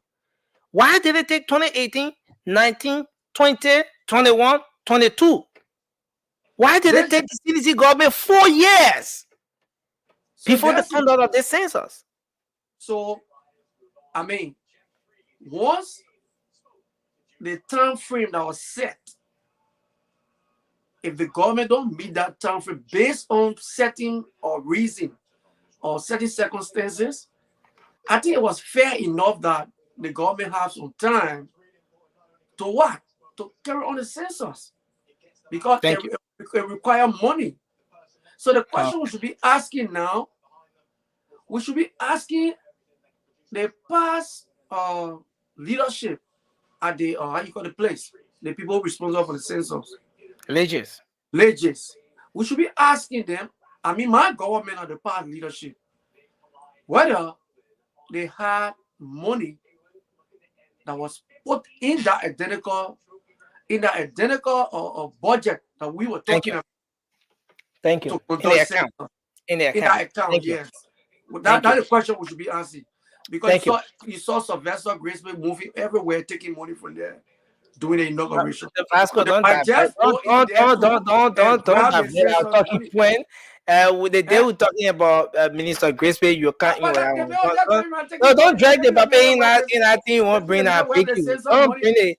Why did it take 2018, 19, 20, 21, 22? Why did it take the CDC government 4 years before the conduct of this census? So, I mean, once the time frame that was set, if the government don't meet that time frame based on setting or reason or certain circumstances, I think it was fair enough that the government has some time to what? To carry on the census. Because it requires money. So the question we should be asking now, we should be asking the past leadership at the, how you call the place? The people responsible for the census. Legis. We should be asking them, I mean, my government and the past leadership, whether they had money that was put in that identical budget that we were talking about. Thank you. In the account. Yes. That's the question we should be asking. Because you saw Sylvester Graceby moving everywhere, taking money from there, doing the inauguration. Vasco, don't the day we're talking about Minister Graceby, you can't. Don't drag the paper in that thing. You won't bring that big. Don't bring it.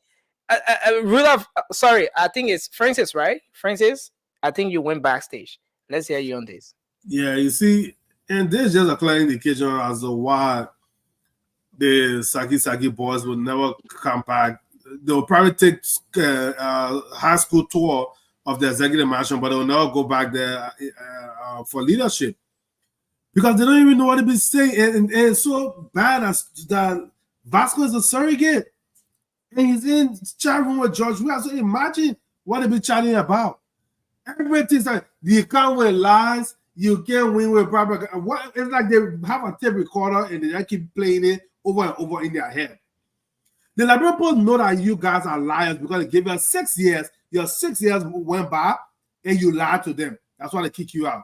Rudolph, sorry, I think it's Francis, right? Francis, I think you went backstage. Let's hear you on this. Yeah, you see, and there's just a clear indication as to why the Saki boys will never come back. They'll probably take high school tour of the executive mansion, but they'll never go back there for leadership because they don't even know what to be saying. And it's so bad that Vasco is a surrogate. And he's in chat room with George. We have to imagine what they be chatting about. Everything's like the account with lies, you can't win with proper. It's like they have a tape recorder and they keep playing it over and over in their head. The Liberian people know that you guys are liars because they gave you 6 years. Your 6 years went by and you lied to them. That's why they kick you out.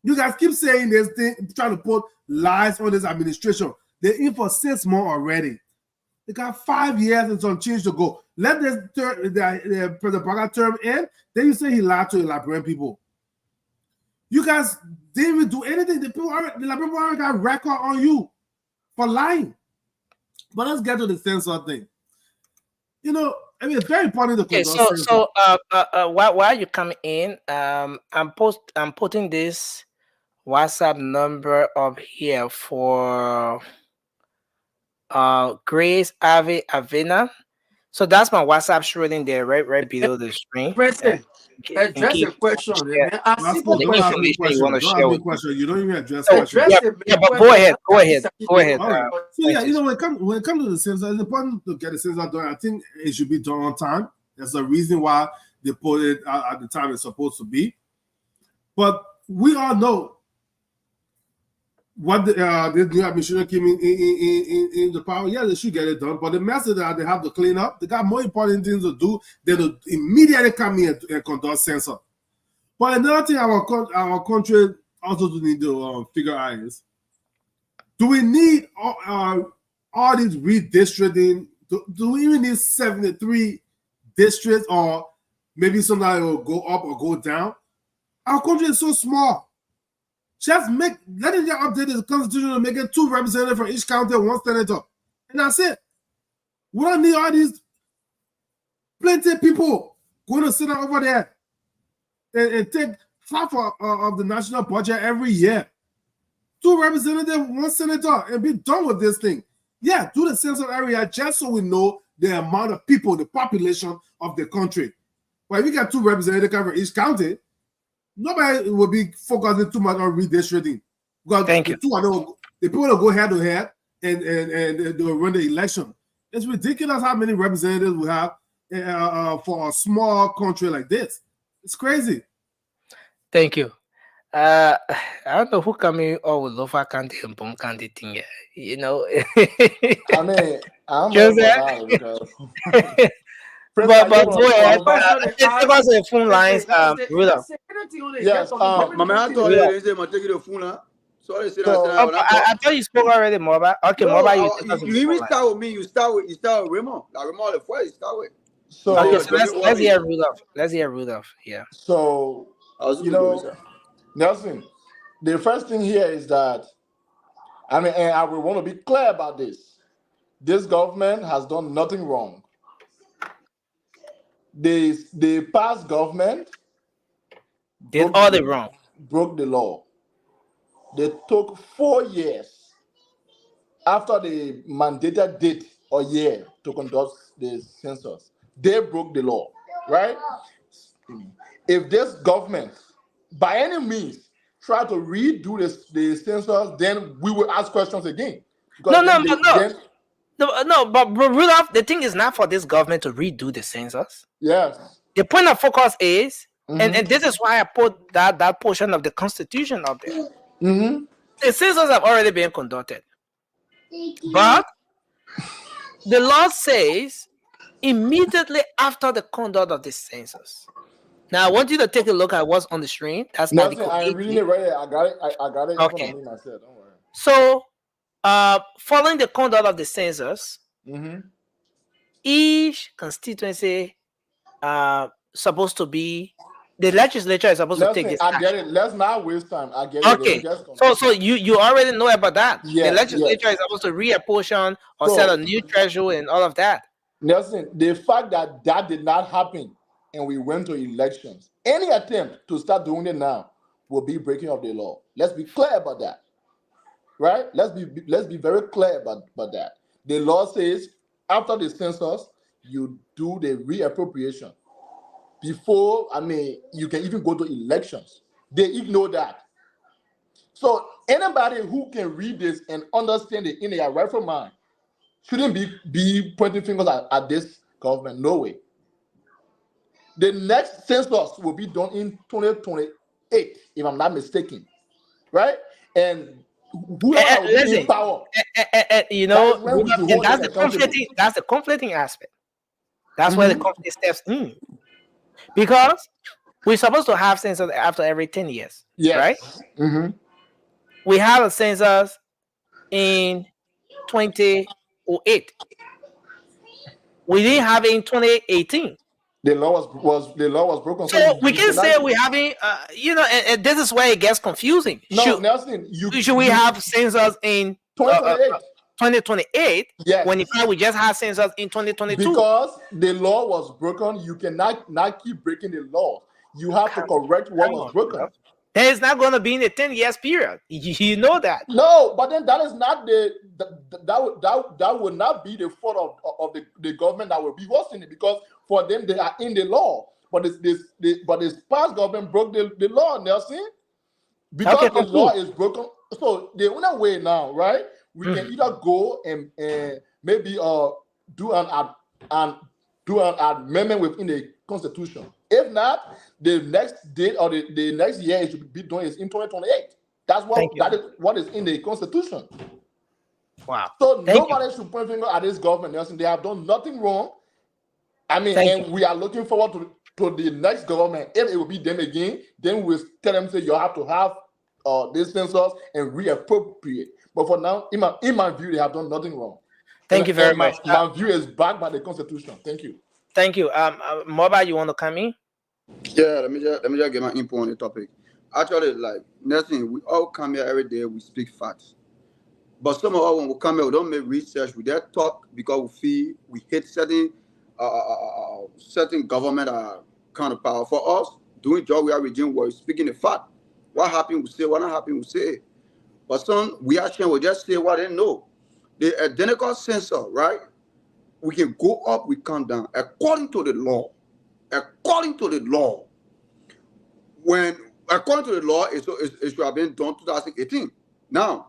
You guys keep saying this thing, trying to put lies on this administration. They're in for 6 months already. They got 5 years and some change to go. Let this the President Parker term end. Then you say he lied to the Liberian people. You guys didn't even do anything. The Liberian people already got record on you for lying. But let's get to the census thing. You know, I mean, it's very important to conduct. So while you come in, I'm putting this WhatsApp number up here for Grace Avena. So that's my WhatsApp showing there, right below the screen. President, address the question. You don't even address questions. Yeah, but go ahead. So yeah, you know, when it comes to the census, it's important to get the census done. I think it should be done on time. There's a reason why they put it at the time it's supposed to be. But we all know what this new administration came in the power, yeah, they should get it done. But the mess is that they have to clean up. They got more important things to do than to immediately come in and conduct census. But another thing our country also need to figure out is, do we need all these redistricting? Do we even need 73 districts, or maybe sometimes it will go up or go down? Our country is so small. Just let them just update the constitution and make it 2 representatives from each county and 1 senator. And that's it. We don't need all these plenty of people going to sit over there and take half of the national budget every year. 2 representatives, 1 senator, and be done with this thing. Yeah, do the census area just so we know the amount of people, the population of the country. But if you got 2 representatives covering each county, nobody will be focusing too much on redistricting. Because the people will go head to head and they will run the election. It's ridiculous how many representatives we have for a small country like this. It's crazy. Thank you. I don't know who coming all with Lofa County and Bone County thing. You know, I mean, I'm not about it because. But go ahead. Take us the phone lines, Rudolph. Yes, Mama, I told you they might take the phone line. Sorry, I thought you spoke already, Moba. Okay, no, Moba, you even start with me. You start with Raymond. Like Raymond, the first you start with. So okay, so let's hear Rudolph. Let's hear Rudolph. Yeah. So you know, Nelson, the first thing here is that, I mean, and I will want to be clear about this. This government has done nothing wrong. The past government did all the wrong. Broke the law. They took 4 years after the mandated date or year to conduct the census. They broke the law, right? If this government, by any means, try to redo the census, then we will ask questions again. No, but Rudolph, the thing is not for this government to redo the census. Yes. The point of focus is, and this is why I put that portion of the Constitution up there. The census have already been conducted. But the law says immediately after the conduct of the census. Now I want you to take a look at what's on the screen. That's Article 18. I'm reading it right here. I got it. Okay. In myself. Don't worry. So, following the conduct of the census, each constituency supposed to be, the legislature is supposed to take this action. I get it. Let's not waste time. I get it. Okay. So you already know about that. Yes, the legislature is supposed to reapportion or set a new threshold and all of that. Nelson, the fact that did not happen and we went to elections, any attempt to start doing it now will be breaking of the law. Let's be clear about that. Right? Let's be very clear about that. The law says after the census, you do the reappropriation. Before, I mean, you can even go to elections. They ignore that. So anybody who can read this and understand it in their rightful mind shouldn't be pointing fingers at this government. No way. The next census will be done in 2028, if I'm not mistaken. Right? And whoever will be in power. You know, that's the conflicting aspect. That's where the conflict steps in. Because we're supposed to have census after every 10 years. Right? We have a census in 2008. We didn't have it in 2018. The law was broken. So we can say we're having, and this is where it gets confusing. No, Nelson, should we have census in 2028? Yes. When in fact we just had census in 2022. Because the law was broken, you cannot keep breaking the law. You have to correct what was broken. Then it's not going to be in a 10 years period. You know that. No, but then that is not that would not be the fault of the government that will be hosting it, because for them they are in the law. But this past government broke the law, Nelson. Because the law is broken. So the only way now, right? We can either go and maybe do an amendment within the Constitution. If not, the next date or the next year it should be doing is in 2028. That's Thank you. that is what is in the Constitution. Wow. So Thank you. nobody should point finger at this government, Nelson. They have done nothing wrong. I mean, Thank and we are looking forward to the next government. If it will be them again, then we'll tell them, say, you have to have this census and reappropriate. But for now, in my view, they have done nothing wrong. Thank you very much. My view is backed by the Constitution. Thank you. Thank you. Moba, you want to come in? Yeah, let me just get my input on the topic. Actually, like nothing, we all come here every day, we speak facts. But some of us, when we come here, we don't make research, we just talk because we feel we hate certain government kind of power. For us, doing job we are regime, we're speaking the fact. What happened, we say. What not happened, we say. But some reaction will just say what they know. The identical census, right? We can go up, we come down. According to the law, according to the law, it should have been done 2018. Now,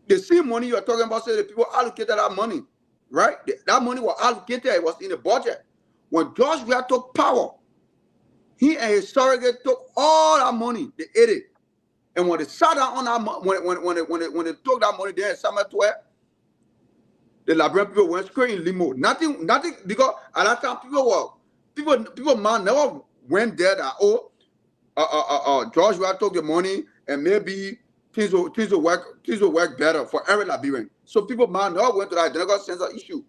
the same money you're talking about, say the people allocated that money, right? That money was allocated, it was in the budget. When George Weah took power, he and his surrogate took all that money, they ate it. And when they sat down on that money, when they took that money there in summer 12, the Liberian people went straight in limo. Nothing, because at that time people man never went there that George Weah took the money and maybe things will work better for every Liberian. So people man never went to that identical census issue.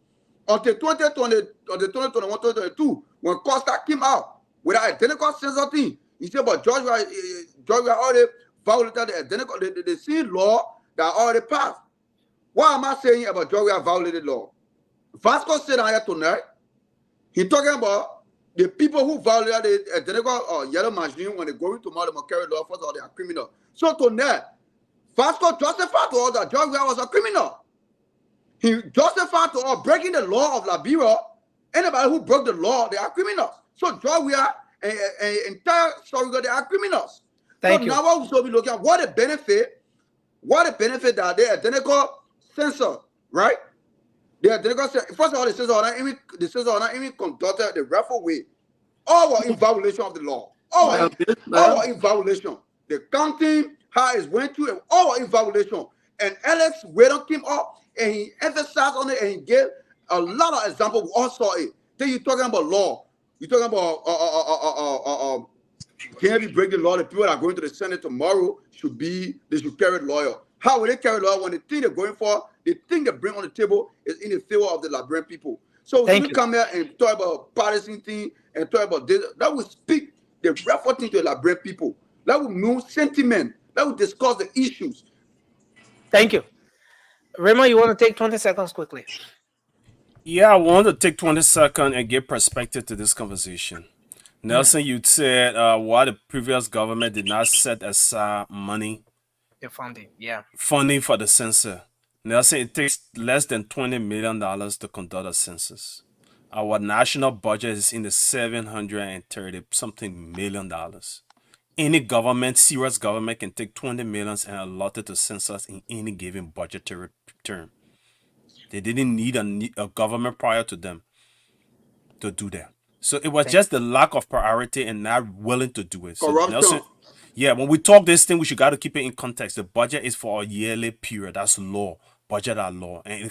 Until 2020, or the 2021, 2022, when Costa came out with that identical census thing, he said, but George Weah already violated the identical, the same law that already passed. What am I saying about George Weah violated law? Vasco said here tonight, he talking about the people who violated the identical yellow machine when they go into Malamo carry law, first of all, they are criminal. So tonight, Vasco justified to all that George Weah was a criminal. He justified to all breaking the law of Liberia. Anybody who broke the law, they are criminals. So George Weah and entire story, they are criminals. Thank you. Now what we should be looking at, what a benefit that they identical census, right? The identical census, first of all, the census are not even conducted the rightful way. All were in violation of the law. All were in violation. The counting, how it went through, all were in violation. And Alex Whedon came up and he emphasized on it and he gave a lot of examples. We all saw it. Then you're talking about law. You're talking about can't be breaking the law. The people that are going to the Senate tomorrow should carry lawyer. How will they carry lawyer when the thing they're going for, the thing they bring on the table is in the favor of the Liberian people? So when we come here and talk about partisan thing and talk about this, that will speak the reference thing to the Liberian people. That will move sentiment. That will discuss the issues. Thank you. Raymond, you want to take 20 seconds quickly? Yeah, I want to take 20 seconds and give perspective to this conversation. Nelson, you said why the previous government did not set aside money. The funding, yeah. Funding for the census. Nelson, it takes less than $20 million to conduct a census. Our national budget is in the $730-something million. Any government, serious government, can take $20 million and allot it to census in any given budgetary term. They didn't need a government prior to them to do that. So it was just the lack of priority and not willing to do it. So Nelson, yeah, when we talk this thing, we should got to keep it in context. The budget is for a yearly period. That's law. Budget are law. And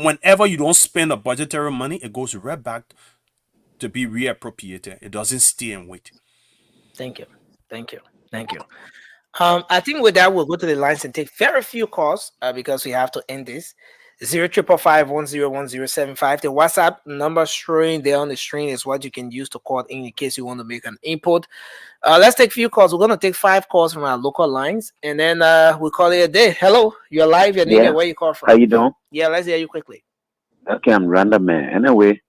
whenever you don't spend the budgetary money, it goes right back to be reappropriated. It doesn't stay and wait. Thank you. I think with that, we'll go to the lines and take very few calls because we have to end this. 0555-101075. The WhatsApp number showing there on the screen is what you can use to call in case you want to make an input. Let's take a few calls. We're going to take 5 calls from our local lines, and then we'll call it a day. Hello, you're live. You're needed. Where you call from? How you doing? Yeah, let's hear you quickly. Okay, I'm random man. Anyway,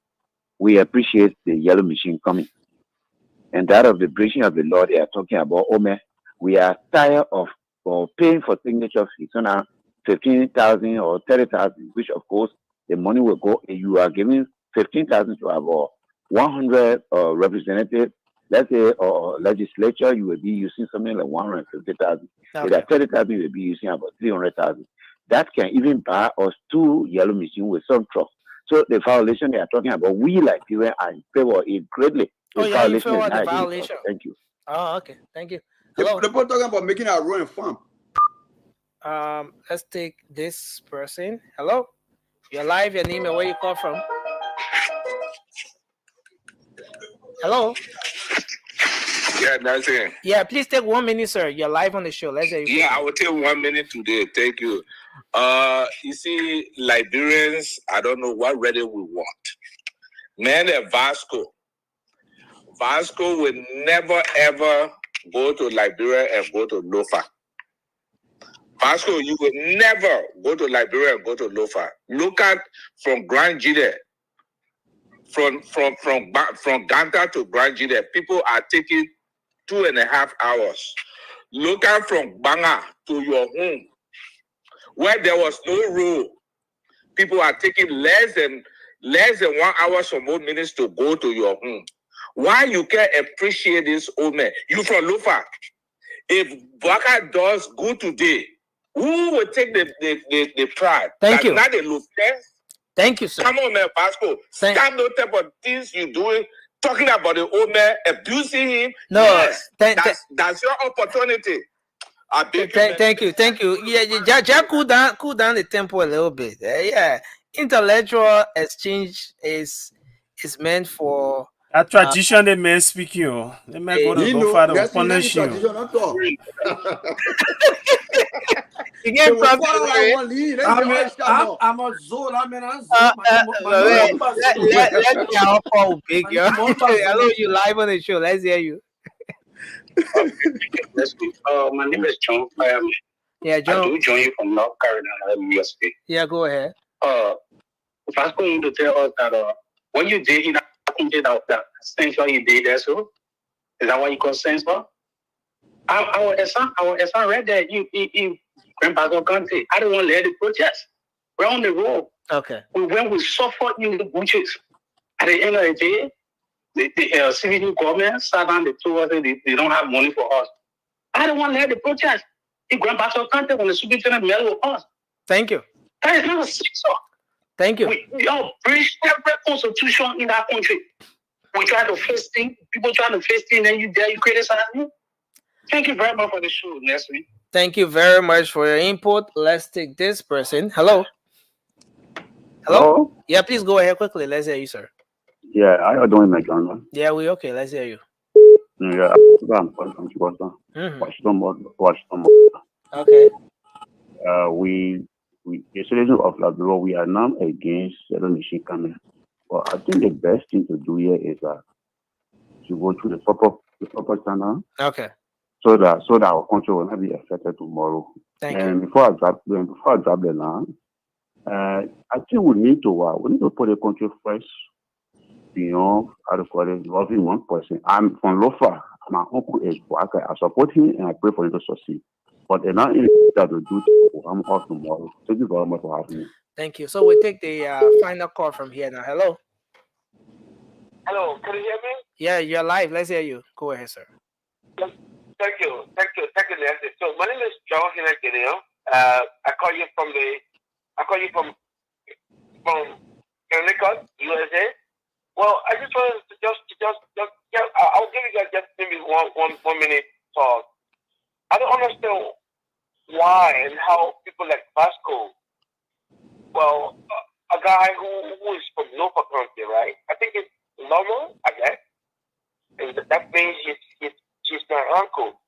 we appreciate the yellow machine coming. And that of the breaching of the law they are talking about, we are tired of paying for signature fees. So now 15,000 or 30,000, which of course the money will go. You are giving 15,000 to about 100 representatives. Let's say legislature, you will be using something like 150,000. With that 30,000, you will be using about 300,000. That can even buy us 2 yellow machines with some trucks. So the violation they are talking about, we like people are in favor of it greatly. Violation. Thank you. Oh, okay. Thank you. Hello. They're talking about making our road and farm. Let's take this person. Hello, you're live. Your name and where you call from. Hello. Yeah, that's it. Yeah, please take 1 minute, sir. You're live on the show. Let's hear you. Yeah, I will take 1 minute today. Thank you. You see, Liberians, I don't know what really we want. Man at Vasco will never ever go to Liberia and go to Lofa. Vasco, you will never go to Liberia and go to Lofa. Look at from Grand Gide, from Ganta to Grand Gide, people are taking 2.5 hours. Look at from Banga to your home, where there was no road. People are taking less than 1 hour, some more minutes to go to your home. Why you can't appreciate this old man? You from Lofa. If Baka does good today, who will take the pride? Thank you. Not the Lofa. Thank you, sir. Come on, man, Pasco. Stop those type of things you're doing. Talking about the old man, abusing him. No, yes, that's your opportunity. Thank you. Yeah, just cool down the tempo a little bit. Yeah, intellectual exchange is meant for a tradition. The man speaking, the man go to go father punish you. You get I'm a zone. I'm a zone. Let me help out big. Hello, you live on the show. Let's hear you. My name is John. Yeah, John. I do join you from North Carolina, USA. Yeah, go ahead. First, going to tell us that when you did in that censor you did there, so is that what you call censor? Our son read that in Grandpa's country. I don't want to let it protest. We're on the road. Okay. When we suffer in the bushes, at the end of the day, the civil government sat down, they told us they don't have money for us. I don't want to let the protest in Grandpa's country when the superintendent met with us. Thank you. That is not a censor. Thank you. We all breach every constitution in that country. We try to face things, people try to face things, and you criticize me. Thank you very much for the show, Nestle. Thank you very much for your input. Let's take this person. Hello. Hello? Yeah, please go ahead quickly. Let's hear you, sir. Yeah, how are you doing, my John? Yeah, we okay. Let's hear you. Yeah, I'm from Washington. Okay. We the solution of Labrador, we are now against certain machine coming. But I think the best thing to do here is to go through the proper channel. Okay. So that our country will not be affected tomorrow. Thank you. Before I drop the line, I think we need to put the country first. How to call it, loving one person. I'm from Lofa. My uncle is black. I support him and I pray for him to succeed. But they're not in that to do. I'm off tomorrow. Thank you very much for having me. Thank you. So we take the final call from here now. Hello. Hello, can you hear me? Yeah, you're live. Let's hear you. Go ahead, sir. Thank you, Nancy. So my name is John Hinagideo. I call you from Connecticut, USA. Well, I just wanted to I'll give you guys just maybe one minute talk. I don't understand why and how people like Vasco, well, a guy who is from Nova country, right? I think it's normal, I guess. And that means he's my uncle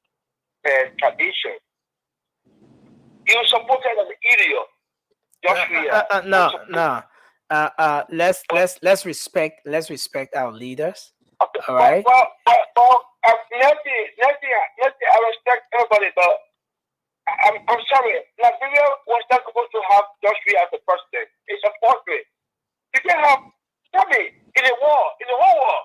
and tradition. You supported an idiot. No. Let's respect our leaders. Okay. All right. Well, Nancy, I respect everybody, but I'm sorry. Liberia was not supposed to have Joshua as the president. It's a portrait. You can have. Tell me, in the whole war,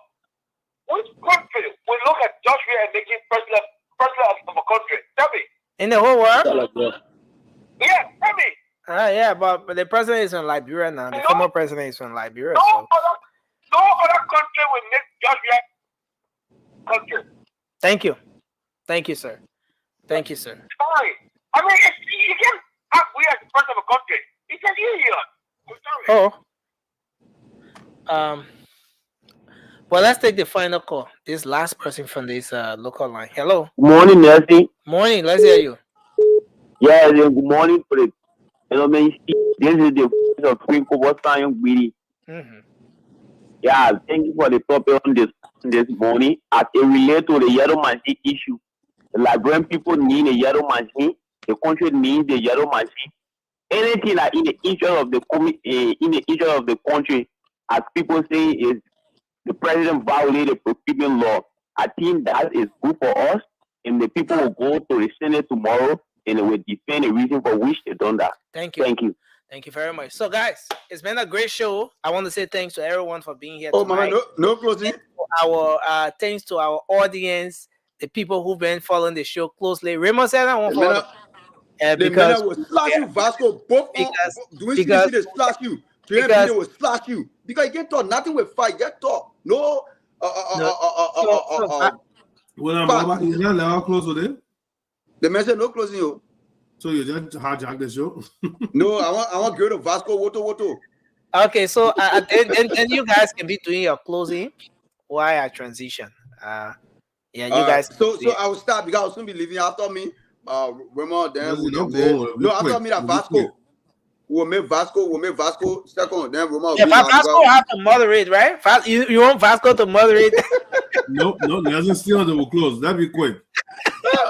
which country will look at Joshua and make him president of a country? Tell me. In the whole world? Yeah, tell me. Yeah, but the president is in Liberia now. The former president is in Liberia. No other country will make Joshua country. Thank you, sir. Sorry. I mean, you can't have we as the president of a country. It's an idiot. I'm sorry. Well, let's take the final call. This last person from this local line. Hello. Morning, Nancy. Morning. Let's hear you. Yeah, then good morning, Fred. You know, man, this is the voice of Twinkle. What's time, Greedy? Yeah, thank you for the topic on this morning. As it relates to the yellow machine issue, the Liberian people need a yellow machine. The country needs the yellow machine. Anything like in the interest of the in the interest of the country, as people say, is the president violated the procurement law. I think that is good for us, and the people will go to the Senate tomorrow and they will defend the reason for which they done that. Thank you. Thank you. Thank you very much. So, guys, it's been a great show. I want to say thanks to everyone for being here Oh, tonight. Mama, no closing. Thanks to our audience, the people who've been following the show closely. Raymond said I won't follow. The men will slash you, Vasco. Both doing CDC, they slash you. They will slash you because you can't talk. Nothing will fight. Get talk. No. Well, you're not allowed close with it. The man said no closing you. So you just hijack the show? No, I want to go to Vasco Woto. Okay, so then you guys can be doing your closing while I transition. Yeah, you guys. So I will start because I'll soon be leaving after me. Raymond, then after me that Vasco. We'll make Vasco second. Then Raymond. Yeah, Vasco have to moderate, right? You want Vasco to moderate? No, Nelson still will close. That'd be quick.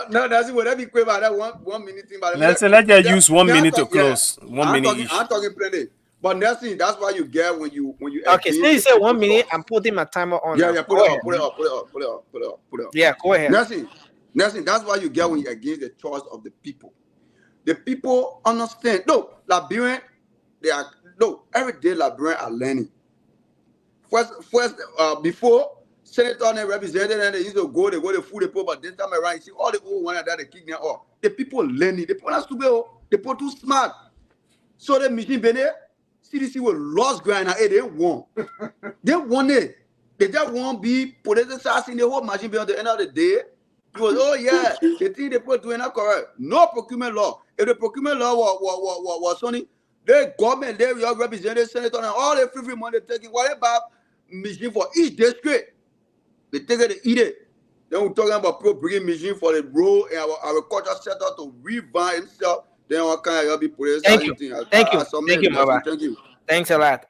No, that's what that'd be quick about that 1 minute thing. Let's use 1 minute to close. 1 minute. I'm talking plenty. But Nelson, that's why you get when you. Okay, so you said 1 minute. I'm putting my timer on. Yeah, put it up. Yeah, go ahead. Nelson, that's why you get when you're against the choice of the people. The people understand. No, Liberian, every day Liberian are learning. First, before senator and representative, and they used to go to food depot, but this time around, you see all the old ones that they kick them off. The people learning. The people not stupid. The people too smart. So the machine been there. CDC will lost ground and they won. They won it. They just won't be politicized in the whole machine beyond the end of the day. It was, the thing they put doing not correct. No procurement law. If the procurement law was Sony, the government, they your representative, senator, and all the free money taking whatever machine for each district. They take it to eat it. Then we're talking about bringing machine for the road and our agriculture sector to revamp himself. Then what kind of be police? Thank you, Baba. Thank you. Thanks a lot.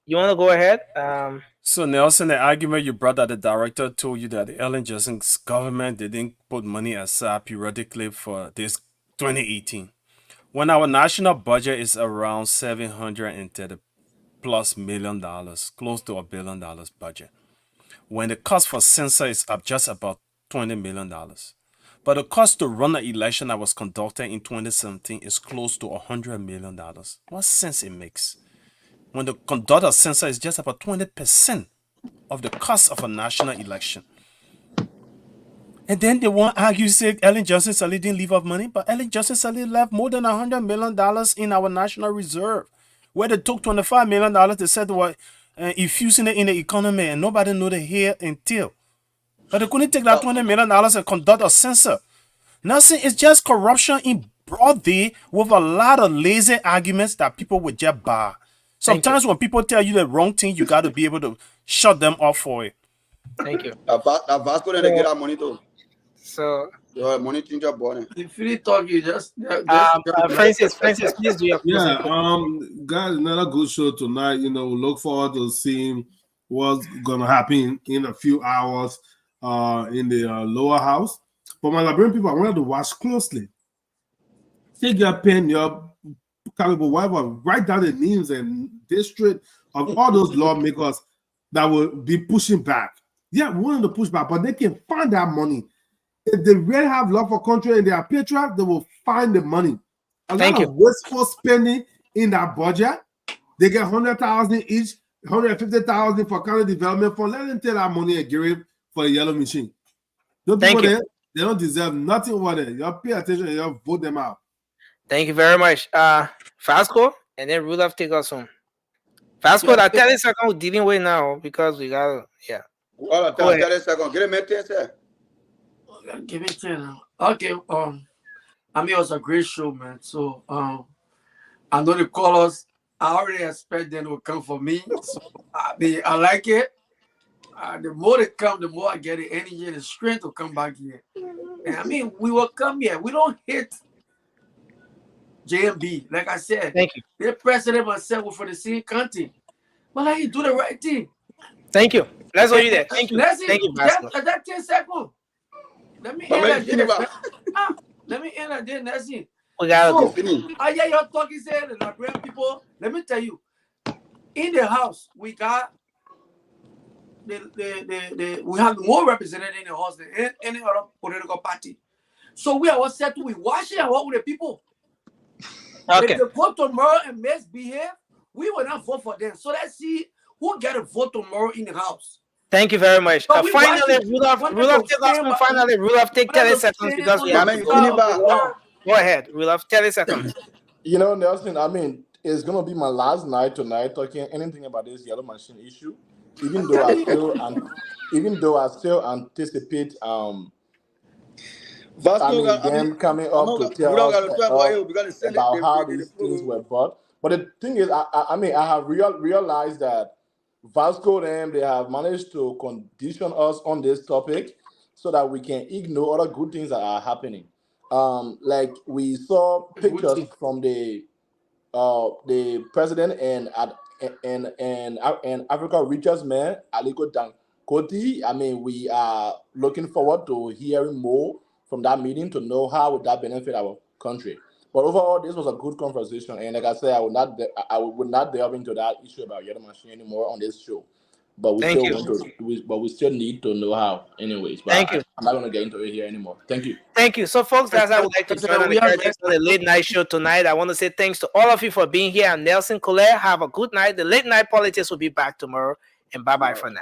You want to go ahead? So Nelson, the argument you brought that the director told you that the Ellen Johnson's government didn't put money aside periodically for this 2018. When our national budget is around $730+ million, close to $1 billion budget. When the cost for census is up just about $20 million. But the cost to run the election that was conducted in 2017 is close to $100 million. What sense it makes? When the conduct of census is just about 20% of the cost of a national election. And then they want to argue, say Ellen Johnson Sirleaf didn't leave off money, but Ellen Johnson Sirleaf left more than $100 million in our national reserve, where they took $25 million, they said they were infusing it in the economy, and nobody knew the here until. But they couldn't take that $20 million and conduct a census. Nothing, it's just corruption in broad day with a lot of lazy arguments that people would just buy. Sometimes when people tell you the wrong thing, you got to be able to shut them off for it. Thank you. Vasco they get our money too. So money change your body. If you talk, you just Francis, please do your closing. Guys, another good show tonight. Look forward to seeing what's gonna happen in a few hours in the lower house. But my Liberian people, I wanted to watch closely. Take your pen, your caliber, whatever, write down the names and district of all those lawmakers that will be pushing back. Yeah, we want to push back, but they can find that money. If they really have love for country and they are patriots, they will find the money. A lot of wasteful spending in that budget. They get $100,000 each, $150,000 for county development fund. Let them take that money and give it for the yellow machine. Those people there, they don't deserve nothing over there. You pay attention and you vote them out. Thank you very much. Fasco, and then Rudolph take us home. Fasco, that 30 seconds we're dealing with now because we got, Hold on, 30 seconds. Get a minute, sir. Give me 10 now. Okay, I mean, it was a great show, man. So, I know the callers, I already expect them to come for me. So, I like it. The more they come, the more I get the energy and the strength to come back here. And I mean, we will come here. We don't hate JMB. Like I said, Thank you. the president myself were from the same country. But like you do the right thing. Thank you. Let's hold you there. Thank you. Thank you, Vasco. That 10 seconds. Let me end like this. Let me end like this, Nancy. We gotta go. I hear your talking, saying the Liberian people. Let me tell you, in the house, we got we have more represented in the house than any other political party. So we are all set to be watching and work with the people. Okay. If they vote tomorrow and misbehave, we will not vote for them. So let's see who get a vote tomorrow in the house. Thank you very much. So Finally, Rudolph, take us home. Finally, Rudolph, take 30 seconds because we have to go. Go ahead, Rudolph, 30 seconds. You know, Nelson, I mean, it's gonna be my last night tonight talking anything about this yellow machine issue. Even though I still anticipate them coming up to tell us about how these things were bought. But the thing is, I have realized that Vasco they have managed to condition us on this topic so that we can ignore other good things that are happening. Like we saw pictures from the president and Africa Richest Man, Aliko Dankoti. I mean, we are looking forward to hearing more from that meeting to know how would that benefit our country. But overall, this was a good conversation, and like I said, I would not delve into that issue about yellow machine anymore on this show. But we still need to know how, anyways. But I'm not going to get into it here anymore. Thank you. Thank you. So, folks, guys, I would like to join on the late night show tonight. I want to say thanks to all of you for being here. I'm Nelson Colette. Have a good night. The late night politics will be back tomorrow, and bye-bye for now.